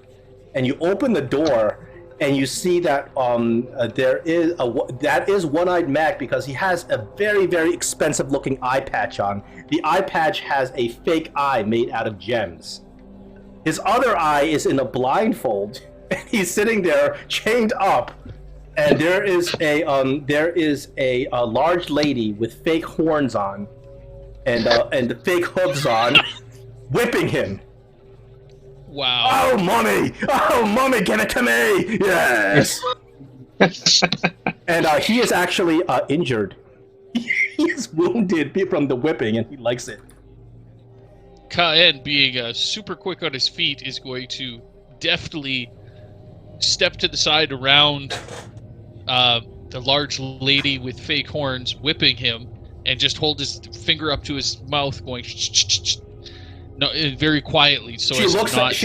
And you open the door, and you see that that is One-Eyed Mac, because he has a very, very expensive looking eye patch on. The eye patch has a fake eye made out of gems. His other eye is in a blindfold, and he's sitting there chained up. And there is a large lady with fake horns on, and fake hooves on, whipping him. Wow. Oh, mommy, give it to me. Yes. And he is actually injured. He is wounded from the whipping, and he likes it. Caen, being super quick on his feet, is going to deftly step to the side around the large lady with fake horns whipping him, and just hold his finger up to his mouth, going no, very quietly. So she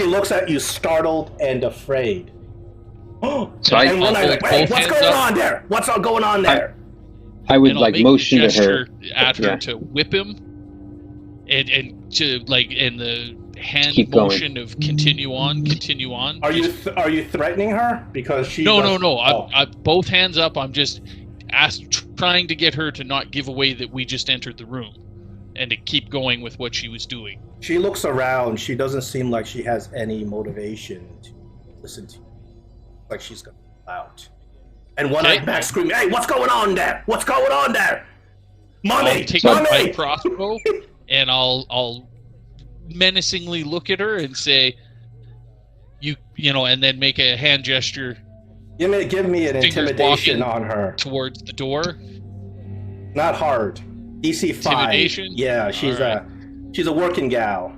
looks at you, startled and afraid. So And what's going on there? What's all going on there? I would and I'll make motion a to her. gesture at her to whip him, and to in the hand Keep motion of continue on. Are you threatening her because she? No. I both hands up. I'm just trying to get her to not give away that we just entered the room, and to keep going with what she was doing. She looks around. She doesn't seem like she has any motivation to listen to you. Like she's going to be out. And one-eyed Max screaming, "Hey, what's going on there? What's going on there? Mommy! I'll take my crossbow and I'll menacingly look at her and say, you know, and then make a hand gesture. Give me an intimidation on her. Towards the door. Not hard. DC 5. Intimidation? Yeah, she's a working gal.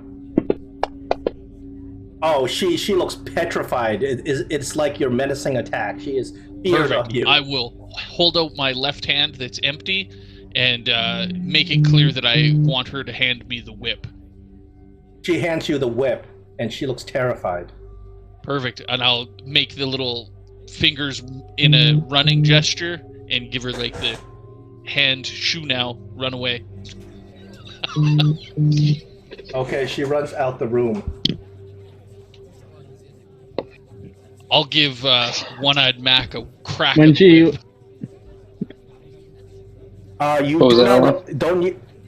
Oh, she looks petrified. It's like your menacing attack. She is feared of you. I will hold out my left hand that's empty and make it clear that I want her to hand me the whip. She hands you the whip, and she looks terrified. Perfect. And I'll make the little fingers in a running gesture and give her like the hand shoo now, run away. Okay, she runs out the room. I'll give One-Eyed Mac a crack. When she... You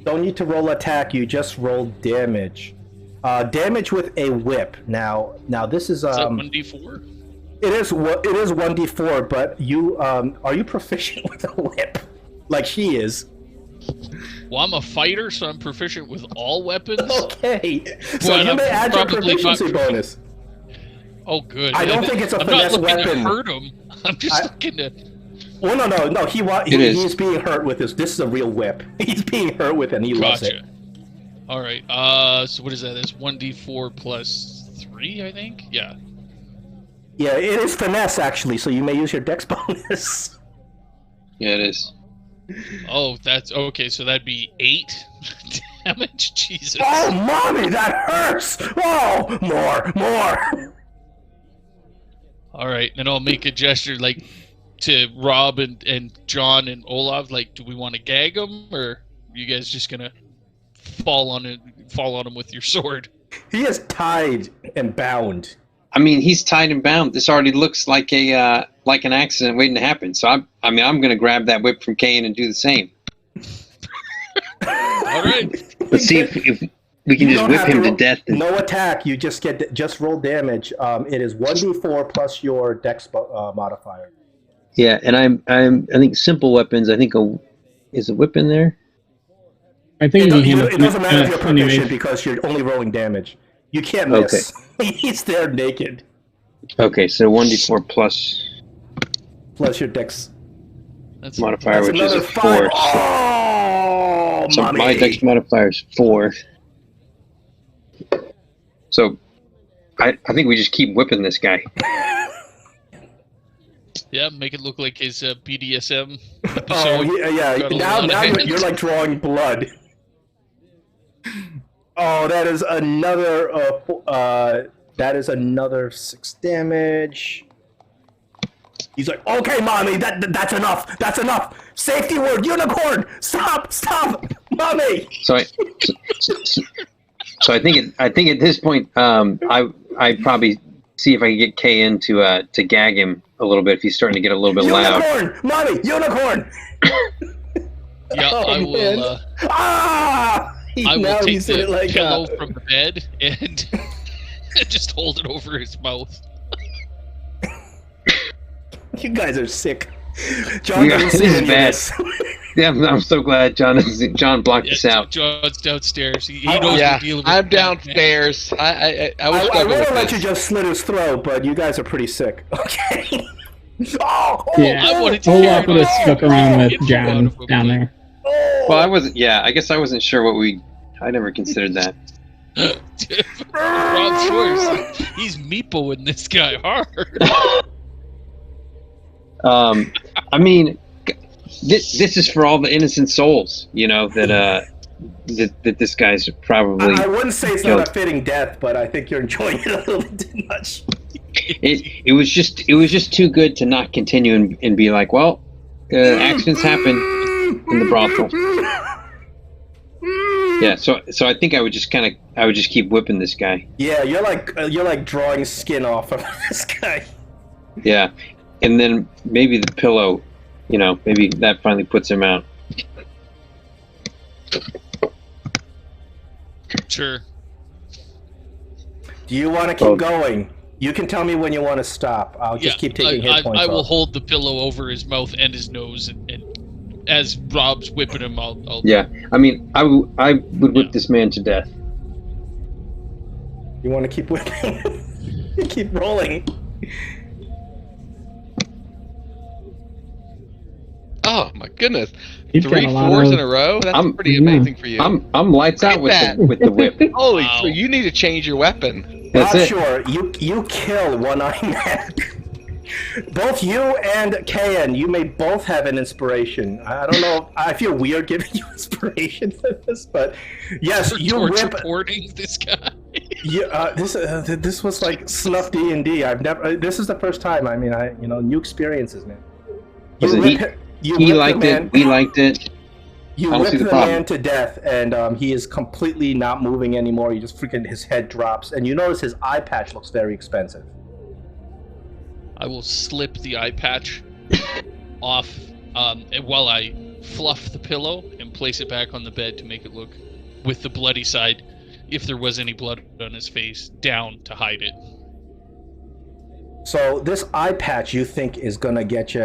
don't need to roll attack. You just roll damage. Damage with a whip. Now this is that 1d4? It is 1d4. But you are you proficient with a whip, like she is? Well, I'm a fighter, so I'm proficient with all weapons. Okay, so you may add your proficiency bonus. Oh, good. I don't think it's a finesse weapon. I'm not looking to hurt him. I'm just looking to... Oh, no. He's being hurt with this. This is a real whip. He's being hurt with it, and he loves it. All right. So what is that? It's 1d4 plus 3, I think? Yeah. Yeah, it is finesse, actually, so you may use your dex bonus. Yeah, it is. Oh, that's... Okay, so that'd be 8 damage? Jesus. Oh, mommy, that hurts! Oh, more! All right, then I'll make a gesture like to Rob and John and Olav. Like, do we want to gag him, or are you guys just gonna fall on him with your sword? He is tied and bound. I mean, he's tied and bound. This already looks like an accident waiting to happen. So I'm gonna grab that whip from Kane and do the same. All right. Let's see if we can just whip him to death. No attack. You just roll damage. It is 1d4 plus your dex modifier. Yeah, and I think simple weapons. I think is a whip in there. I think it doesn't matter if you're proficient because you're only rolling damage. You can't miss. Okay. He's there naked. Okay, so 1d4 plus your dex modifier, which is a 4. So mommy. My dex modifier is 4. So, I think we just keep whipping this guy. Yeah, make it look like his BDSM episode. Oh, yeah. Now you're like drawing blood. Oh, that is another 6 damage. He's like, okay, mommy, that's enough. That's enough. Safety word, unicorn. Stop, mommy. So I think at this point, I'd probably see if I can get Kay in to gag him a little bit if he's starting to get a little bit loud. Unicorn, mommy, unicorn. Yeah, I will. I will take the pillow from the bed and just hold it over his mouth. You guys are sick. John doesn't see This is any of bad. this. Yeah, I'm so glad John blocked this out. John's downstairs. He Oh, knows Yeah, we're dealing with I'm that, man. downstairs. I will I struggle would with have let you this. just slit his throat, but you guys are pretty sick. Okay. Oh, Yeah. I wanted to Olaf would have hear stuck around with info John out of him, down but- there. Well, I wasn't. Yeah, I guess I wasn't sure what I never considered that. Rob Schwartz, he's meepoing this guy hard. I mean, this is for all the innocent souls, that this guy's probably. I wouldn't say it's killed. not a fitting death, but I think you're enjoying it a little bit too much. It was just too good to not continue and be like, well, accidents happen in the brothel. Yeah, so I think I would just keep whipping this guy. Yeah, you're like drawing skin off of this guy. Yeah, and then maybe the pillow, maybe that finally puts him out. Sure. Do you want to keep going? You can tell me when you want to stop. I'll just keep taking hit points I will off. hold the pillow over his mouth and his nose, and as Rob's whipping him, I'll Yeah, I mean, I would whip this man to death. You want to keep whipping? Keep rolling. Oh my goodness! You've got 3 a lot 4s of- in a row. That's I'm- pretty yeah. amazing for you. I'm lights out with at the whip. Holy, Wow. you need to change your weapon. That's it. Sure, you kill One-Eyed Man. Both you and Kayan, you may both have an inspiration. I don't know. I feel weird giving you inspiration for this, but yes, for you torture whip. porting this guy. Yeah, this was like snuff D&D. I've never. This is the first time. I mean, new experiences, man. Listen, he liked it. We liked it. You I don't see whip the the problem. man to death, and he is completely not moving anymore. You just freaking his head drops, and you notice his eye patch looks very expensive. I will slip the eye patch off while I fluff the pillow and place it back on the bed to make it look with the bloody side, if there was any blood on his face, down to hide it. So this eye patch you think is gonna get you,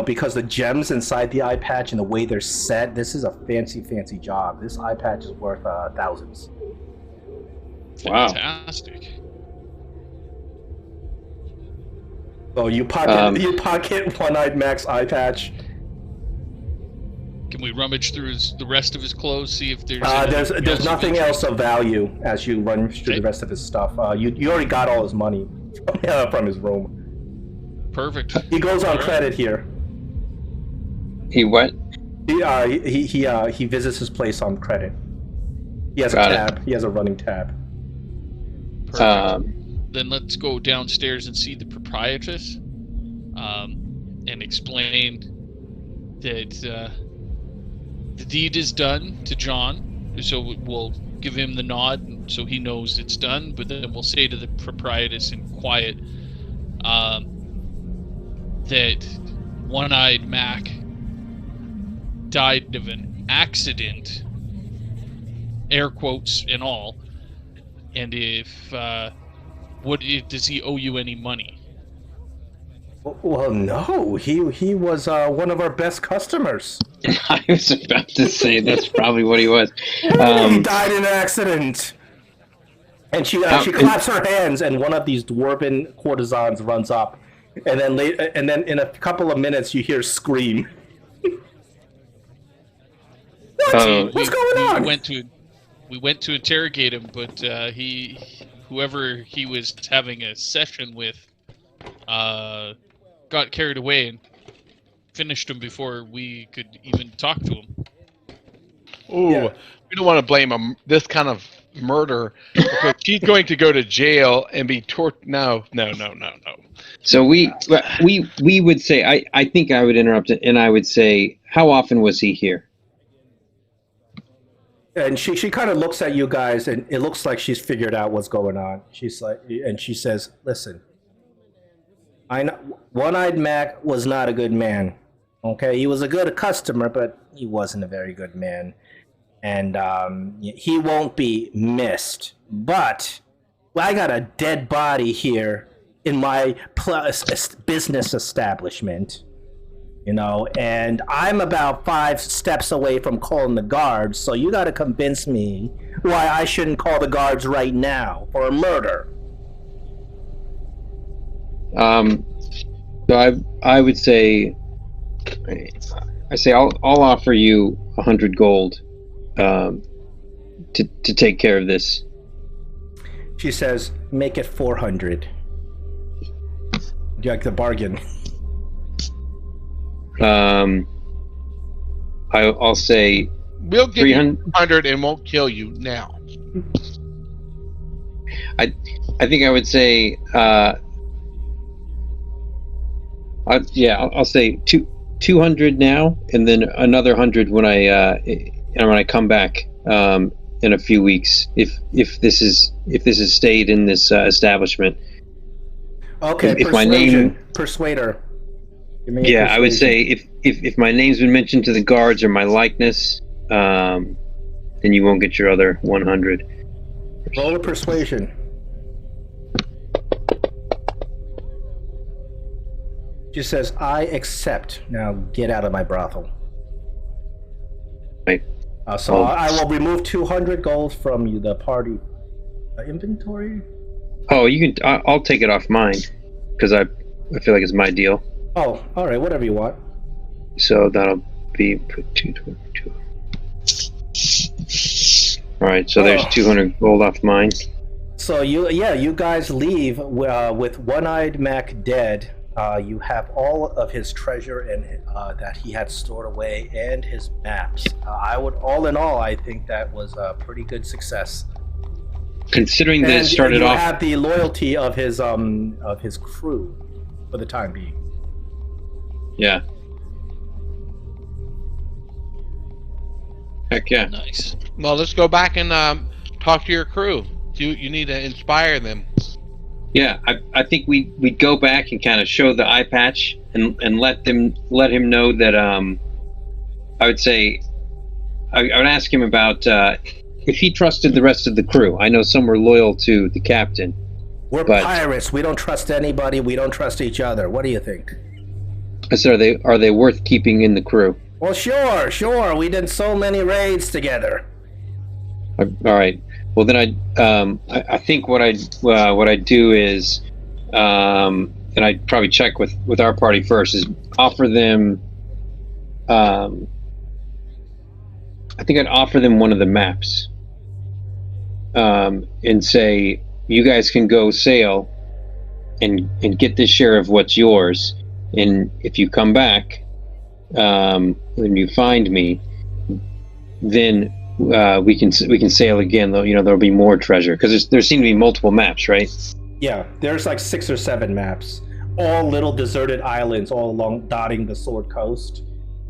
because the gems inside the eye patch and the way they're set, this is a fancy job. This eye patch is worth thousands. Wow. Fantastic. So you pocket One-Eyed Mac's eye patch. Can we rummage through the rest of his clothes, see if there's anything There's else of nothing interest? else of value as you run through Okay. the rest of his stuff. You already got all his money from his room. Perfect. He goes on All right. credit here. He what? He visits his place on credit. He has Got a it. tab. He has a running tab. Perfect. Then let's go downstairs and see the proprietress, and explain that the deed is done to John. So we'll give him the nod so he knows it's done, but then we'll say to the proprietress in quiet that One-Eyed Mac died of an accident, air quotes and all, and if does he owe you any money? Well, no. He was one of our best customers. I was about to say that's probably what he was. He died in an accident. And she claps her hands, and one of these dwarven courtesans runs up, and then in a couple of minutes you hear scream. What's going on? We went to interrogate him, but whoever he was having a session with, got carried away and finished him before we could even talk to him. Ooh, Yeah. we don't want to blame this kind of murder because she's going to go to jail and be No. So we would say I think I would interrupt it and I would say, how often was he here? And she kind of looks at you guys, and it looks like she's figured out what's going on. She's like, and she says, "Listen, I know One-Eyed Mac was not a good man. Okay, he was a good customer, but he wasn't a very good man, and he won't be missed. But I got a dead body here in my business establishment, and I'm about 5 steps away from calling the guards, so you got to convince me why I shouldn't call the guards right now for a murder. So I would say, I'll offer you 100 gold to take care of this. She says, make it 400. Do you like the bargain? I'll say We'll give 300. you 100 and won't kill you now. I think I would say I'll say 200 now, and then another 100 when I come back in a few weeks. If this is stayed in this establishment. Okay, if my name persuader. Yeah, I would say if my name's been mentioned to the guards or my likeness, then you won't get your other 100. Roll a persuasion. She says, I accept. Now get out of my brothel. Right. So I will remove 200 gold from you, the party inventory. Oh, you can. I'll take it off mine because I feel like it's my deal. Oh, all right, whatever you want. So that'll be 222. All right, so there's 200 gold off mine. So you guys leave with One-Eyed Mac dead. You have all of his treasure and that he had stored away, and his maps. All in all, I think that was a pretty good success. Considering that it started you off, have the loyalty of his crew for the time being. Yeah. Heck yeah. Nice. Well, let's go back and talk to your crew. You need to inspire them. Yeah, I think we'd go back and kind of show the eye patch and let him know that I would say I would ask him about if he trusted the rest of the crew. I know some were loyal to the captain. We're pirates. We don't trust anybody. We don't trust each other. What do you think? I said, are they worth keeping in the crew? Well, sure. We did so many raids together. All right. Well, then I think what I'd do is, and I'd probably check with our party first, is offer them. I think I'd offer them one of the maps, and say, you guys can go sail, and get this share of what's yours, and if you come back, when you find me, then. We can sail again. Though there'll be more treasure because there seem to be multiple maps, right? Yeah, there's like 6 or 7 maps, all little deserted islands, all along dotting the Sword Coast.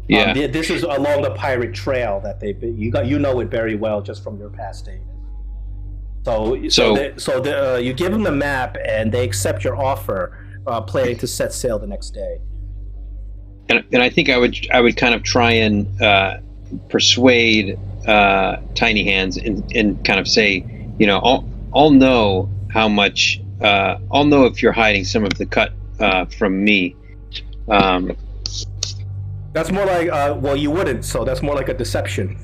Yeah, this is along the pirate trail that you know it very well just from your past days. So you give them the map and they accept your offer, planning to set sail the next day. And I think I would kind of try and persuade Tiny Hands and kind of say, I'll know how much. I'll know if you're hiding some of the cut from me. That's more like well, you wouldn't. So that's more like a deception.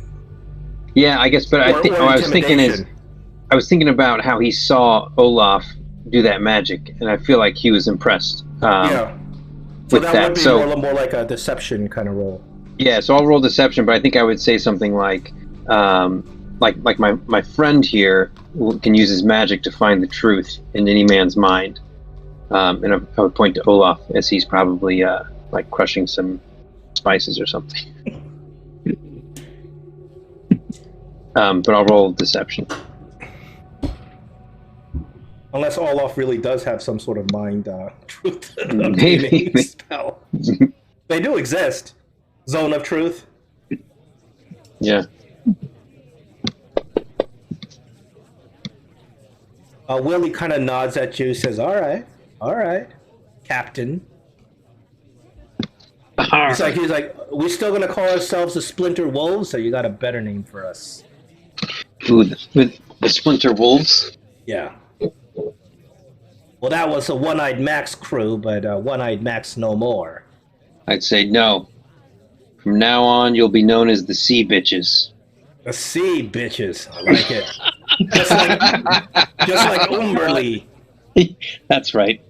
Yeah, I guess. But I was thinking about how he saw Olaf do that magic, and I feel like he was impressed. Yeah. So with that would be more like a deception kind of role. Yeah, so I'll roll deception, but I think I would say something like my friend here can use his magic to find the truth in any man's mind, and I would point to Olaf as he's probably like crushing some spices or something. But I'll roll deception. Unless Olaf really does have some sort of mind truth Maybe. spell. They do exist. Zone of truth. Yeah. Willie kind of nods at you, says, all right, Captain. He's like, we still gonna call ourselves the Splinter Wolves, or you got a better name for us? Ooh, the Splinter Wolves? Yeah. Well, that was a One-Eyed Max crew, but One-Eyed Max no more. I'd say no. From now on, you'll be known as the Sea Bitches. The sea bitches. I like it. just like Umberly. That's right.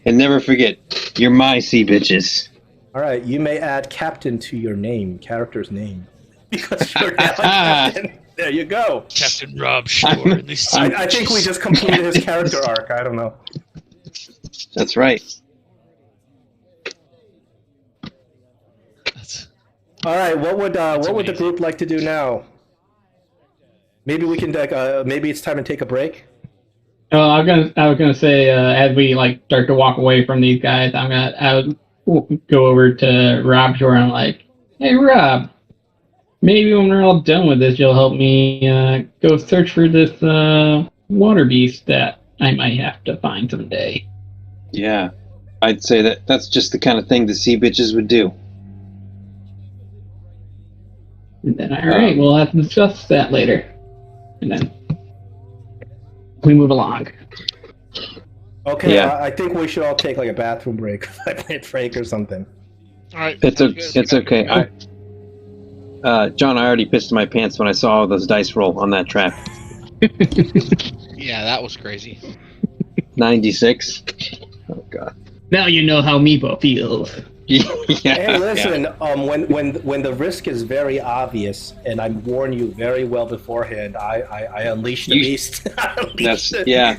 And never forget, you're my Sea Bitches. All right, you may add captain to your name, character's name, because you're now a captain. There you go. Captain Rob Shore. I think we just completed his character arc. I don't know. That's right. All right, what would the group like to do now? Maybe we can maybe it's time to take a break. I was gonna say as we like start to walk away from these guys, I would go over to Rob Shore and I'm like, hey Rob, maybe when we're all done with this, you'll help me go search for this water beast that I might have to find someday. Yeah, I'd say that's just the kind of thing the Sea Bitches would do. And then, all right, we'll have to discuss that later. And then we move along. Okay, Yeah. I think we should all take like a bathroom break, 5-minute break or something. All right. It's okay. John, I already pissed my pants when I saw all those dice roll on that trap. Yeah, that was crazy. 96. Oh God. Now you know how Meepo feels. Yeah. Hey, listen. When the risk is very obvious, and I warn you very well beforehand, I unleash the beast. Yeah.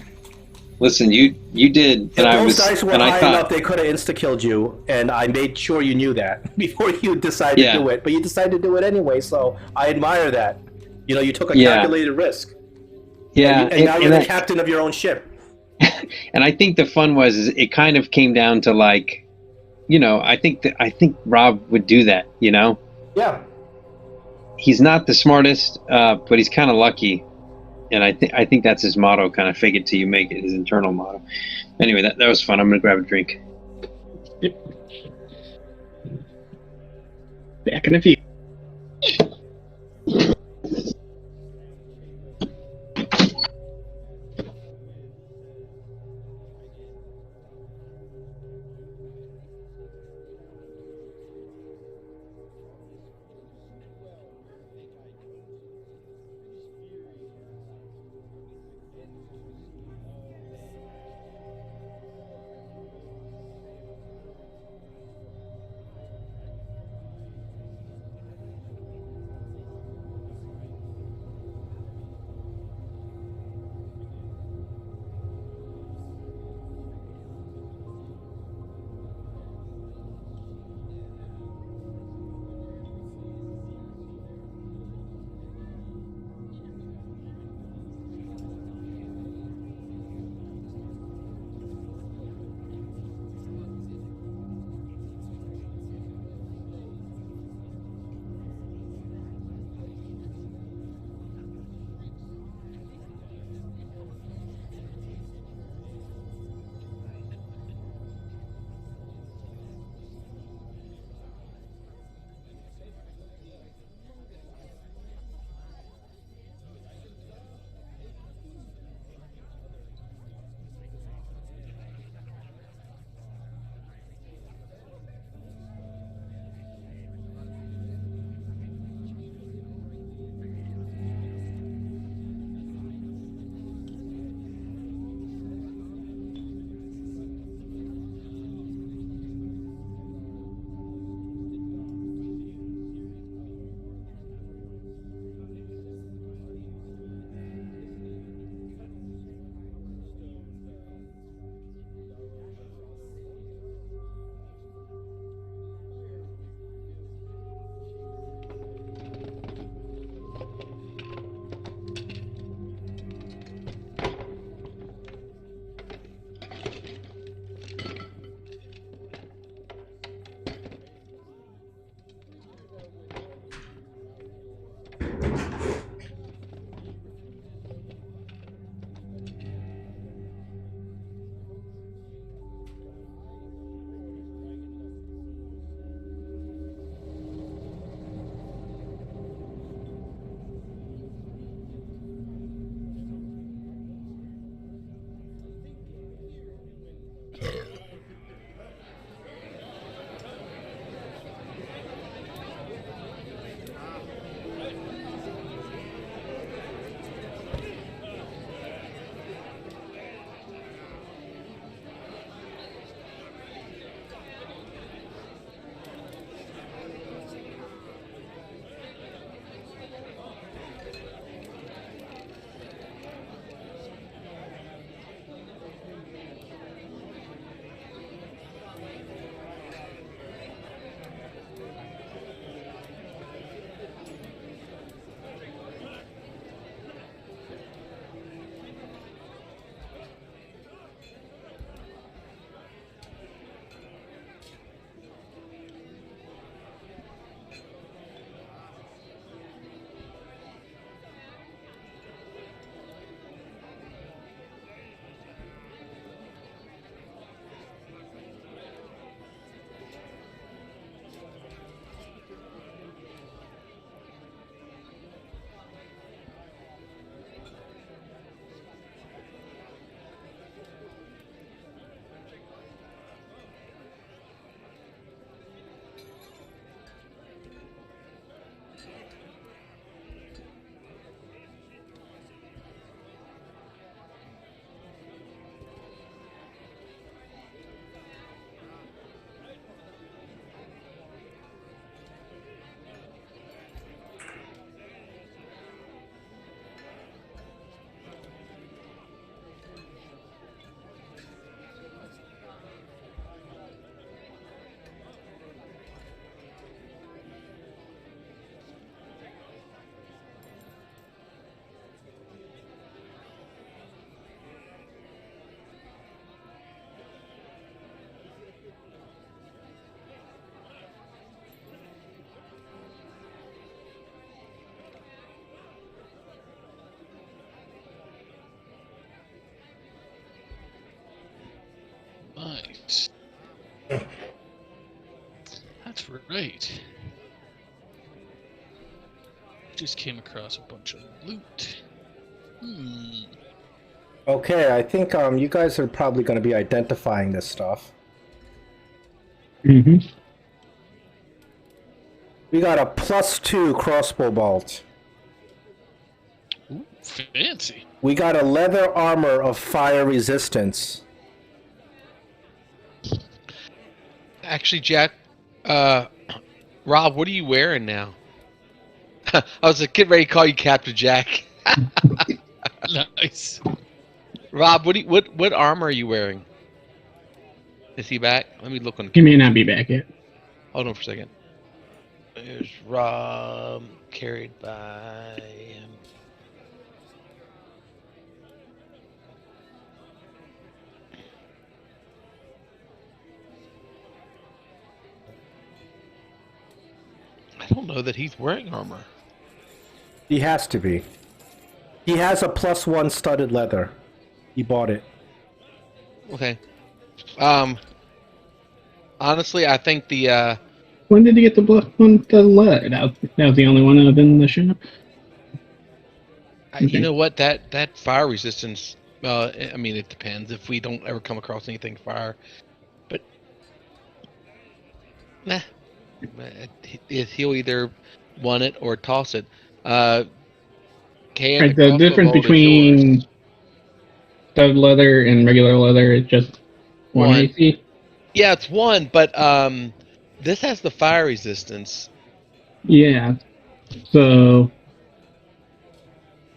Listen, you did, and I those was, dice were and I high thought, enough they could have insta-killed you, and I made sure you knew that before you decided to do it. But you decided to do it anyway, so I admire that. You know, you took a calculated risk. Yeah, and now you're the captain of your own ship. And I think the fun was it kind of came down to like, you know, I think Rob would do that. You know. Yeah. He's not the smartest, but he's kind of lucky. And I think that's his motto, kind of fake it till you make it, his internal motto. Anyway, that was fun. I'm going to grab a drink. Yep. Back in a few. Right. That's right. Just came across a bunch of loot. Okay, I think you guys are probably going to be identifying this stuff. Mm-hmm. We got a +2 crossbow bolt. Ooh, fancy. We got a leather armor of fire resistance. Actually, Jack, Rob, what are you wearing now? I was getting ready to call you Captain Jack. Nice. Rob, what armor are you wearing? Is he back? Let me look on. He may not be back yet. Hold on for a second. There's Rob, carried by him. I don't know that he's wearing armor. He has to be. He has a +1 studded leather. He bought it. Okay. Honestly, I think the When did he get the letter? That was the only one that was in the shop. you know what, that fire resistance. I mean, it depends if we don't ever come across anything fire, but nah, he'll either want it or toss it. Right, the difference between stud leather and regular leather is just one AC. Yeah, it's one, but this has the fire resistance. Yeah, so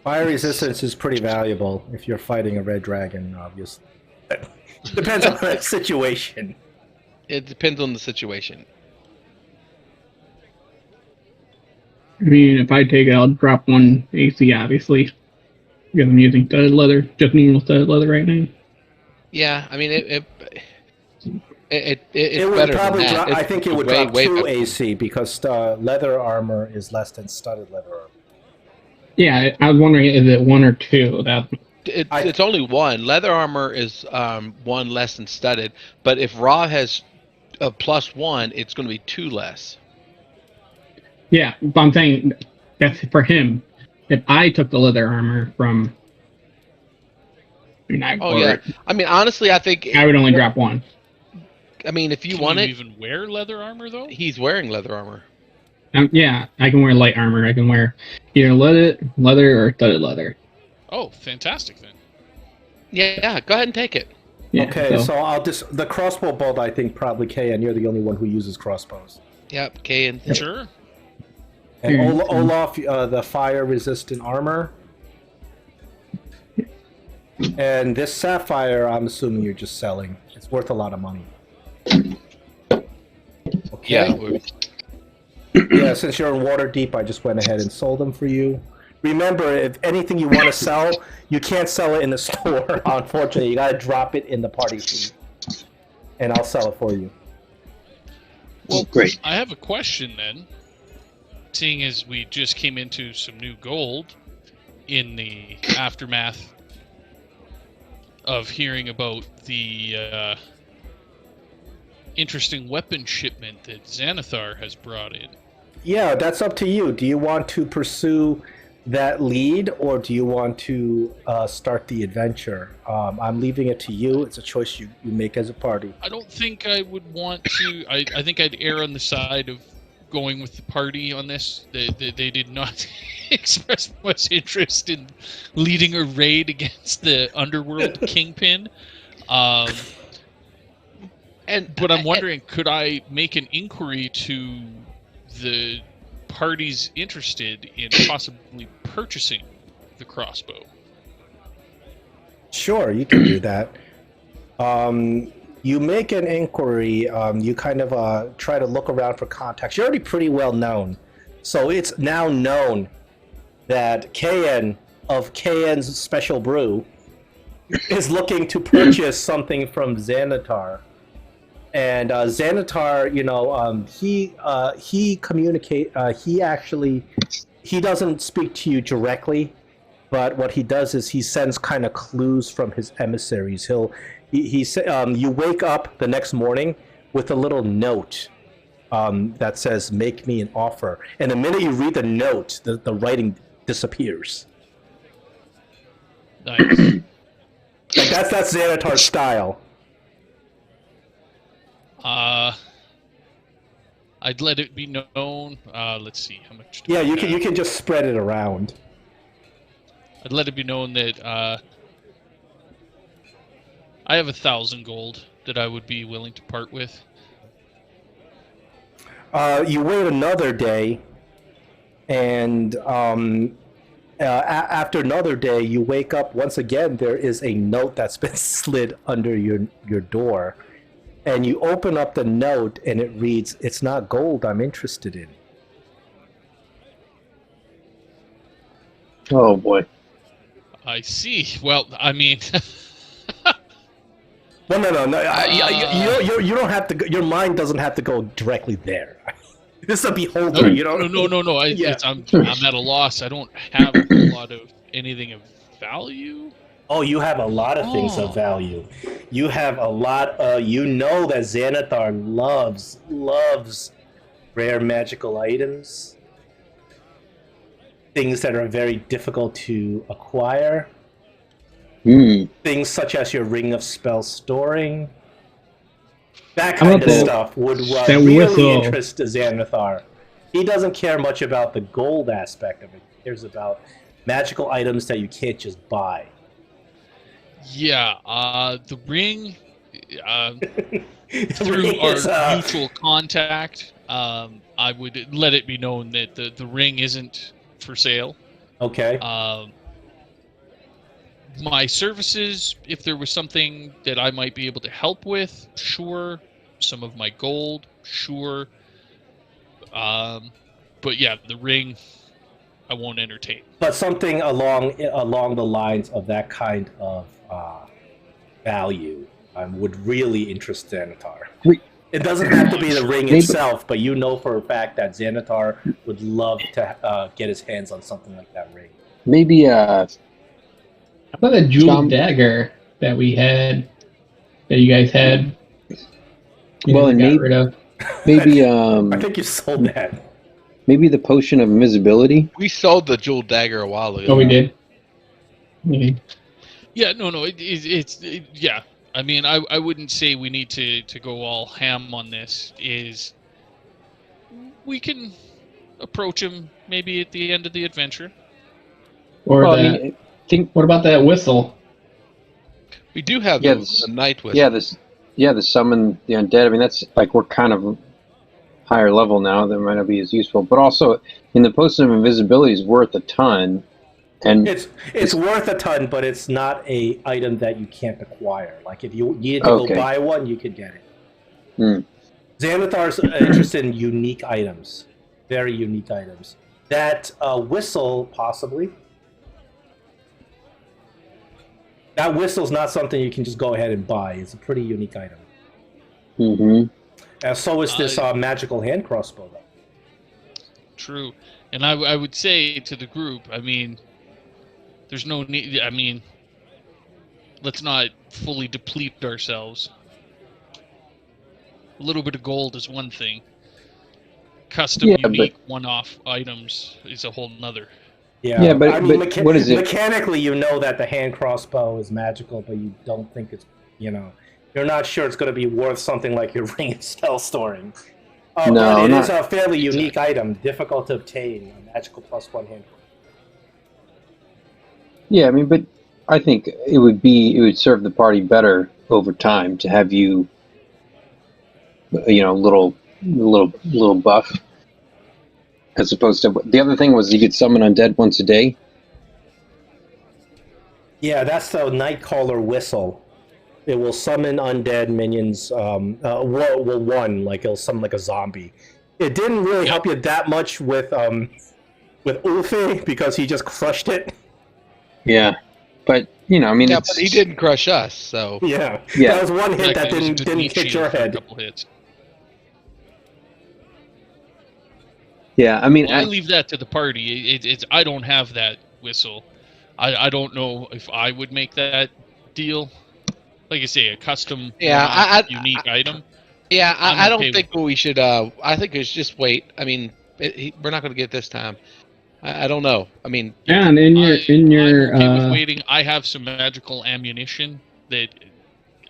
Fire resistance is pretty valuable if you're fighting a red dragon, obviously. Depends on the situation. It depends on the situation. I mean, if I take it, I'll drop one AC, obviously, because I'm using studded leather, just normal studded leather right now. Yeah, I mean it's It would better probably than that. drop. I think it would drop way 2 better. AC because leather armor is less than studded leather armor. Yeah, I was wondering, is it 1 or 2? It's only 1. Leather armor is 1 less than studded, but if Raw has a +1, it's going to be 2 less. Yeah, but I'm saying that's for him. If I took the leather armor from, I mean, honestly, I think I would only drop 1. I mean, if you Can want you it, even wear leather armor though? he's wearing leather armor. Yeah, I can wear light armor. I can wear either leather or studded leather. Oh, fantastic then. Yeah, go ahead and take it. Yeah, Okay, so I'll just the crossbow bolt. I think probably Kay, and you're the only one who uses crossbows. Yep, Kay and Sure. And Olaf, the fire resistant armor. And this sapphire, I'm assuming you're just selling. It's worth a lot of money. Okay. Yeah, since you're in water deep, I just went ahead and sold them for you. Remember, if anything you want to sell, you can't sell it in the store, unfortunately. You gotta drop it in the party feed. And I'll sell it for you. Well, great. I have a question then. Seeing as we just came into some new gold in the aftermath of hearing about the interesting weapon shipment that Xanathar has brought in. Yeah, that's up to you. Do you want to pursue that lead, or do you want to start the adventure? I'm leaving it to you. It's a choice you make as a party. I don't think I would want to. I think I'd err on the side of going with the party on this. They did not express much interest in leading a raid against the underworld kingpin. But I'm wondering, could I make an inquiry to the parties interested in possibly purchasing the crossbow? Sure, you can do that. You make an inquiry. You kind of try to look around for contacts. You're already pretty well known. So it's now known that KN of KN's Special Brew is looking to purchase something from Xanathar. And Xanathar, he doesn't speak to you directly. but what he does is he sends kind of clues from his emissaries. You wake up the next morning with a little note that says "Make me an offer," and the minute you read the note, the writing disappears. Nice. Like that's Xanatar's style. I'd let it be known. Let's see how much. Yeah, you can just spread it around. I'd let it be known that I have 1,000 gold that I would be willing to part with. You wait another day, and after another day, you wake up once again. There is a note that's been slid under your door, and you open up the note, and it reads, "It's not gold I'm interested in." Oh boy. I see. Well, I mean, Well, no. You don't have to. Your mind doesn't have to go directly there. This is a beholder. You don't. no. Yeah. I'm at a loss. I don't have a whole lot of anything of value. Oh, you have a lot of things of value. You have a lot. You know that Xanathar loves rare magical items, things that are very difficult to acquire. Things such as your Ring of Spell Storing. That kind of stuff would really interest Xanathar. He doesn't care much about the gold aspect of it. He cares about magical items that you can't just buy. Yeah, the ring, through our mutual contact, I would let it be known that the ring isn't for sale. Okay. My services, if there was something that I might be able to help with, sure. Some of my gold, sure. But yeah, the ring, I won't entertain. But something along the lines of that kind of value would really interest Xanathar. It doesn't have to be the ring itself, but you know for a fact that Xanathar would love to get his hands on something like that ring. Maybe How about that jeweled dagger that we had, that you guys had? Well, and got rid of. maybe I think you sold that. Maybe the potion of invisibility. We sold the jeweled dagger a while ago. Oh, we did. Okay. Yeah, no. Yeah. I mean, I wouldn't say we need to go all ham on this. We can approach him maybe at the end of the adventure. Or Well, what about that whistle? We do have the night whistle. The summon the undead. I mean, that's like we're kind of higher level now. That might not be as useful, but also in the potion of invisibility is worth a ton. And it's worth a ton, but it's not a item that you can't acquire. Like if you needed to go buy one, you could get it. Xanathar's interested in unique items, very unique items. That whistle, possibly. That whistle's not something you can just go ahead and buy. It's a pretty unique item. And so is this magical hand crossbow, though. True. And I would say to the group, I mean, there's no need. I mean, let's not fully deplete ourselves. A little bit of gold is one thing. Custom, unique, one-off items is a whole nother. Yeah, but, I mean, what is it? Mechanically, you know that the hand crossbow is magical, but you don't think it's, you're not sure it's going to be worth something like your Ring of Spell Storing. But it is a fairly unique item, difficult to obtain, a magical +1 hand. Yeah, I mean, but I think it would serve the party better over time to have you, little buff, as opposed to the other thing was you could summon undead once a day. Yeah, that's the Nightcaller whistle. It will summon undead minions. One, like it'll summon like a zombie. It didn't really help you that much with Ulfi because he just crushed it. Yeah, but I mean, but he didn't crush us, so yeah. That was one hit that didn't hit your head. A couple hits. Yeah, I mean, I leave that to the party. I don't have that whistle. I don't know if I would make that deal. Like you say, a custom, Yeah, unique item. Yeah, I'm I okay don't think with we should. I think it's just wait. I mean, we're not going to get it this time. I don't know. I mean, And I'm okay with waiting. I have some magical ammunition that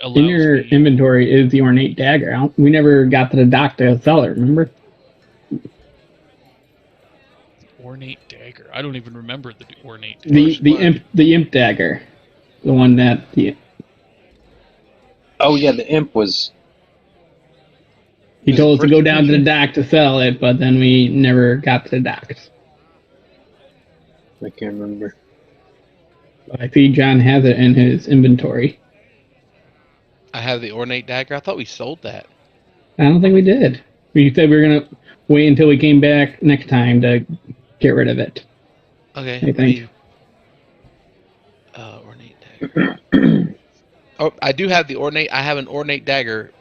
allows in your me. inventory is the ornate dagger. We never got to the dock to sell it. Remember? Ornate dagger. I don't even remember the ornate dagger. The imp dagger, the one that the Oh yeah, the imp was. he Was it told us to go down to the persecution? dock to sell it, but then we never got to the docks. I can't remember. I see John has it in his inventory. I have the ornate dagger. I thought we sold that. I don't think we did. We said we were gonna wait until we came back next time to get rid of it. Okay. I think. Ornate dagger. Oh, I do have the ornate. I have an ornate dagger.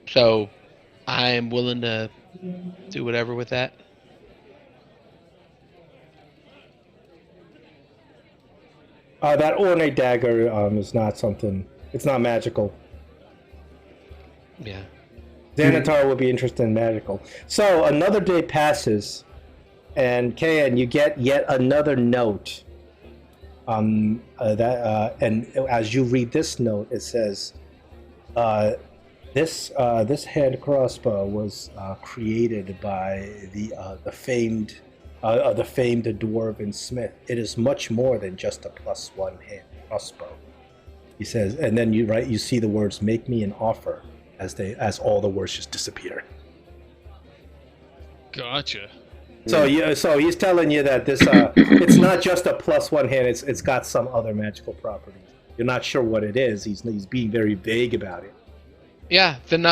So I am willing to do whatever with that. That ornate dagger is not something. It's not magical. Yeah. Xanatar would be interested in magical. So another day passes, and Kayan, you get yet another note. And as you read this note, it says, "This hand crossbow was created by the famed dwarven smith. It is much more than just a +1 hand crossbow." He says, and then you see the words "Make me an offer," as all the words just disappear. Gotcha. So he's telling you that this it's not just a +1 hand. It's got some other magical properties. You're not sure what it is. He's being very vague about it. Yeah. Then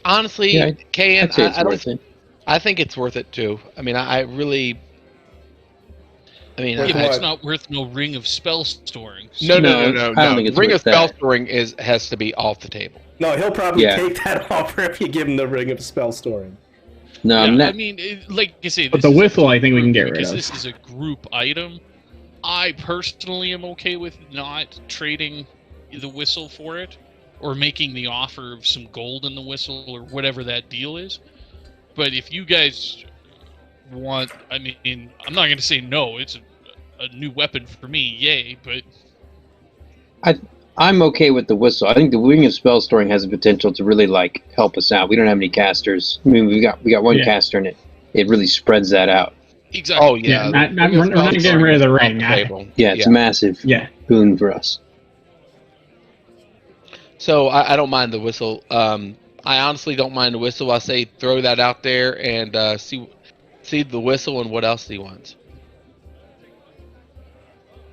honestly, Yeah, Kayan, I'd say it's worth it. I think it's worth it too. I mean, I really. I mean, Worth Yeah, but what? it's not worth no ring of spell storing. No. I don't think it's Ring of worth spell that. storing has to be off the table. No, he'll probably Yeah. take that offer if you give him the ring of spell storing. No, Yeah, I'm not. I mean, like you say, But this the is a whistle, I think we can group- get rid because of. this is a group item. I personally am okay with not trading the whistle for it, or making the offer of some gold in the whistle, or whatever that deal is. But if you guys want, I mean, I'm not going to say no. It's a new weapon for me, yay! But I'm okay with the whistle. I think the ring of spell storing has the potential to really help us out. We don't have any casters. I mean, we got one Yeah. caster in it. It really spreads that out. exactly. Oh yeah. Yeah, we're not getting rid of the ring. Yeah, it's a massive Yeah. boon for us. So I don't mind the whistle. I honestly don't mind the whistle. I say throw that out there and see the whistle and what else he wants.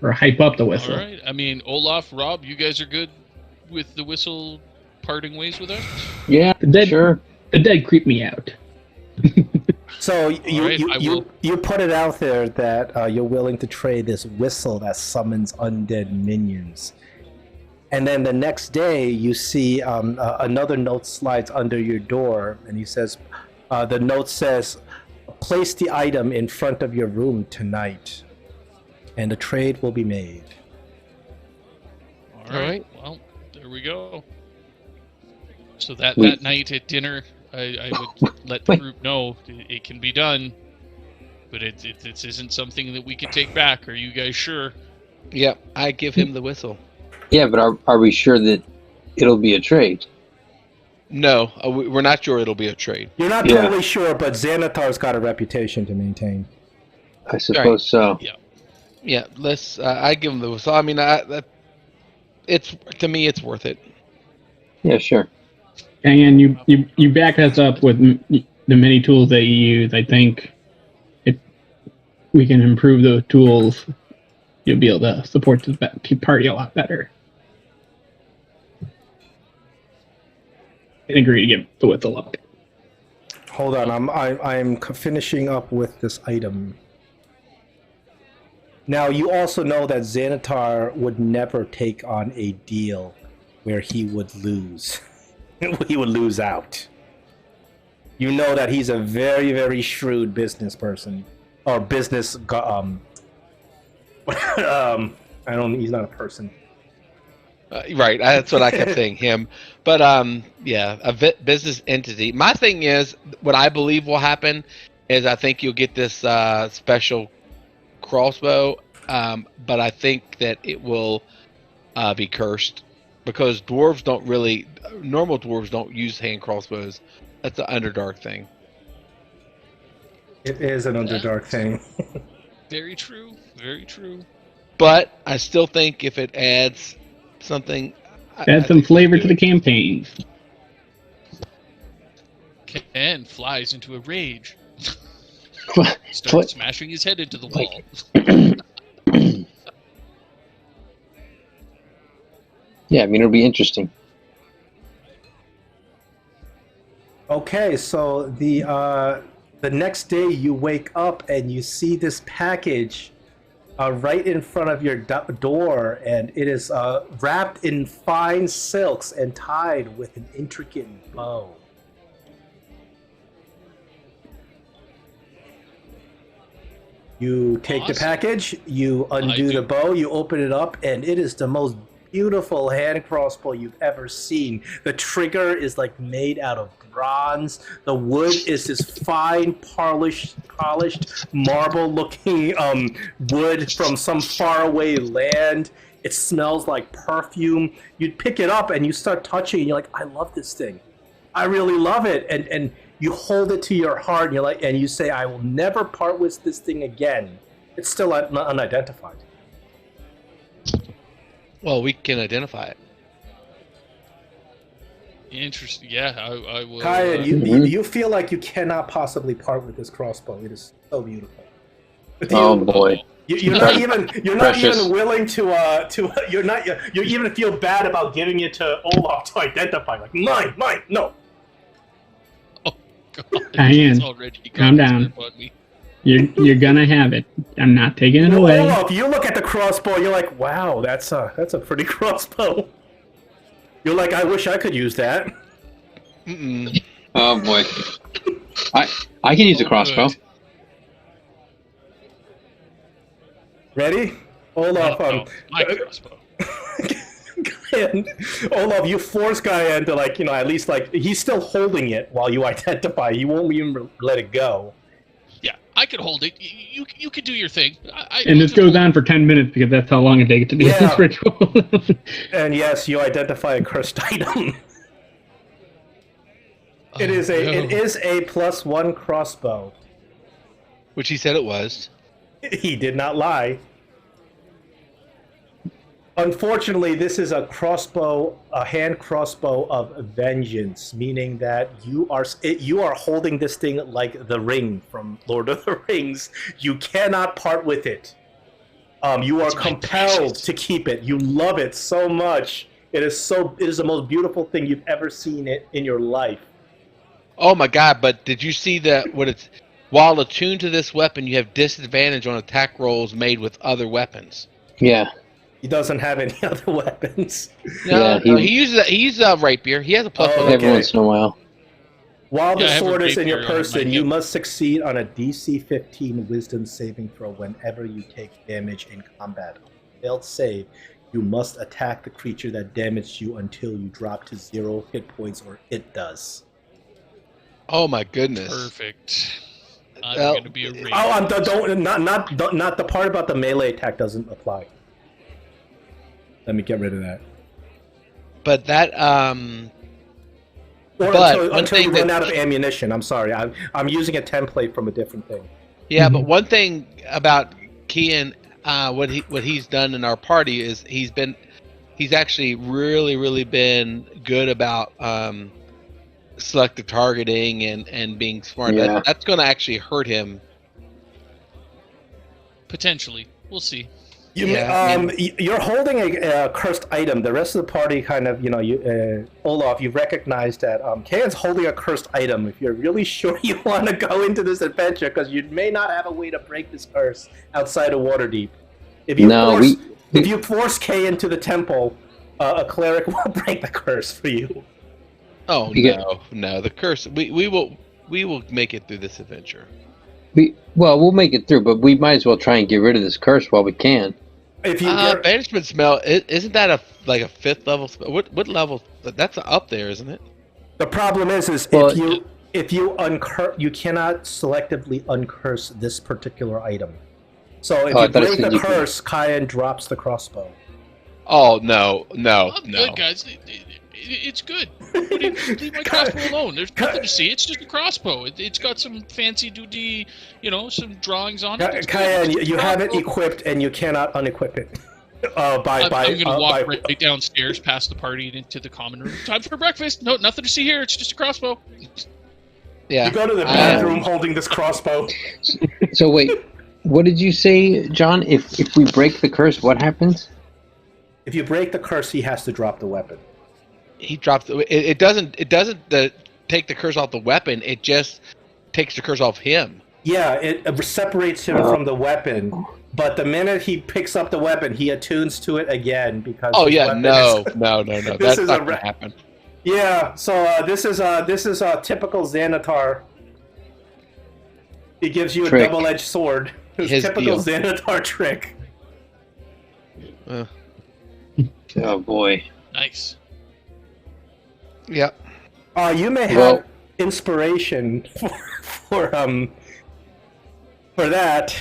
Or hype up the whistle. All right. I mean, Olaf, Rob, you guys are good with the whistle parting ways with us? Yeah, The dead, sure. The dead creep me out. So Alright, I will- you put it out there that you're willing to trade this whistle that summons undead minions. And then the next day, you see another note slides under your door, and he says, the note says, "Place the item in front of your room tonight, and a trade will be made." All right. Well, there we go. So that Wait. night at dinner, I would let the group know it can be done, but this isn't something that we can take back. Are you guys sure? Yep, I give him the whistle. Yeah, but are we sure that it'll be a trade? No, we're not sure it'll be a trade. You're not Yeah. totally sure, but Xanatar's got a reputation to maintain. I suppose so. Yeah, let's. I give him the whistle. I mean, it's to me, it's worth it. Yeah, sure. And you back us up with the many tools that you use. I think if we can improve those tools, you'll be able to support the party a lot better. I agree to give the whistle up. Hold on, I'm finishing up with this item. Now, you also know that Xanatar would never take on a deal where he would lose. He would lose out. You know that he's a very, very shrewd business person, or business I don't. He's not a person. Right, that's what I kept saying, him. But yeah, a business entity. My thing is, what I believe will happen is I think you'll get this special crossbow, but I think that it will be cursed because normal dwarves don't use hand crossbows. That's an Underdark thing. It is an Underdark thing. Very true. Very true. But I still think if it adds something, Add some flavor to the campaign. Ken flies into a rage. What? Starts smashing his head into the wall. Yeah, I mean, it'll be interesting. Okay, so the next day you wake up and you see this package right in front of your door, and it is wrapped in fine silks and tied with an intricate bow. You take the package, you undo the bow, you open it up, and it is the most beautiful hand crossbow you've ever seen. The trigger is like made out of bronze. The wood is this fine, polished marble-looking wood from some faraway land. It smells like perfume. You'd pick it up and you start touching, and you're like, I love this thing. I really love it. And you hold it to your heart, and you're like, and you say, I will never part with this thing again. It's still unidentified. Well, we can identify it. Interesting. Yeah, I will. Kyan, you feel like you cannot possibly part with this crossbow. It is so beautiful. Oh boy. You're not even willing to you even feel bad about giving it to Olaf to identify. Like mine, no. Oh God. Kyan, calm down. You're gonna have it. I'm not taking it away. Olaf, you look at the crossbow. You're like, wow, that's a pretty crossbow. You're like, I wish I could use that. Mm-mm. Oh boy. I can use a crossbow. Good. Ready? Olaf, my crossbow. Olaf, you force Guyan to at least he's still holding it while you identify. You won't even let it go. Yeah, I could hold it. You could do your thing. And this goes on for 10 minutes because that's how long it takes to do this ritual. And yes, you identify a cursed item. It is a +1 crossbow. Which he said it was. He did not lie. Unfortunately, this is a hand crossbow of vengeance, meaning that you are holding this thing like the ring from Lord of the Rings. You cannot part with it. You are compelled to keep it. You love it so much. It is the most beautiful thing you've ever seen in your life. Oh my God! But did you see while attuned to this weapon, you have disadvantage on attack rolls made with other weapons. Yeah. He doesn't have any other weapons. No, he uses a rapier. He has a +1. Every once in a while. While the sword is in your person, you must succeed on a DC 15 Wisdom saving throw whenever you take damage in combat. On a failed save, you must attack the creature that damaged you until you drop to 0 hit points, or it does. Oh my goodness! Perfect. I'm gonna be a ranger. Not the part about the melee attack doesn't apply. Let me get rid of that. But that until you run out of ammunition. I'm sorry. I'm using a template from a different thing. Yeah, but one thing about Kian, what he's done in our party is he's actually really been good about selective targeting and being smart. Yeah. That's going to actually hurt him. Potentially, we'll see. You're holding a cursed item. The rest of the party kind of, Olaf, you recognize that Kane's holding a cursed item. If you're really sure you want to go into this adventure, because you may not have a way to break this curse outside of Waterdeep. If you force Kay into the temple, a cleric will break the curse for you. Oh no, the curse. We will make it through this adventure. We'll make it through, but we might as well try and get rid of this curse while we can. If you banishment smell, isn't that a 5th level spell? What level? That's up there, isn't it? the problem is Well, if you uncurse, you cannot selectively uncurse this particular item. So if I you thought it break said the you could. curse, Kyan drops the crossbow. Oh no. I'm good, guys. It's good. Leave my crossbow alone. There's nothing to see. It's just a crossbow. It's got some fancy doody, some drawings on it. It's Kyan, good. you have it equipped, and you cannot unequip it. I'm going to walk right downstairs past the party and into the common room. Time for breakfast. No, nothing to see here. It's just a crossbow. Yeah. You go to the bathroom holding this crossbow. So wait, what did you say, John? If we break the curse, what happens? If you break the curse, he has to drop the weapon. He drops it. Doesn't take the curse off the weapon. It just takes the curse off him. Yeah, it separates him from the weapon. But the minute he picks up the weapon, he attunes to it again because. Oh yeah, no. This That's is not gonna happen. Yeah, so this is a typical Xanatar. He gives you a Trick. double-edged sword. His typical deal. Xanatar trick. Oh boy. Nice. Yep. You may have Well- inspiration for that.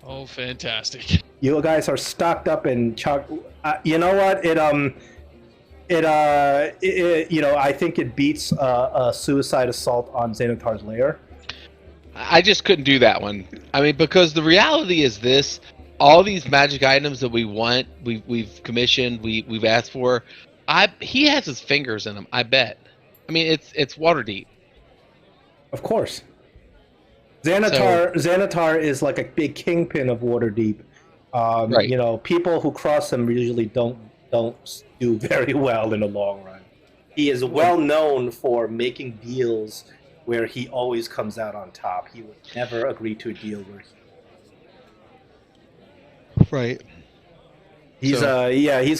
Oh, fantastic. You guys are stocked up in chalk. You know what? I think it beats a suicide assault on Xanatar's lair. I just couldn't do that one. I mean, because the reality is this: all these magic items that we want, we've commissioned, we've asked for. He has his fingers in them. I bet. I mean, it's water deep. Of course. Xanatar is like a big kingpin of Waterdeep. Right. People who cross him usually don't do very well in the long run. He is well known for making deals where he always comes out on top. He would never agree to a deal where Right. he's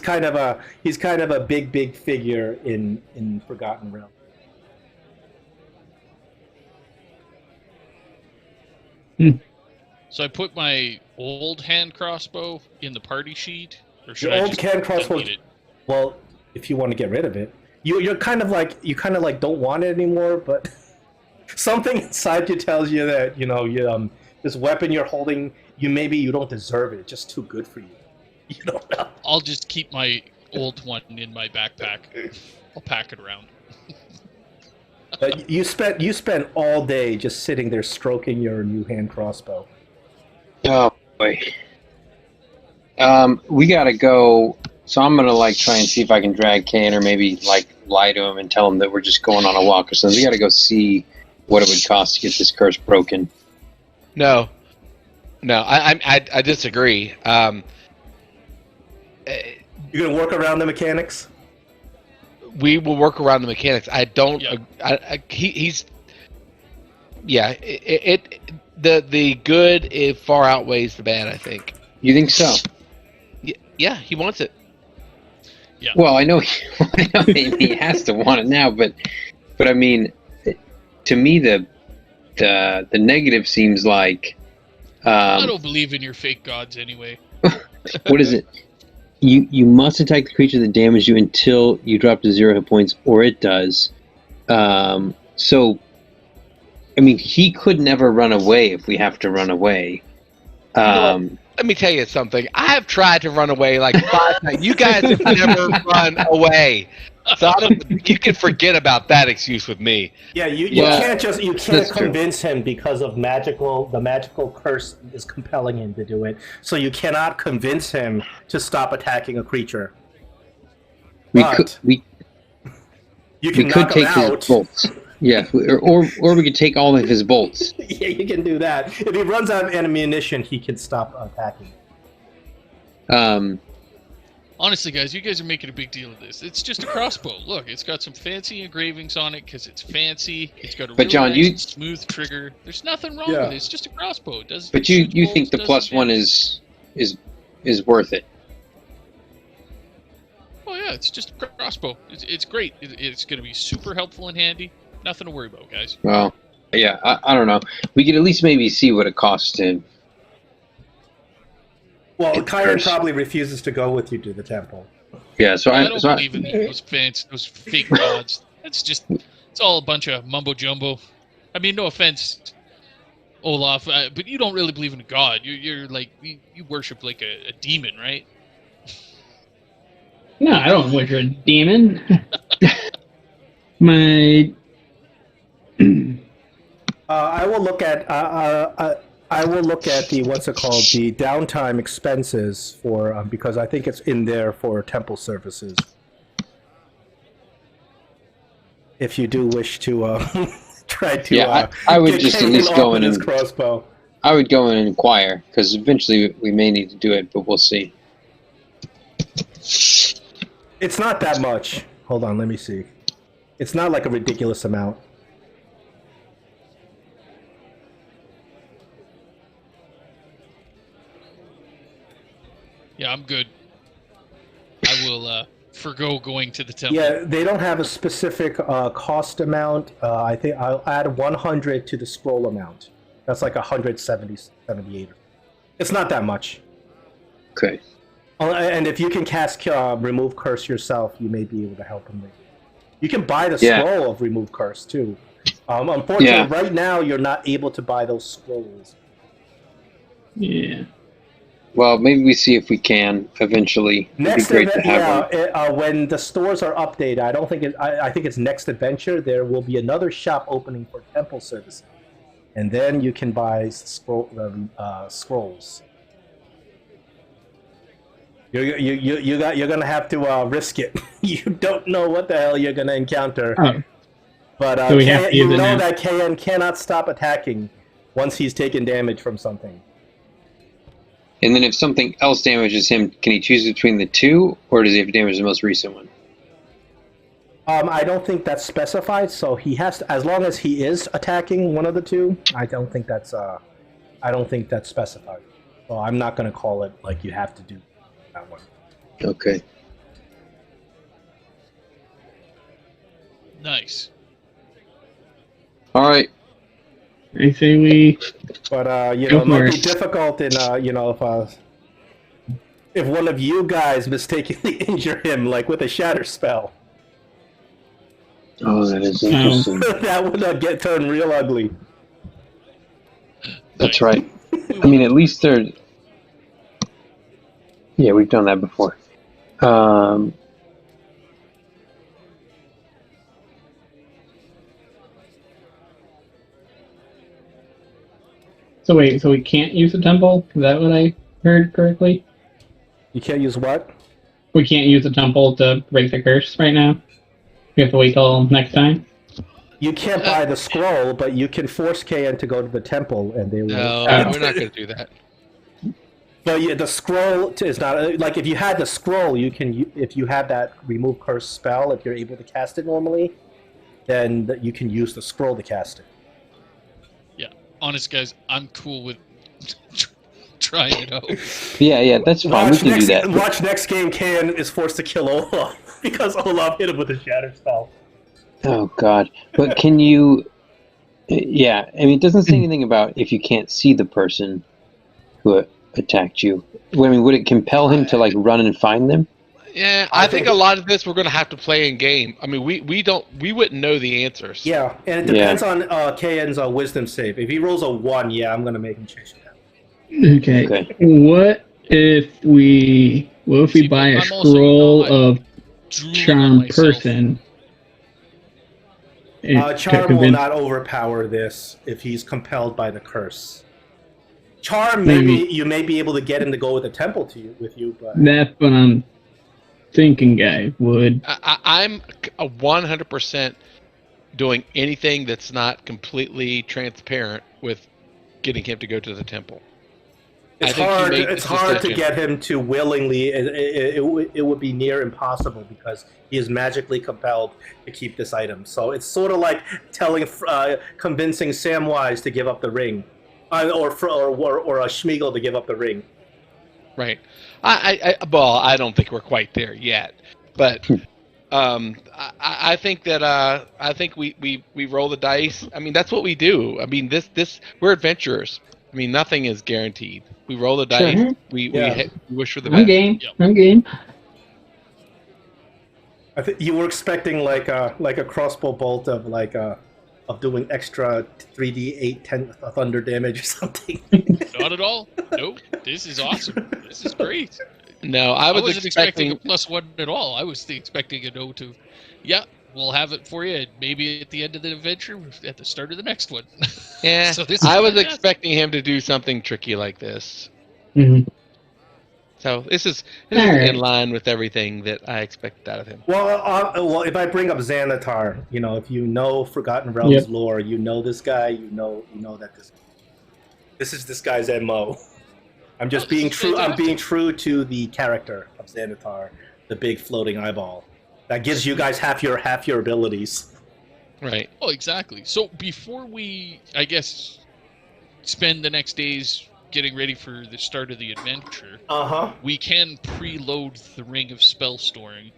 kind of a big figure in Forgotten Realms. So I put my old hand crossbow in the party sheet, or should Your I old just hand crossbow. delete it? Well, if you want to get rid of it, you kind of like don't want it anymore, but something inside you tells you that this weapon you're holding, you don't deserve it. It's just too good for you. You don't know. I'll just keep my old one in my backpack. I'll pack it around. But you spent all day just sitting there stroking your new hand crossbow. Oh boy. We gotta go. So I'm gonna try and see if I can drag Kane, or maybe lie to him and tell him that we're just going on a walk or something. We gotta go see what it would cost to get this curse broken. No, I disagree. You're gonna work around the mechanics. We will work around the mechanics. I don't. Yeah. He's. Yeah. The good far outweighs the bad. I think. You think so? Yeah. He wants it. Yeah. Well, I know he has to want it now, but I mean, to me the negative seems like. I don't believe in your fake gods anyway. What is it? You must attack the creature that damaged you until you drop to 0 hit points, or it does. So, I mean, he could never run away if we have to run away. Let me tell you something. I have tried to run away like 5 times. You guys have never run away. So you can forget about that excuse with me. Yeah, you can't convince him because of the magical curse is compelling him to do it. So you cannot convince him to stop attacking a creature. We could knock him take his out. bolts. Yeah, or we could take all of his bolts. Yeah, you can do that. If he runs out of ammunition, he can stop attacking. Honestly, guys, you guys are making a big deal of this. It's just a crossbow. Look, it's got some fancy engravings on it because it's fancy. It's got a really nice smooth trigger. There's nothing wrong with it. It's just a crossbow. It does. But you think the +1 is worth it? Oh yeah, it's just a crossbow. It's great. It's going to be super helpful and handy. Nothing to worry about, guys. Well, Yeah, I don't know. We could at least maybe see what it costs to. Well, Get the Kyan curse. probably refuses to go with you to the temple. Yeah, so I don't believe in those those fake gods. It's all a bunch of mumbo jumbo. I mean, no offense, Olaf, but you don't really believe in a god. You're like you worship like a demon, right? No, I don't worship a demon. My I will look at. I will look at the what's it called, the downtime expenses for because I think it's in there for temple services. If you do wish to try to, I would get just at Kagan least off go with in his and crossbow. I would go in and inquire because eventually we may need to do it, but we'll see. It's not that much. Hold on, let me see. It's not like a ridiculous amount. Yeah, I'm good. I will forgo going to the temple. Yeah, they don't have a specific cost amount. I think I'll add 100 to the scroll amount. That's like 178. It's not that much. Okay. And if you can cast Remove Curse yourself, you may be able to help him. You can buy the Yeah. scroll of Remove Curse too. Unfortunately, Yeah. right now you're not able to buy those scrolls. yeah. Well, maybe we see if we can eventually. Next It'd be great event, to have one. when the stores are updated, I don't think I think it's next adventure. There will be another shop opening for temple services, and then you can buy scrolls. You're gonna have to risk it. You don't know what the hell you're gonna encounter. Oh, But So we have to you use it know now. that KN cannot stop attacking once he's taken damage from something. And then if something else damages him, can he choose between the two, or does he have to damage the most recent one? I don't think that's specified, so he has to, as long as he is attacking one of the two. I don't think that's specified. So I'm not going to call it like you have to do that one. Okay. Nice. All right. I say we. But Go it might for be it. difficult in if one of you guys mistakenly injure him, like with a shatter spell, Oh, that is interesting. that would get turned real ugly. That's right. I mean, at least they're. Yeah, we've done that before. So wait, so we can't use the temple? Is that what I heard correctly? You can't use what? We can't use the temple to break the curse right now. We have to wait till next time. You can't buy the scroll, but you can force KN to go to the temple, and they will. No, we're not going to do that. But yeah, the scroll is not like if you had the scroll, you can. If you have that remove curse spell, if you're able to cast it normally, then you can use the scroll to cast it. Yeah, honest guys, I'm cool with trying it out. Yeah, that's fine. We can do that. Watch next game. KN is forced to kill Olaf because Olaf hit him with a shatter spell. Oh God! But can you? Yeah, I mean, it doesn't say anything about if you can't see the person who attacked you. I mean, would it compel him to like run and find them? Yeah, I think a lot of this we're going to have to play in game. I mean, we wouldn't know the answers. Yeah, and it depends on KN's wisdom save. If he rolls a 1, yeah, I'm gonna make him chase you down. Okay. What if we See, buy a I'm also, scroll I of drooling on charm myself. person? To Charm will convince- not overpower this if he's compelled by the curse. Charm, maybe you may be able to get him to go with the temple with you, but That's what I'm thinking. Guy would. I'm 100% doing anything that's not completely transparent with getting him to go to the temple. it's I think he hard. made It's this hard to decision. get him to willingly. It would be near impossible because he is magically compelled to keep this item. So it's sort of like convincing Samwise to give up the ring, or a Schmiegel to give up the ring. Right. I don't think we're quite there yet, but I think that I think we roll the dice. I mean, that's what we do. I mean, this we're adventurers. I mean, nothing is guaranteed. We roll the dice. Sure. We wish for the I'm best. game. Yep. I'm game. I think you were expecting like a crossbow bolt of of doing extra 3d8 10 thunder damage or something. Not at all. Nope. This is awesome. This is great. No, I wasn't expecting a +1 at all. I was expecting a no to. Yeah, we'll have it for you. Maybe at the end of the adventure, at the start of the next one. Yeah, So this is I was fantastic. expecting him to do something tricky like this. Mhm. So this is All in right. line with everything that I expected out of him. Well, if I bring up Xanatar, if you know Forgotten Realms Yep. lore, you know this guy, you know that this is this guy's MO. I'm just being this is true. I'm fantastic. being true to the character of Xanatar, the big floating eyeball. That gives you guys half your abilities. Right. Oh, exactly. So before we, I guess, spend the next days getting ready for the start of the adventure, we can preload the Ring of Spell Storing.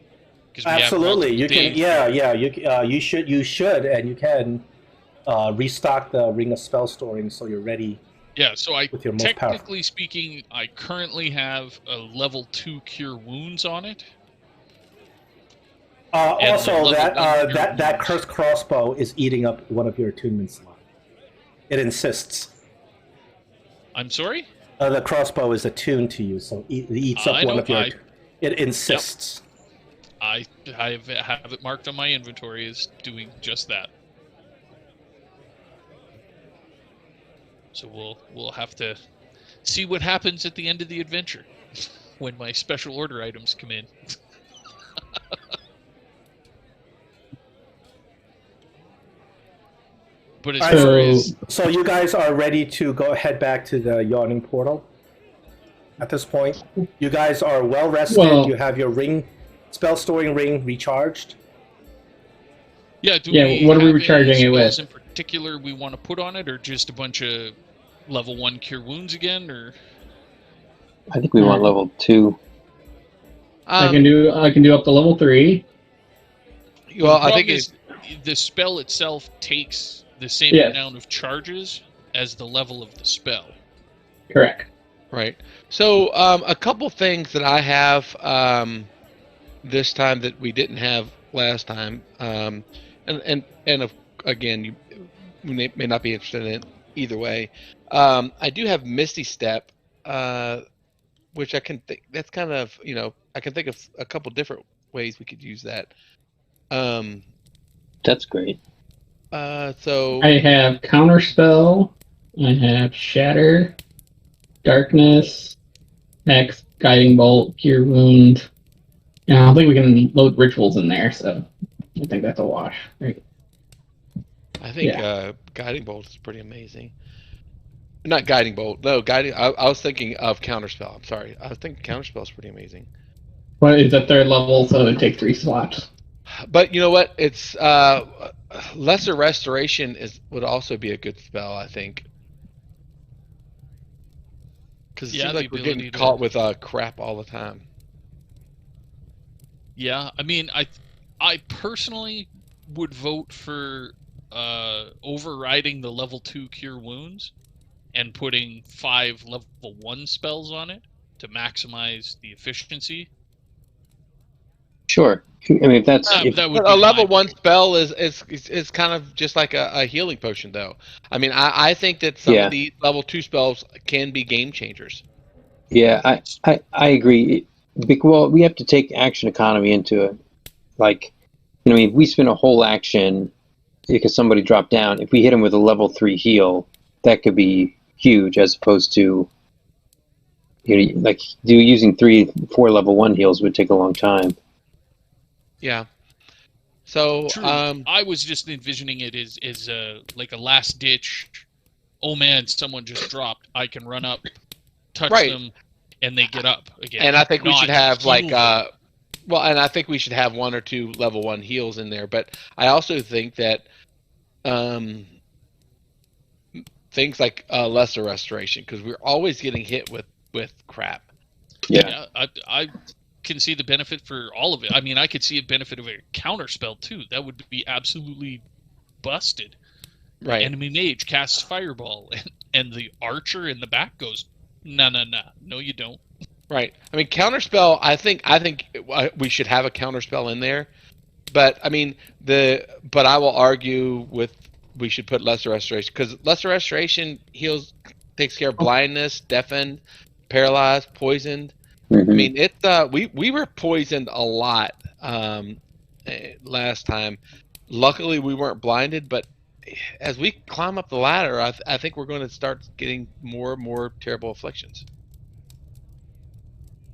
Absolutely, you can. days. Yeah. You should, and you can restock the Ring of Spell Storing so you're ready. Yeah, so With your most technically speaking, I currently have a level 2 Cure Wounds on it. Also, the that level that wounds. cursed crossbow is eating up one of your attunement slots. It insists. I'm sorry? The crossbow is attuned to you, so it eats up I one know, of your. It insists. I have it marked on my inventory as doing just that. So we'll have to see what happens at the end of the adventure when my special order items come in. But as far as So you guys are ready to head back to the Yawning Portal. At this point, you guys are well rested. Well- You have your spell storing ring recharged. yeah, what are we have recharging any it with? spells in particular we want to put on it, or just a bunch of level 1 Cure Wounds again, or I think we want level 2. I can do up to level 3. Well, the I problem think is the spell itself takes the same Yes. amount of charges as the level of the spell. Correct. right. So a couple things that I have this time that we didn't have last time, again, you may not be interested in it either way. I do have Misty Step, which I can think that's kind of I can think of a couple different ways we could use that. That's great. So I have Counterspell. I have Shatter, Darkness, Hex, Guiding Bolt, Cure Wound. And I don't think we can load rituals in there, so I think that's a wash. Right? I think Guiding Bolt is pretty amazing. Not Guiding Bolt. No, Guiding. I was thinking of Counterspell. I'm sorry. I was thinking Counterspell is pretty amazing. Well, it's a third level, so it takes 3 slots. But you know what? It's Lesser Restoration would also be a good spell, I think. Because it seems like we're getting caught with crap all the time. Yeah, I mean, I personally would vote for overriding the level 2 Cure Wounds and putting 5 level 1 spells on it to maximize the efficiency. Sure. I mean, if that's that would a be level my 1 spell is kind of just like a healing potion, though. I mean, I think that some of the level 2 spells can be game changers. Yeah, I agree. Well, we have to take action economy into it. Like, if we spend a whole action because somebody dropped down, if we hit them with a level 3 heal, that could be huge, as opposed to using 3-4 level 1 heals would take a long time. Yeah. So True. I was just envisioning it as like a last ditch. Oh man, someone just dropped. I can run up, touch them, and they get up again. And I think we should have and I think we should have 1 or 2 level 1 heals in there. But I also think that things like Lesser Restoration, because we're always getting hit with crap. Yeah, I can see the benefit for all of it. I mean, I could see a benefit of a counter spell too. That would be absolutely busted. Right. Enemy mage casts fireball, and the archer in the back goes, no, you don't. Right. I mean, counterspell. I think we should have a counterspell in there, but I mean but I will argue with we should put lesser restoration because lesser restoration heals, takes care of blindness, deafened, paralyzed, poisoned. Mhm. I mean, we were poisoned a lot last time. Luckily, we weren't blinded, but as we climb up the ladder, I think we're going to start getting more and more terrible afflictions.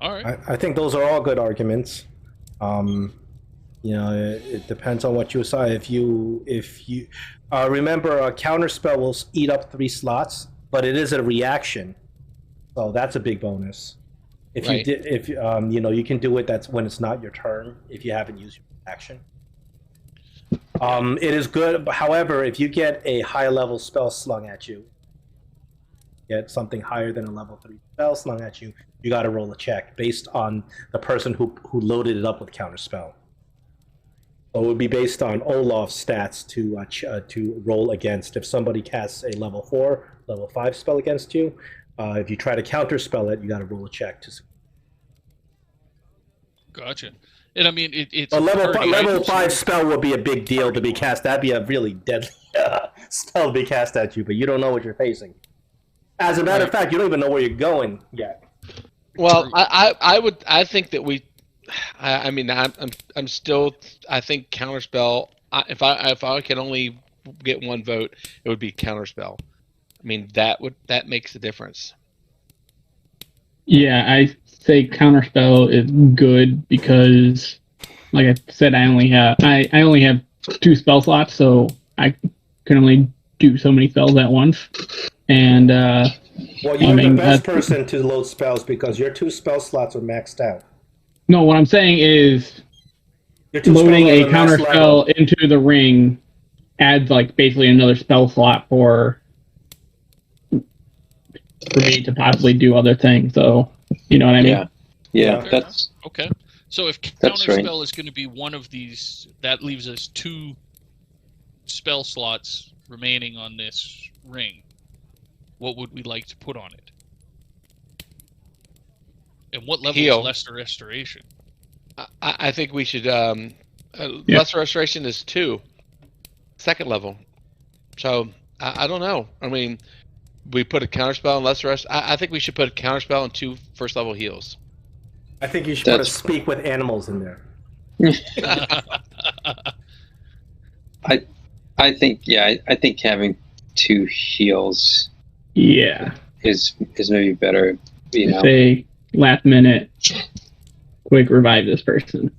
All right. I think those are all good arguments. It depends on what you decide. If you remember, a counterspell will eat up 3 slots, but it is a reaction, so that's a big bonus. If Right. you can do it. That's when it's not your turn. If you haven't used your action, it is good. However, if you get a high level spell slung at you, get something higher than a level 3 spell slung at you, you got to roll a check based on the person who loaded it up with counterspell. So it would be based on Olaf's stats to roll against. If somebody casts a level 4, level 5 spell against you, if you try to counterspell it, you got to roll a check to. Gotcha. And I mean, it's A level already- 5 spell would be a big deal to be cast. That'd be a really deadly spell to be cast at you, but you don't know what you're facing. As a matter of fact, you don't even know where you're going yet. Well, I think that I'm still. I think counterspell. If I can only get one vote, it would be counterspell. I mean, that makes a difference. Yeah, I say counterspell is good because, like I said, I only have 2 spell slots, so I can only do so many spells at once. And well, you're the best person to load spells because your 2 spell slots are maxed out. No, what I'm saying is loading a counterspell into the ring adds like basically another spell slot for me to possibly do other things. So you know what I mean? Yeah, that's okay. So if That's right. counterspell is going to be one of these, that leaves us 2 spell slots remaining on this ring. What would we like to put on it? And what level Heal. is lesser restoration? I think we should. Lesser restoration is 2, 2nd level. So I don't know. I mean, we put a counterspell on lesser rest. I think we should put a counterspell and 2 first level heals. I think you should put a speak with animals in there. I think having 2 heals is maybe better. Say last minute, quick revive this person.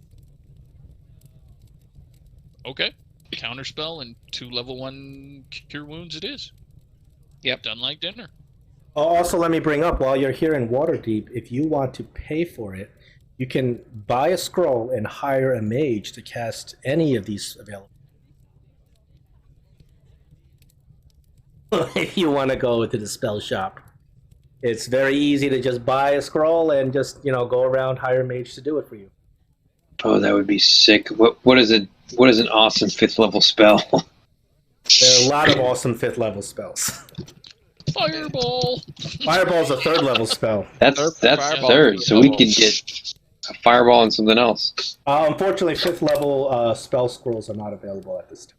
Okay. Counterspell and 2 level 1 cure wounds it is. Yep. Done like dinner. Also, let me bring up, while you're here in Waterdeep, if you want to pay for it, you can buy a scroll and hire a mage to cast any of these available. If you want to go to the spell shop, it's very easy to just buy a scroll and just go around, hire a mage to do it for you. Oh, that would be sick. What is an awesome 5th level spell? There are a lot of awesome 5th level spells. Fireball. Fireball's a 3rd level spell. That's Fireball. 3rd, so we could get a fireball and something else. Unfortunately, 5th level spell scrolls are not available at this time.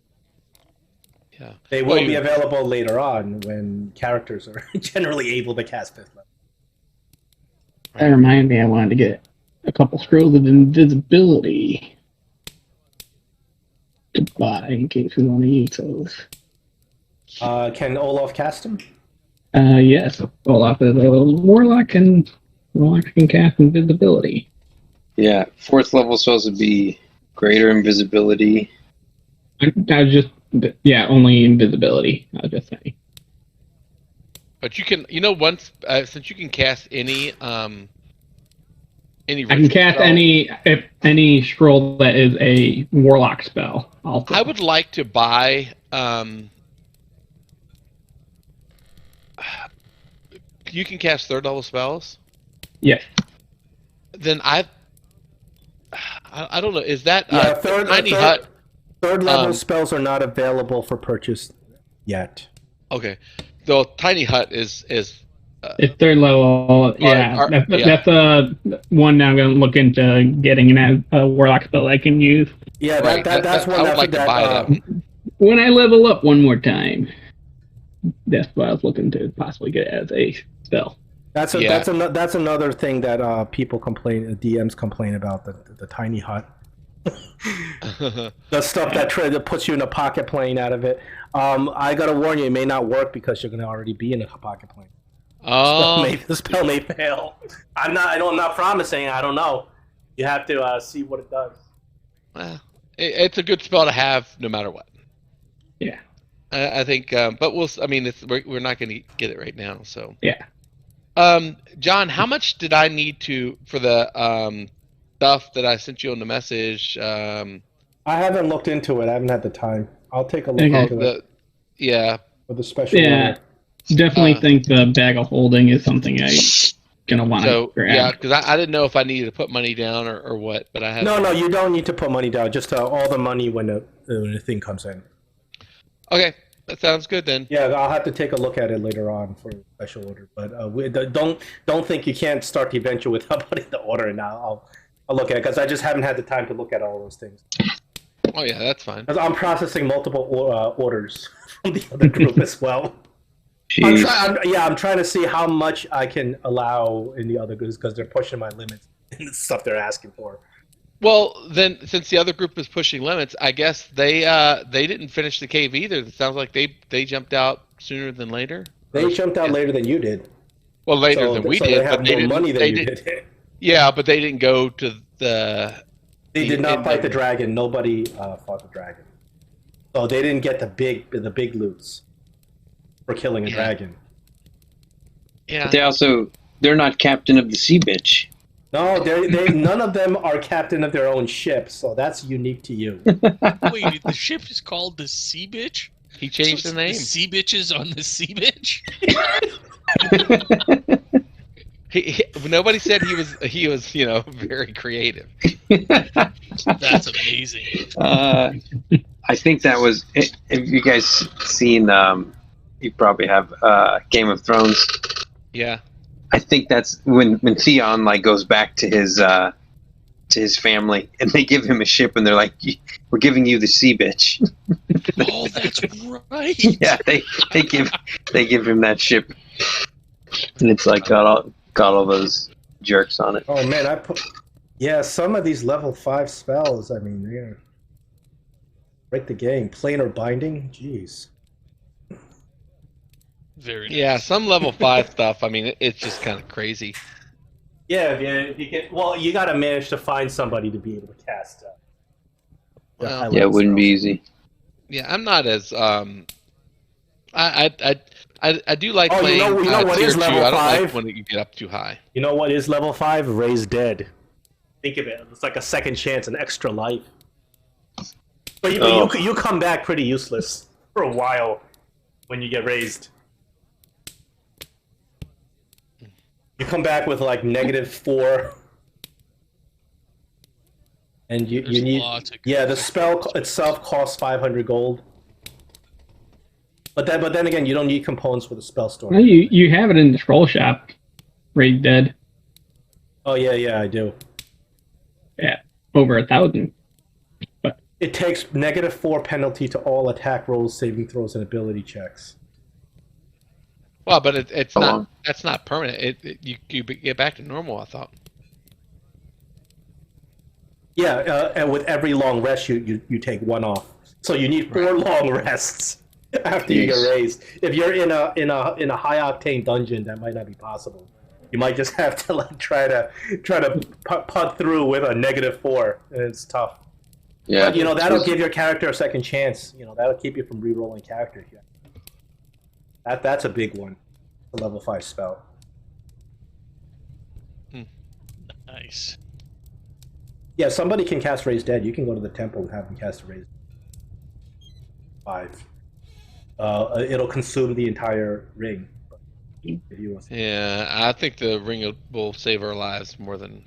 Yeah. They will be available later on when characters are generally able to cast 5th level. That reminded me, I wanted to get a couple scrolls of invisibility to buy in case we want to use those. Can Olaf cast them? Yes, Olaf is a warlock and can cast invisibility. Yeah, 4th level spells would be greater invisibility. I was just, only invisibility. I was just saying. But you can, once since you can cast any. I can cast any scroll that is a warlock spell. Also, I would like to buy. You can cast 3rd level spells. Yes. Then I don't know. Is that tiny third, hut? Third level spells are not available for purchase yet. Okay, the tiny hut is It's third level. Yeah, that's one now I'm going to look into getting a warlock spell I can use. Yeah, right. that's one I would like to buy that. When I level up one more time, that's what I was looking to possibly get as a spell. That's another thing that people complain, DMs complain about the tiny hut. The stuff that puts you in a pocket plane out of it. I gotta warn you, it may not work because you're gonna already be in a pocket plane. Oh, The spell may fail. I'm not promising. I don't know. You have to see what it does. well, it's a good spell to have no matter what. Yeah. I think, but I mean, we're not going to get it right now, so. Yeah. John, how much did I need for the stuff that I sent you on the message? I haven't looked into it. I haven't had the time. I'll take a look into it. Yeah. For the special order. Definitely think the bag of holding is something I'm gonna want to grab. Yeah, because I didn't know if I needed to put money down or what, but I had. No, you don't need to put money down. Just all the money when the thing comes in. Okay, that sounds good then. Yeah, I'll have to take a look at it later on for a special order. But don't think you can't start the adventure without putting the order in. I'll look at it because I just haven't had the time to look at all those things. Oh yeah, that's fine. Because I'm processing multiple orders from the other group as well. I'm trying to see how much I can allow in the other groups because they're pushing my limits in the stuff they're asking for. Well, then, since the other group is pushing limits, I guess they didn't finish the cave either. It sounds like they jumped out sooner than later. They jumped out later than you did. Well, later than we did. They have more money than you did. Yeah, but they didn't go to the. They did not fight the dragon. Nobody fought the dragon. So they didn't get the big loots for killing a dragon. Yeah. But they're not captain of the sea bitch. No, none of them are captain of their own ship, so that's unique to you. Wait, the ship is called the Sea Bitch? He changed the name. The Sea Bitches on the Sea Bitch? Nobody said he was very creative. That's amazing. I think that was. If you guys seen, you probably have Game of Thrones. Yeah. I think that's when Theon goes back to his family and they give him a ship and they're like, "We're giving you the sea bitch." Oh, that's right. Yeah, they give him that ship, and it's like got all those jerks on it. Oh man, some of these level 5 spells. I mean, yeah, break the game. Planar binding. Jeez. Very nice. Yeah, some level 5 stuff. I mean, it's just kind of crazy. Yeah, if you get you got to manage to find somebody to be able to cast. Yeah, it wouldn't be easy. Yeah, I'm not as I do like playing. You know what is level 5? I don't like when you get up too high. You know what is level 5? Raise Dead. Think of it. It's like a second chance, an extra life. But you come back pretty useless for a while when you get raised. You come back with -4, and you need. Yeah, the spell itself costs 500 gold. But then again, you don't need components for the spell store. Well, you have it in the scroll shop. Raid Dead. Oh yeah, I do. Yeah, over 1,000. But it takes -4 penalty to all attack rolls, saving throws, and ability checks. Well, but it's not. That's not permanent. You get back to normal. I thought. Yeah, and with every long rest, you take 1 off. So you need 4 long rests after you get raised. If you're in a high octane dungeon, that might not be possible. You might just have to try to putt through with a -4, and it's tough. Yeah, but that'll give your character a second chance. That'll keep you from re-rolling characters. Yeah. That's a big one. A level 5 spell. Nice. Yeah, somebody can cast Raise Dead. You can go to the temple and have them cast Raise 5. It'll consume the entire ring. If you want. Yeah, I think the ring will save our lives more than.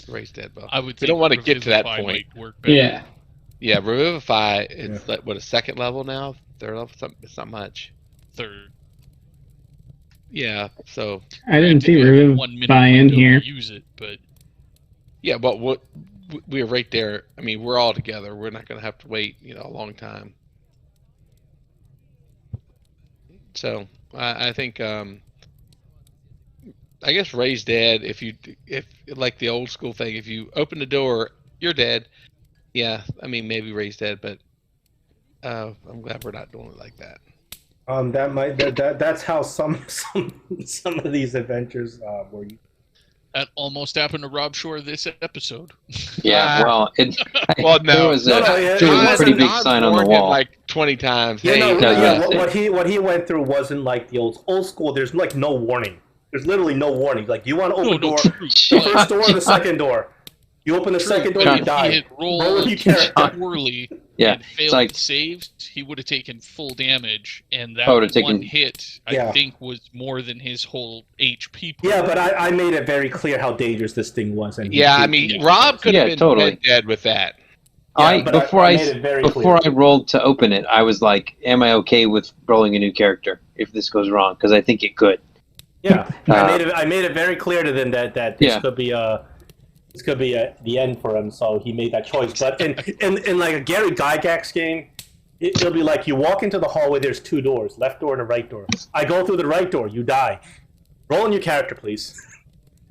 Raise dead buff. I would. We don't want to get to that Revivify point. might work better. Yeah. Yeah, Revivify. It's like what, a second level now, third level. It's not much. Third. Yeah. So. I didn't see You have a 1 minute Revivify in window to here. use it, but Yeah, but we're right there. I mean, we're all together. We're not going to have to wait, a long time. So I think I guess Raise Dead. If like the old school thing, if you open the door, you're dead. Yeah, I mean maybe Raise Dead, but I'm glad we're not doing it like that. That's how some of these adventures were. that almost happened to Rob Shore this episode. Yeah, well, Well, no, there was a, No, there was a John's- pretty big John's sign on the warned him wall. like 20 times. Yeah, Hey, no, yeah, what he went through wasn't like the old school. There's like no warning. There's literally no warning. Like, you want to open door, true, the first door or the second door. You open the second door, but you if die. he had Roll rolled your character. poorly Yeah, and failed like- saves, he would have taken full damage, and that would've taken- one hit, Yeah. I think, was more than his whole HP. Yeah, but I made it very clear how dangerous this thing was. And yeah, I mean, Rob could have Yeah, been totally. dead with that. Yeah, but before I made it very before clear. I rolled to open it, I was like, "Am I okay with rolling a new character if this goes wrong?" Because I think it could. Yeah, I made it very clear to them that this Yeah. could be the end for him. So he made that choice. But in like a Gary Gygax game, it'll be like you walk into the hallway. There's two doors, left door and a right door. I go through the right door. You die. Roll in your character, please.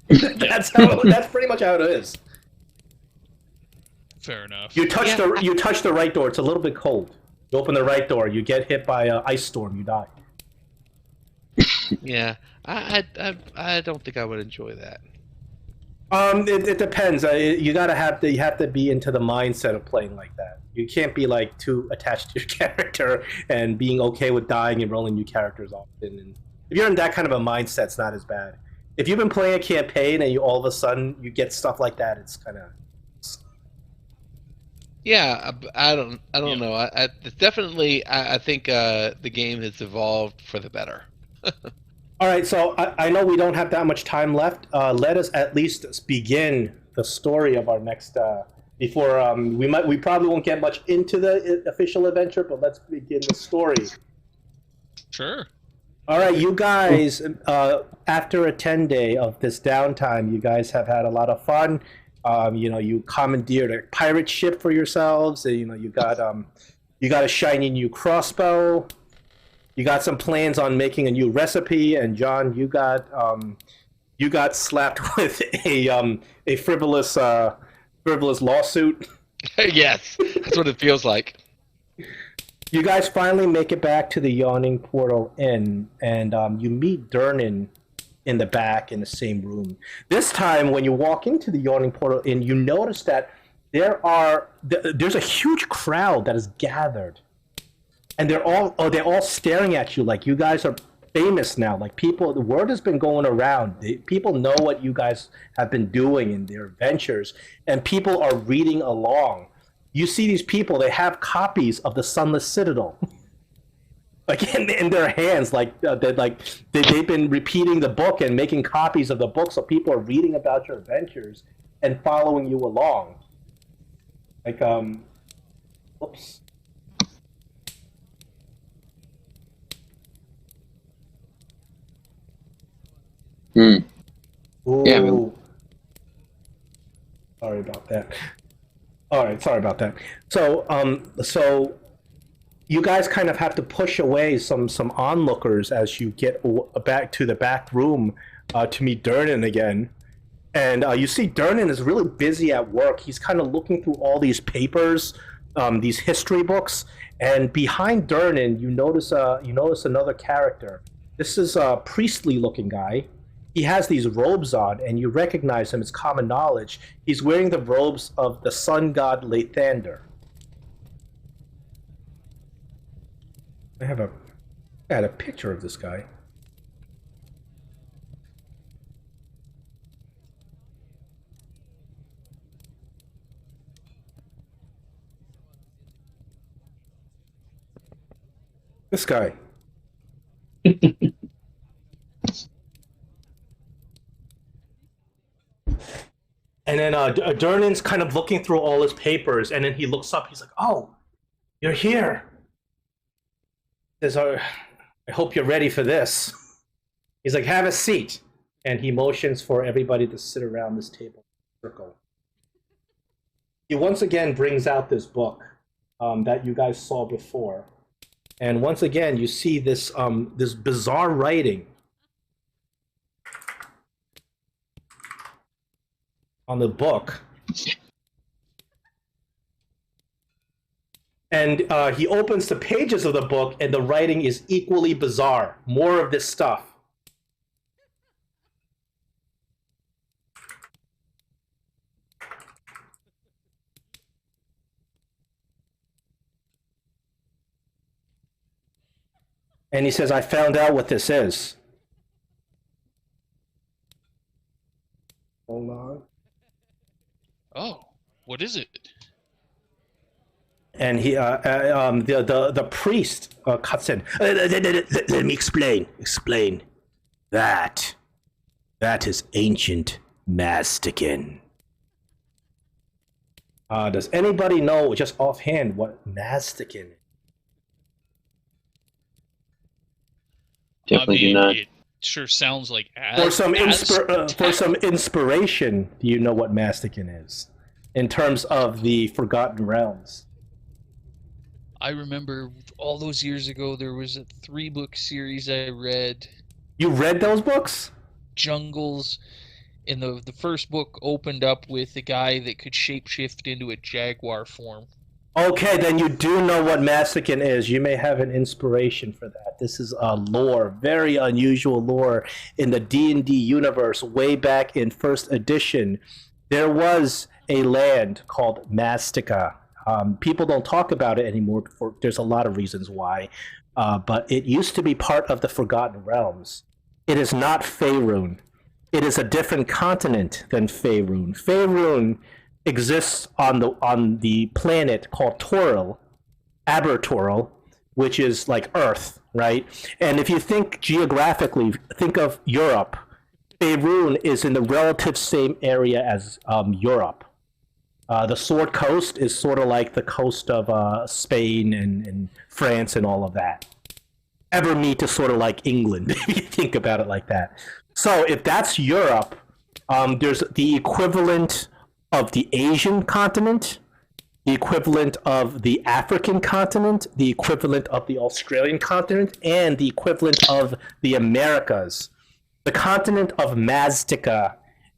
That's pretty much how it is. Fair enough. You touch the right door. It's a little bit cold. You open the right door. You get hit by an ice storm. You die. Yeah, I don't think I would enjoy that. It depends. You have to be into the mindset of playing like that. You can't be like too attached to your character and being okay with dying and rolling new characters often. And if you're in that kind of a mindset, it's not as bad. If you've been playing a campaign and you all of a sudden you get stuff like that, it's kind of. Yeah, I don't know. I definitely I think the game has evolved for the better. All right, so I know we don't have that much time left. Let us at least begin the story of our next. Before we probably won't get much into the official adventure, but let's begin the story. Sure. All right, you guys. After a 10-day of this downtime, you guys have had a lot of fun. You commandeered a pirate ship for yourselves. And, you got a shiny new crossbow. You got some plans on making a new recipe, and John, you got slapped with a frivolous lawsuit. Yes, that's what it feels like. You guys finally make it back to the Yawning Portal Inn, and you meet Durnan in the back in the same room. This time, when you walk into the Yawning Portal Inn, you notice that there's a huge crowd that is gathered. And they're all staring at you like you guys are famous now. Like the word has been going around. People know what you guys have been doing in their adventures, and people are reading along. You see these people; they have copies of the Sunless Citadel, like in their hands. They've been repeating the book and making copies of the book, so people are reading about your adventures and following you along. Whoops. Hmm. Ooh. Yeah, I mean- Sorry about that. All right, sorry about that. So you guys kind of have to push away some onlookers as you get back to the back room to meet Durnan again. And you see Durnan is really busy at work. He's kind of looking through all these papers, these history books, and behind Durnan, you notice another character. This is a priestly-looking guy. He has these robes on, and you recognize him. It's common knowledge. He's wearing the robes of the sun god Lathander. I had a picture of this guy. This guy. And then Durnan's kind of looking through all his papers, and then he looks up. He's like, "Oh, you're here." He says, "I hope you're ready for this." He's like, "Have a seat." And he motions for everybody to sit around this table circle. He once again brings out this book that you guys saw before. And once again, you see this this bizarre writing on the book. And he opens the pages of the book, and the writing is equally bizarre. More of this stuff. And he says, "I found out what this is." Hold on. Oh, what is it? And he, the priest cuts in. Let me explain. Explain. That is ancient Mastican. Does anybody know just offhand what Mastican is? Definitely do not. It sure sounds like For some inspiration, do you know what Mastican is in terms of the Forgotten Realms? I remember all those years ago there was a 3-book series I read. You read those books? Jungles, and the first book opened up with a guy that could shapeshift into a jaguar form. Okay, then you do know what Mastican is. You may have an inspiration for that. This is a lore, very unusual lore in the D&D universe. Way back in first edition, there was a land called Mastica. People don't talk about it anymore. There's a lot of reasons why, but it used to be part of the Forgotten Realms. It is not Faerun. It is a different continent than Faerun. Faerun exists on the planet called Toril, Abertoril, which is like Earth, right? And if you think geographically, think of Europe. Faerun is in the relative same area as Europe. The Sword Coast is sort of like the coast of Spain and France and all of that. Evermeet is sort of like England, if you think about it like that. So if that's Europe, there's the equivalent of the Asian continent, the equivalent of the African continent, the equivalent of the Australian continent, and the equivalent of the Americas. The continent of Maztica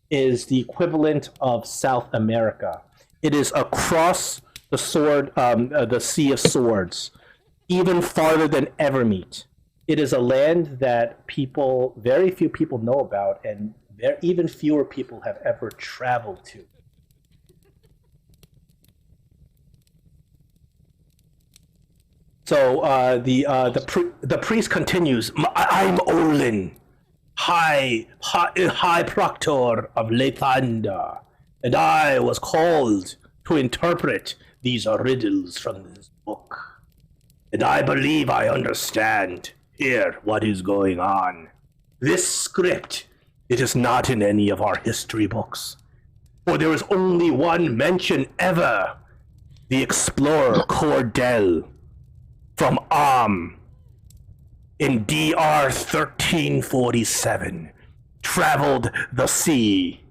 is the equivalent of South America. It is across the the Sea of Swords, even farther than Evermeet. It is a land that very few people know about, and even fewer people have ever traveled to. So the priest continues. I'm Olin, High Proctor of Lathander, and I was called to interpret these riddles from this book. And I believe I understand here what is going on. This script, it is not in any of our history books, for there is only one mention ever: the explorer Cordell from in DR 1347 traveled the sea,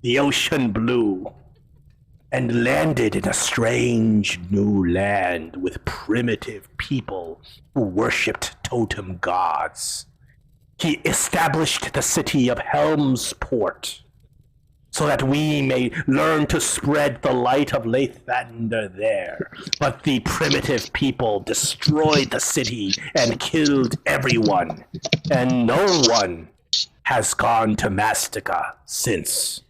the ocean blue, and landed in a strange new land with primitive people who worshipped totem gods. He established the city of Helmsport so that we may learn to spread the light of Lathander there. But the primitive people destroyed the city and killed everyone, and no one has gone to Mastica since.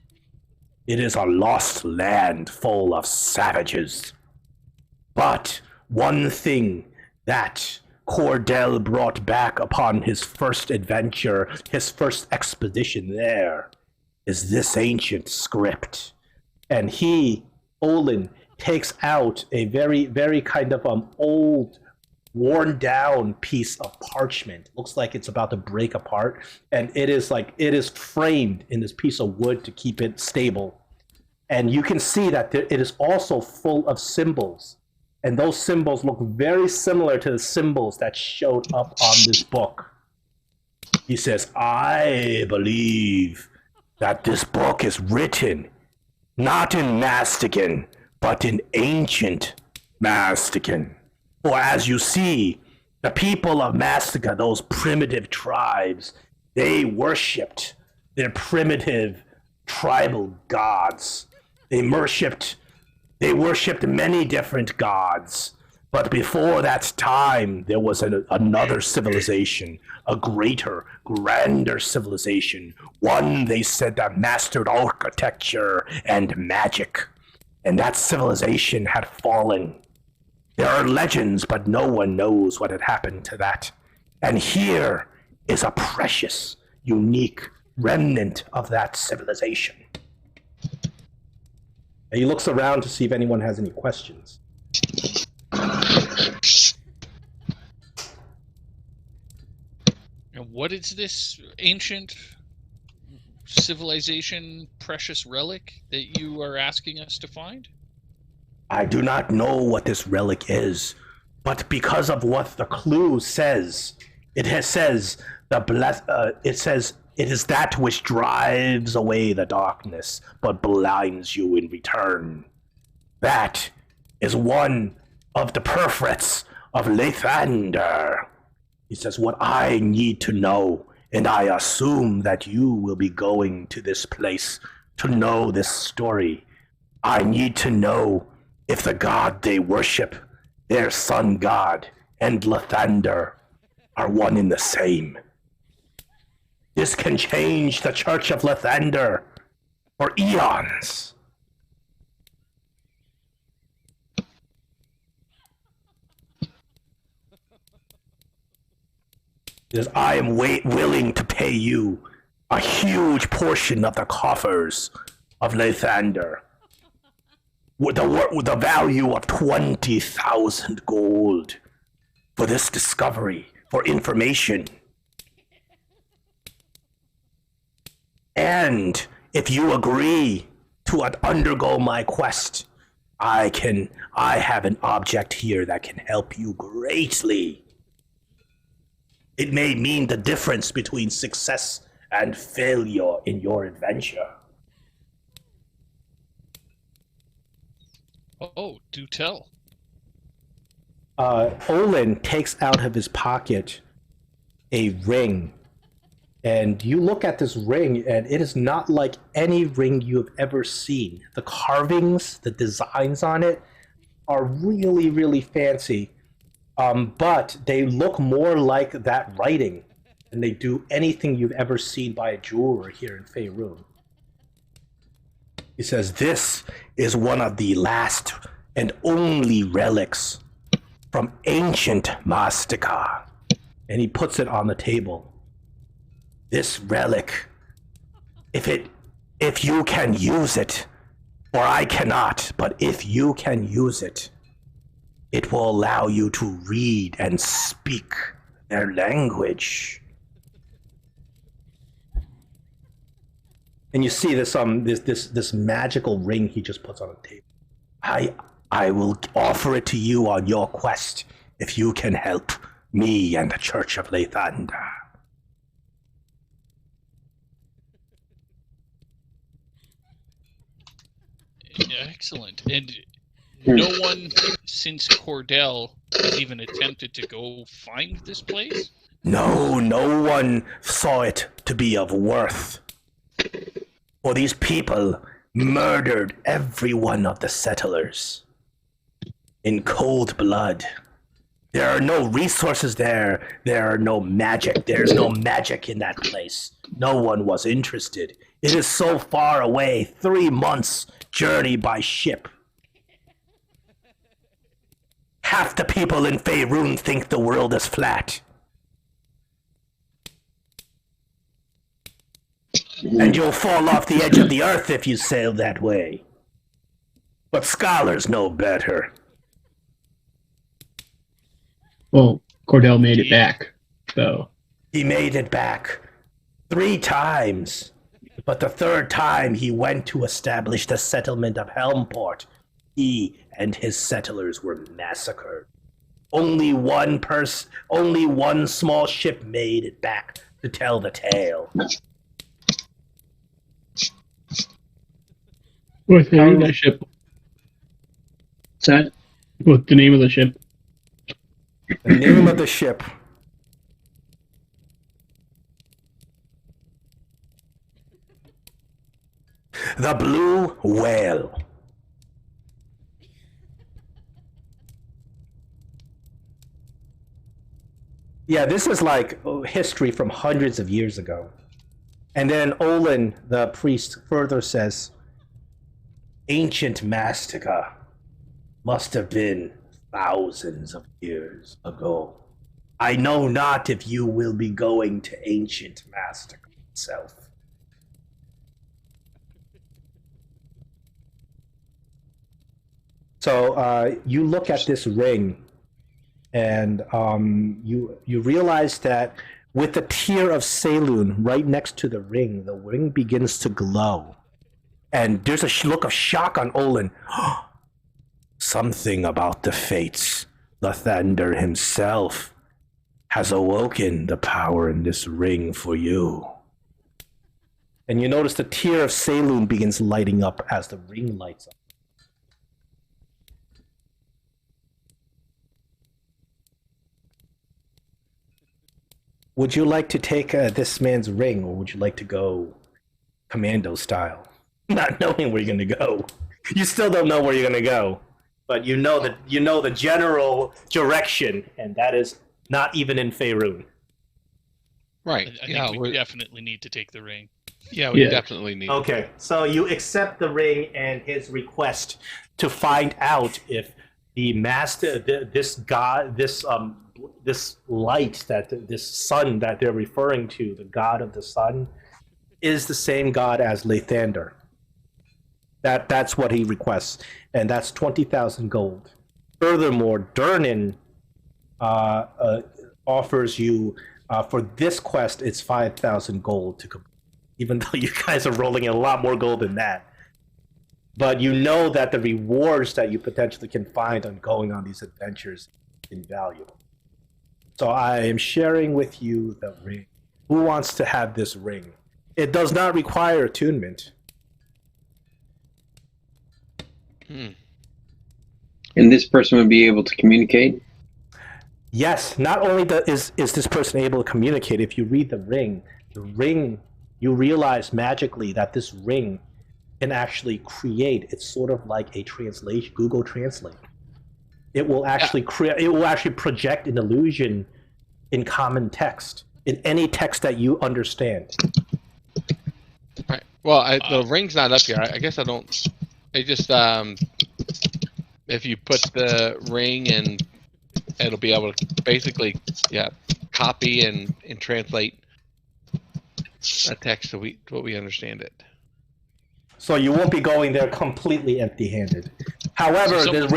It is a lost land full of savages. But one thing that Cordell brought back upon his first adventure, his first expedition there, is this ancient script. And he, Olin, takes out a very, very kind of old, worn down piece of parchment. Looks like it's about to break apart. And it is framed in this piece of wood to keep it stable. And you can see that it is also full of symbols. And those symbols look very similar to the symbols that showed up on this book. He says, I believe that this book is written not in Mastican, but in ancient Mastican. For as you see, the people of Mastica, those primitive tribes, they worshipped their primitive tribal gods. They worshipped many different gods. But before that time, there was another civilization, a greater, grander civilization. One, they said, that mastered architecture and magic. And that civilization had fallen. There are legends, but no one knows what had happened to that. And here is a precious, unique remnant of that civilization. And he looks around to see if anyone has any questions. And what is this ancient civilization precious relic that you are asking us to find? I do not know what this relic is, but because of what the clue says, it says it is that which drives away the darkness, but blinds you in return. That is one of the perfects of Lathander. He says, what I need to know, and I assume that you will be going to this place to know this story. I need to know if the god they worship, their sun god, and Lathander are one and the same. This can change the Church of Lathander for eons. Because I am willing to pay you a huge portion of the coffers of Lathander. With the value of 20,000 gold for this discovery, for information. And if you agree to undergo my quest, I have an object here that can help you greatly. It may mean the difference between success and failure in your adventure. Oh, do tell. Olin takes out of his pocket a ring. And you look at this ring, and it is not like any ring you have ever seen. The carvings, the designs on it are really, really fancy. But they look more like that writing than they do anything you've ever seen by a jeweler here in Faerun. He says, this is one of the last and only relics from ancient Mastica. And he puts it on the table. This relic, if you can use it, or I cannot, but if you can use it, it will allow you to read and speak their language. And you see this magical ring he just puts on the table. I will offer it to you on your quest if you can help me and the Church of Lathander. Excellent. And no one since Cordell has even attempted to go find this place? No one saw it to be of worth. For these people murdered every one of the settlers in cold blood. There are no resources there. There are no magic. There's no magic in that place. No one was interested. It is so far away, 3 months journey by ship. Half the people in Faerun think the world is flat. And you'll fall off the edge of the earth if you sail that way. But scholars know better. Well, Cordell made it back, so. He made it back 3 times. But the third time he went to establish the settlement of Helmport, he and his settlers were massacred. Only one small ship made it back to tell the tale. What's the name of that ship? What's the name of the ship? The name of the ship. The Blue Whale. Yeah, this is like history from hundreds of years ago. And then Olin, the priest, further says, ancient Mastica must have been thousands of years ago. I know not if you will be going to ancient Mastica itself. So you look at this ring, and you realize that with the tear of Saloon right next to the ring begins to glow. And there's a look of shock on Olin. Something about the fates. Lathander himself has awoken the power in this ring for you. And you notice the tear of Saloon begins lighting up as the ring lights up. Would you like to take this man's ring, or would you like to go commando style? Not knowing where you're going to go. You still don't know where you're going to go. But you know the general direction, and that is not even in Faerun. Right. I think we definitely need to take the ring. Yeah, we definitely need. Okay, so you accept the ring and his request to find out if the master, this light, this sun that they're referring to, the god of the sun, is the same god as Lathander. That's what he requests, and that's 20,000 gold. Furthermore, Durnan offers you for this quest, it's 5,000 gold to complete. Even though you guys are rolling in a lot more gold than that. But you know that the rewards that you potentially can find on going on these adventures is invaluable. So I am sharing with you the ring. Who wants to have this ring? It does not require attunement. And this person would be able to communicate? Yes, not only is this person able to communicate, if you read the ring, you realize magically that this ring can actually create. It's sort of like a translation, Google Translate. It will actually it will actually project an illusion in common text, in any text that you understand. Right. Well, the ring's not up here. I guess I don't. It just if you put the ring in, it'll be able to basically copy and translate a text so what we understand it. So you won't be going there completely empty-handed. However, the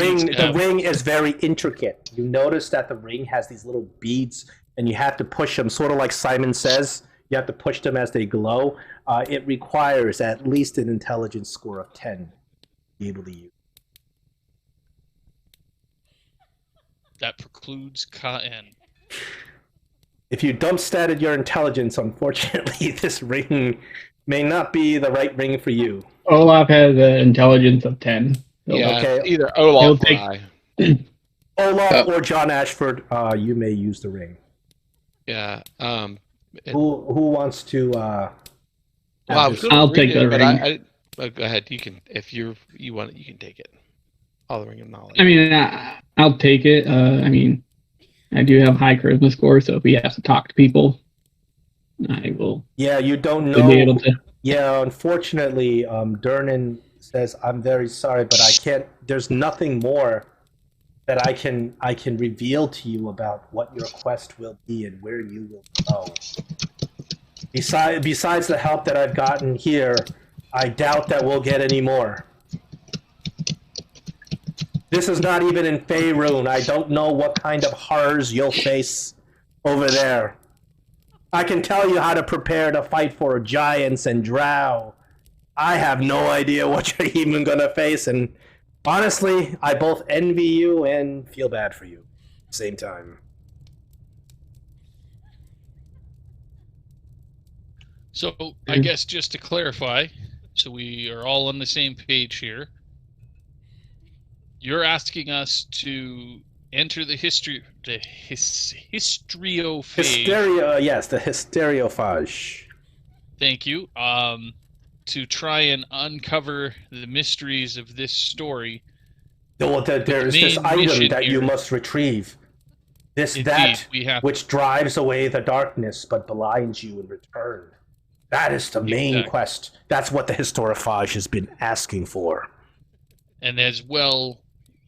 ring is very intricate. You notice that the ring has these little beads, and you have to push them, sort of like Simon says. You have to push them as they glow. It requires at least an intelligence score of 10 to be able to use. That precludes Ka-En. If you dump statted your intelligence, unfortunately, this ring may not be the right ring for you. Olaf has an intelligence of 10. Yeah, okay. Either Olaf or I. Olaf or John Ashford, you may use the ring. Yeah. Who wants to? I'll take the ring. Go ahead. You can, if you want it, you can take it. The ring of knowledge. I mean, I'll take it. I mean, I do have high charisma score, so if he has to talk to people, I will. Yeah, you don't know. Be able to. Yeah, unfortunately, Durnan says, "I'm very sorry, but I can't. There's nothing more that I can reveal to you about what your quest will be and where you will go. Besides the help that I've gotten here, I doubt that we'll get any more. This is not even in Faerun. I don't know what kind of horrors you'll face over there. I can tell you how to prepare to fight for giants and drow. I have no idea what you're even gonna face, and honestly, I both envy you and feel bad for you at the same time. So, I guess just to clarify, so we are all on the same page here, you're asking us to enter the histriophage. Yes, the hysteriophage. Thank you. To try and uncover the mysteries of this story. Well, there is this item that you must retrieve. Which drives away the darkness but blinds you in return. That is the main quest. That's what the hysteriophage has been asking for. And as well,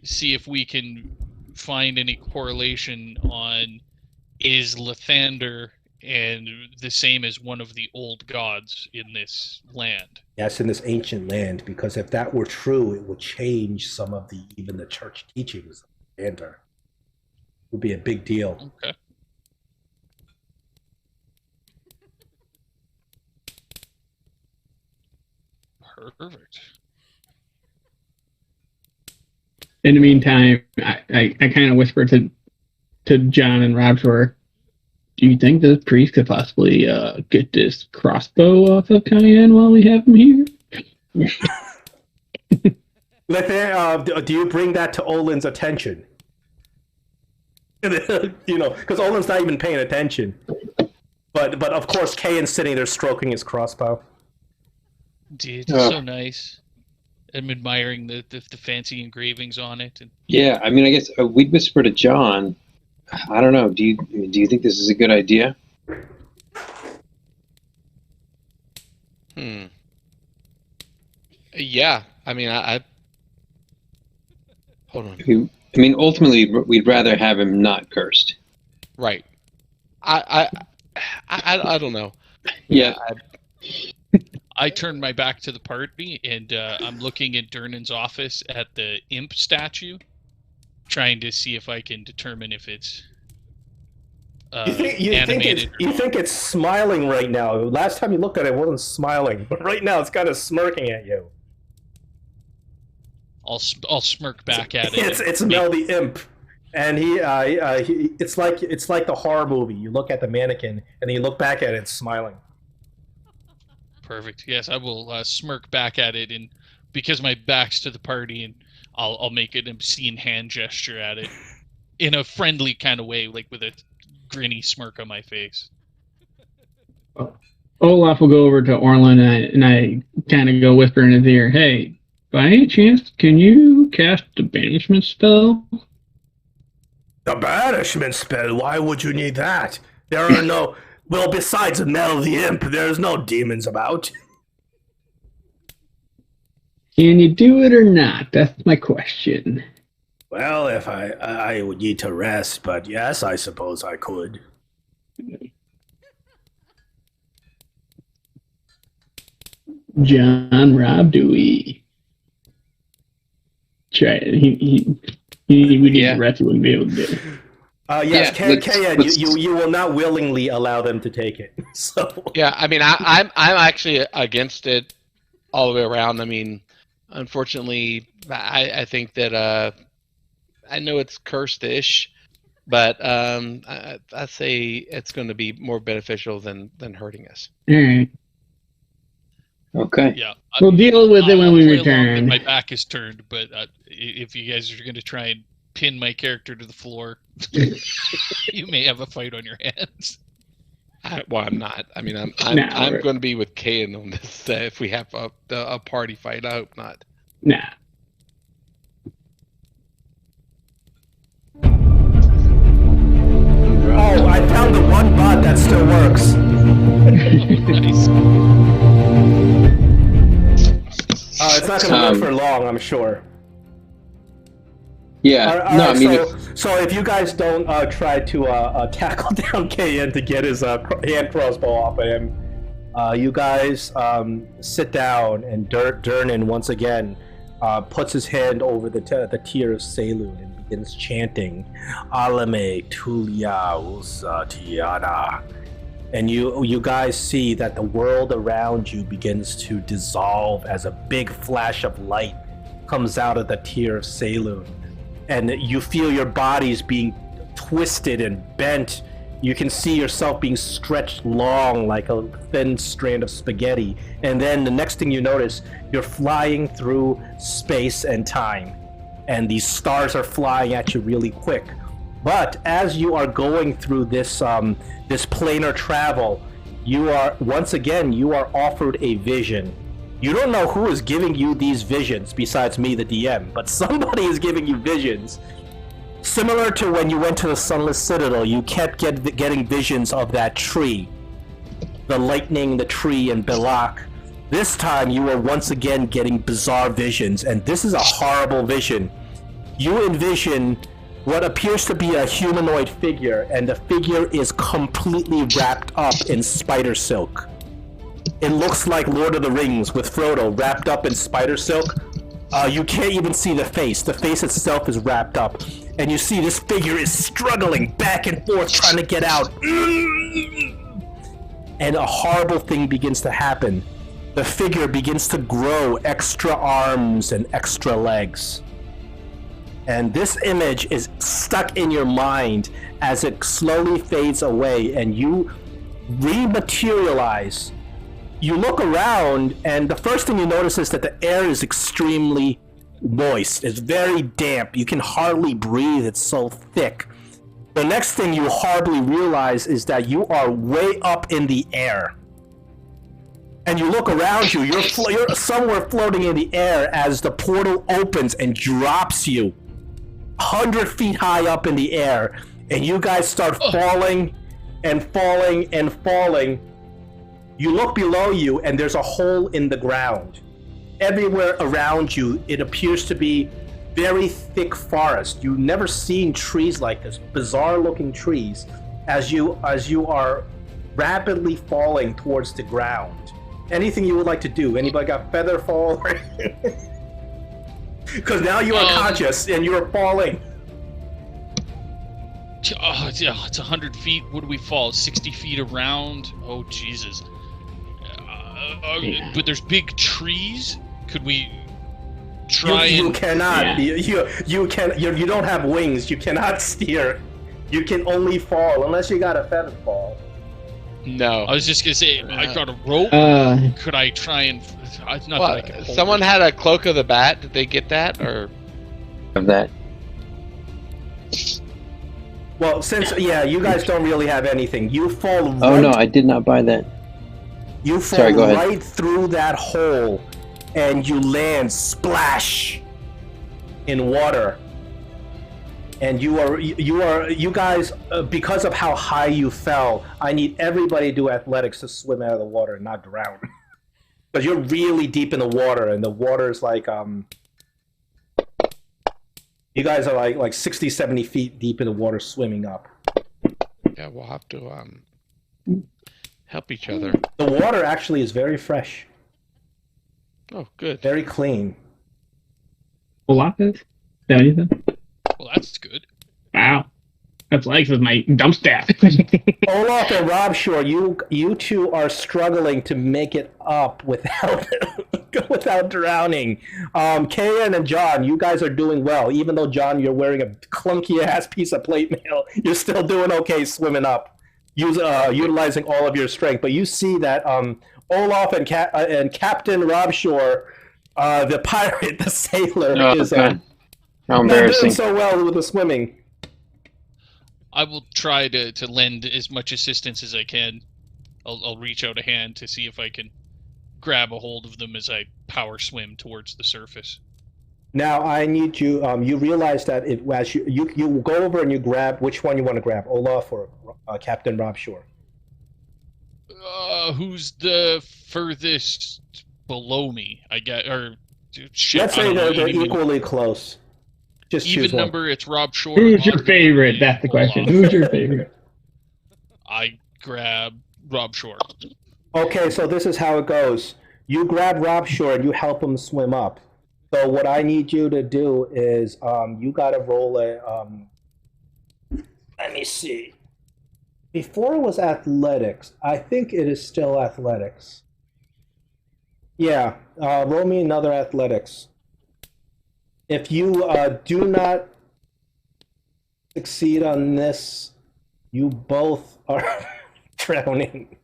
see if we can find any correlation on, is Lathander and the same as one of the old gods in this land? Yes, in this ancient land, because if that were true, it would change some of even the church teachings of Lathander. It would be a big deal. Okay. Perfect. In the meantime, I kind of whispered to John and Robshore, do you think the priest could possibly get this crossbow off of Cayenne while we have him here? Do you bring that to Olin's attention? Because Olin's not even paying attention. But of course, Cayenne's sitting there stroking his crossbow. Dude, it's so nice. I'm admiring the fancy engravings on it. And... Yeah, I mean, I guess we'd whisper to John. I don't know. Do you think this is a good idea? Yeah, I mean, I hold on. I mean, ultimately, we'd rather have him not cursed. Right. I don't know. Yeah. I turned my back to the party, and I'm looking in Durnan's office at the imp statue, trying to see if I can determine if it's animated. You think it's smiling right now. Last time you looked at it, it wasn't smiling, but right now it's kind of smirking at you. I'll smirk back at it. It's Mel the imp, and it's like the horror movie. You look at the mannequin, and then you look back at it, it's smiling. Perfect. Yes, I will smirk back at it, and because my back's to the party, and I'll make an obscene hand gesture at it in a friendly kind of way, like with a grinny smirk on my face. Olaf will go over to Orlin, and I kind of go whisper in his ear, "Hey, by any chance, can you cast the banishment spell?" The banishment spell? Why would you need that? There are no... Well, besides Mel the imp, there's no demons about. Can you do it or not? That's my question. Well, if I would need to rest, but yes, I suppose I could. John, Rob, do we try it? We need to rest. We wouldn't be able to do it. Yes, Kayan, you will not willingly allow them to take it. So yeah, I mean, I'm actually against it all the way around. I mean, unfortunately, I think that I know it's cursed-ish, but I say it's going to be more beneficial than hurting us. All right. Okay. Yeah. We'll deal with it when we return. My back is turned, but if you guys are going to try and pin my character to the floor, you may have a fight on your hands. I'm not. I mean, I'm going to be with Kayan on this. If we have a party fight, I hope not. Nah. Oh, I found the one bot that still works. Nice. It's not going to work for long, I'm sure. Yeah. I mean, so if you guys don't try to tackle down Kayan to get his hand crossbow off of him, you guys sit down, and Durnan once again puts his hand over the tear of Saloon and begins chanting, "Alame Tulia Usa Tiara." And you guys see that the world around you begins to dissolve as a big flash of light comes out of the tear of Saloon. And you feel your bodies being twisted and bent. You can see yourself being stretched long like a thin strand of spaghetti. And then the next thing you notice, you're flying through space and time. And these stars are flying at you really quick. But as you are going through this this planar travel, you are offered a vision. You don't know who is giving you these visions besides me, the DM, but somebody is giving you visions. Similar to when you went to the Sunless Citadel, you kept getting visions of that tree. The lightning, the tree, and Belak. This time you are once again getting bizarre visions, and this is a horrible vision. You envision what appears to be a humanoid figure, and the figure is completely wrapped up in spider silk. It looks like Lord of the Rings with Frodo wrapped up in spider silk. You can't even see the face. The face itself is wrapped up. And you see this figure is struggling back and forth trying to get out. And a horrible thing begins to happen. The figure begins to grow extra arms and extra legs. And this image is stuck in your mind as it slowly fades away and you rematerialize. You look around and the first thing you notice is that the air is extremely moist. It's very damp. You can hardly breathe. It's so thick. The next thing you horribly realize is that you are way up in the air. And you look around you, you're somewhere floating in the air as the portal opens and drops you 100 feet high up in the air, and you guys start falling and falling and falling. You look below you and there's a hole in the ground. Everywhere around you, it appears to be very thick forest. You've never seen trees like this, bizarre looking trees, as you are rapidly falling towards the ground. Anything you would like to do? Anybody got feather fall? Because now you are conscious and you are falling. It's 100 feet. What do we fall? 60 feet around? Oh, Jesus. But there's big trees. Could we try you and... cannot. Yeah. You don't have wings. You cannot steer. You can only fall unless you got a feather fall. No. I was just gonna say, I got a rope. Could I try and... Not that I can hold someone it. had a cloak of the bat. Did they get that, or...? Of that. Well, since, you guys don't really have anything. You fall right... Oh, no, I did not buy that. You fall Sorry, go ahead. right through that hole, and you land splash in water. And you guys, because of how high you fell, I need everybody to do athletics to swim out of the water and not drown. Because you're really deep in the water, and the water is like, you guys are like 60, 70 feet deep in the water swimming up. Yeah, we'll have to help each other. The water actually is very fresh. Oh, good. Very clean. Olaf is? Is that what you said? Well, that's good. Wow. That's like with my dump staff. Olaf and Rob Shore, you two are struggling to make it up without without drowning. Kayan and John, you guys are doing well. Even though, John, you're wearing a clunky ass piece of plate mail, you're still doing okay swimming up, utilizing all of your strength. But you see that Olaf and Captain Rob Shore, the pirate, the sailor, is how they're embarrassing. doing so well with the swimming. I will try to lend as much assistance as I can. I'll reach out a hand to see if I can grab a hold of them as I power swim towards the surface. Now I need you. You realize that as you go over and you grab which one you want to grab, Olaf or Captain Rob Shore. Who's the furthest below me? I get or shit. Let's say they're equally close. Just even choose one. number. It's Rob Shore. Who's your favorite? That's the question. Who's your favorite? I grab Rob Shore. Okay, so this is how it goes. You grab Rob Shore and you help him swim up. So what I need you to do is you got to roll a. Let me see. Before it was athletics. I think it is still athletics. Yeah, roll me another athletics. If you do not succeed on this, you both are drowning.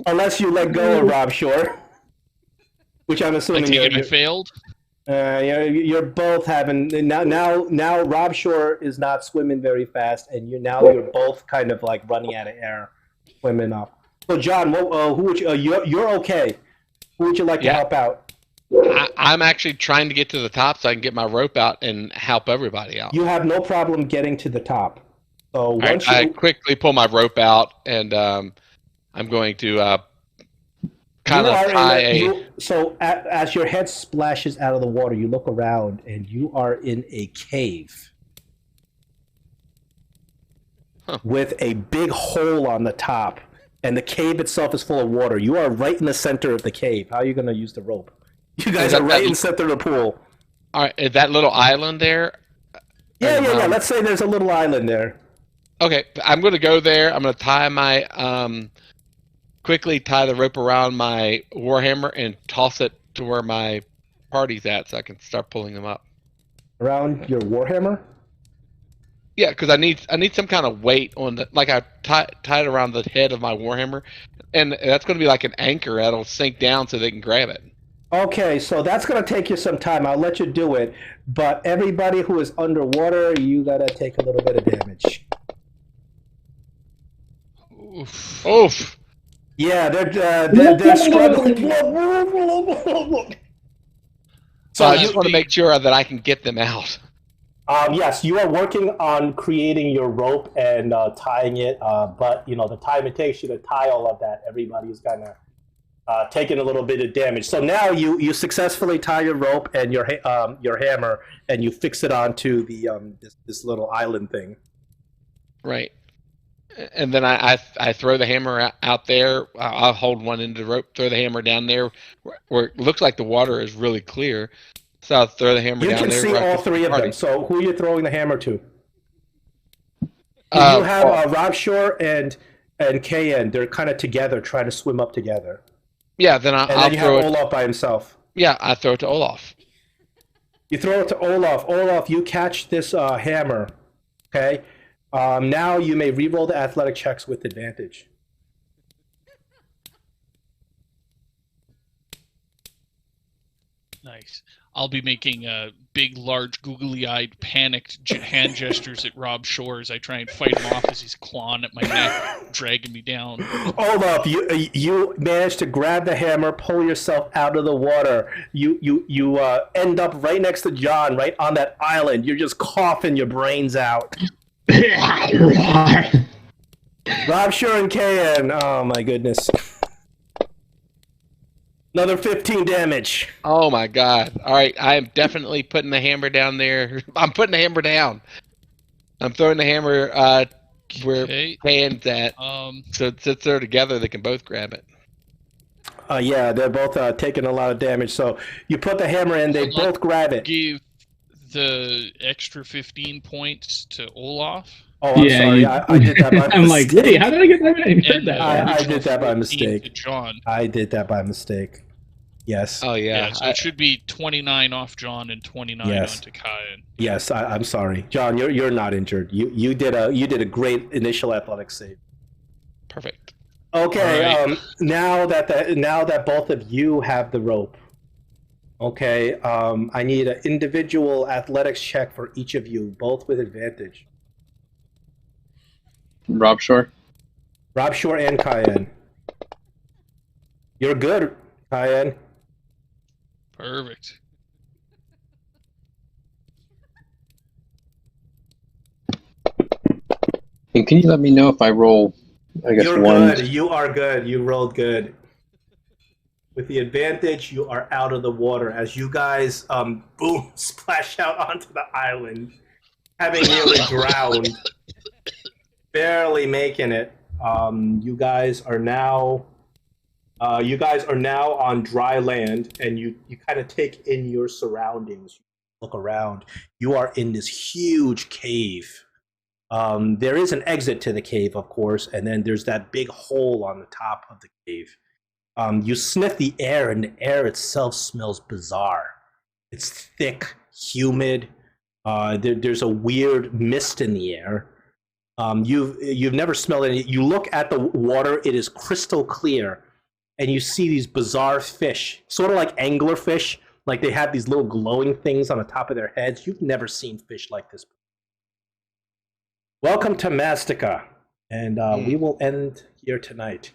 Unless you let go of Rob Shore, which I'm I assuming take it I you're, failed. you're both having now. Rob Shore is not swimming very fast, and you're both kind of like running out of air, swimming up. So John, who would you? You're okay. Who would you like to Yeah. help out? I'm actually trying to get to the top so I can get my rope out and help everybody out. You have no problem getting to the top. So once I you quickly pull my rope out and I'm going to kind you of are tie in a. so as your head splashes out of the water, you look around and you are in a cave with a big hole on the top, and the cave itself is full of water. You are right in the center of the cave. How are you going to use the rope? You guys are right in the center of the pool. All right, is that little island there? Yeah. Let's say there's a little island there. Okay, I'm going to go there. I'm going to tie my quickly tie the rope around my warhammer and toss it to where my party's at, so I can start pulling them up. Around your warhammer? Yeah, because I need some kind of weight on the I tied around the head of my warhammer, and that's going to be like an anchor that'll sink down so they can grab it. Okay, so that's going to take you some time. I'll let you do it, but everybody who is underwater, you got to take a little bit of damage. Oof. Yeah, they're struggling. So I just want to make sure that I can get them out. Yes, you are working on creating your rope and tying it, but the time it takes you to tie all of that, everybody's kind of taking a little bit of damage. So now you successfully tie your rope and your hammer, and you fix it onto the this little island thing. Right. And then I throw the hammer out there. I'll hold one end of the rope, throw the hammer down there where it looks like the water is really clear. So I'll throw the hammer down there. You can see all three of them. So who are you throwing the hammer to? You have Rob Shore and KN. They're kind of together, trying to swim up together. Yeah, then I'll throw it. Olaf by himself. Yeah, I throw it to Olaf. You throw it to Olaf. Olaf, you catch this hammer. Okay. Now you may reroll the athletic checks with advantage. Nice. I'll be making big, large, googly-eyed, panicked hand gestures at Rob Shore as I try and fight him off as he's clawing at my neck, dragging me down. Olaf, you manage to grab the hammer, pull yourself out of the water. You end up right next to John, right on that island. You're just coughing your brains out. Rob Shore and KN. Oh my goodness. Another 15 damage. Oh my god. Alright, I am definitely putting the hammer down there. I'm putting the hammer down. I'm throwing the hammer where KN's at. So since they're together, they can both grab it. Yeah, they're both taking a lot of damage. So you put the hammer in, they both grab it. Give the extra 15 points to Olaf. Oh, I'm sorry. I did that by mistake. I'm like, hey, how did I get that? I did that by mistake. John. I did that by mistake. Yes. Oh, yeah. So it should be 29 off John and 29 onto Kyan. Yes, I'm sorry. John, you're not injured. You did a great initial athletic save. Perfect. Okay, right. Now that both of you have the rope, okay, I need an individual athletics check for each of you, both with advantage. Rob Shore and Kyan. You're good, Kyan. Perfect. And can you let me know if I roll, I guess, You're one? good. You are good. You rolled good. With the advantage, you are out of the water as you guys, boom, splash out onto the island, having nearly drowned. Barely making it. You guys are now on dry land, and you kind of take in your surroundings. You look around. You are in this huge cave. There is an exit to the cave, of course, and then there's that big hole on the top of the cave. You sniff the air, and the air itself smells bizarre. It's thick, humid. There's a weird mist in the air. You've never smelled any. You look at the water; it is crystal clear, and you see these bizarre fish, sort of like anglerfish. Like they have these little glowing things on the top of their heads. You've never seen fish like this. Welcome to Mastica, and we will end here tonight.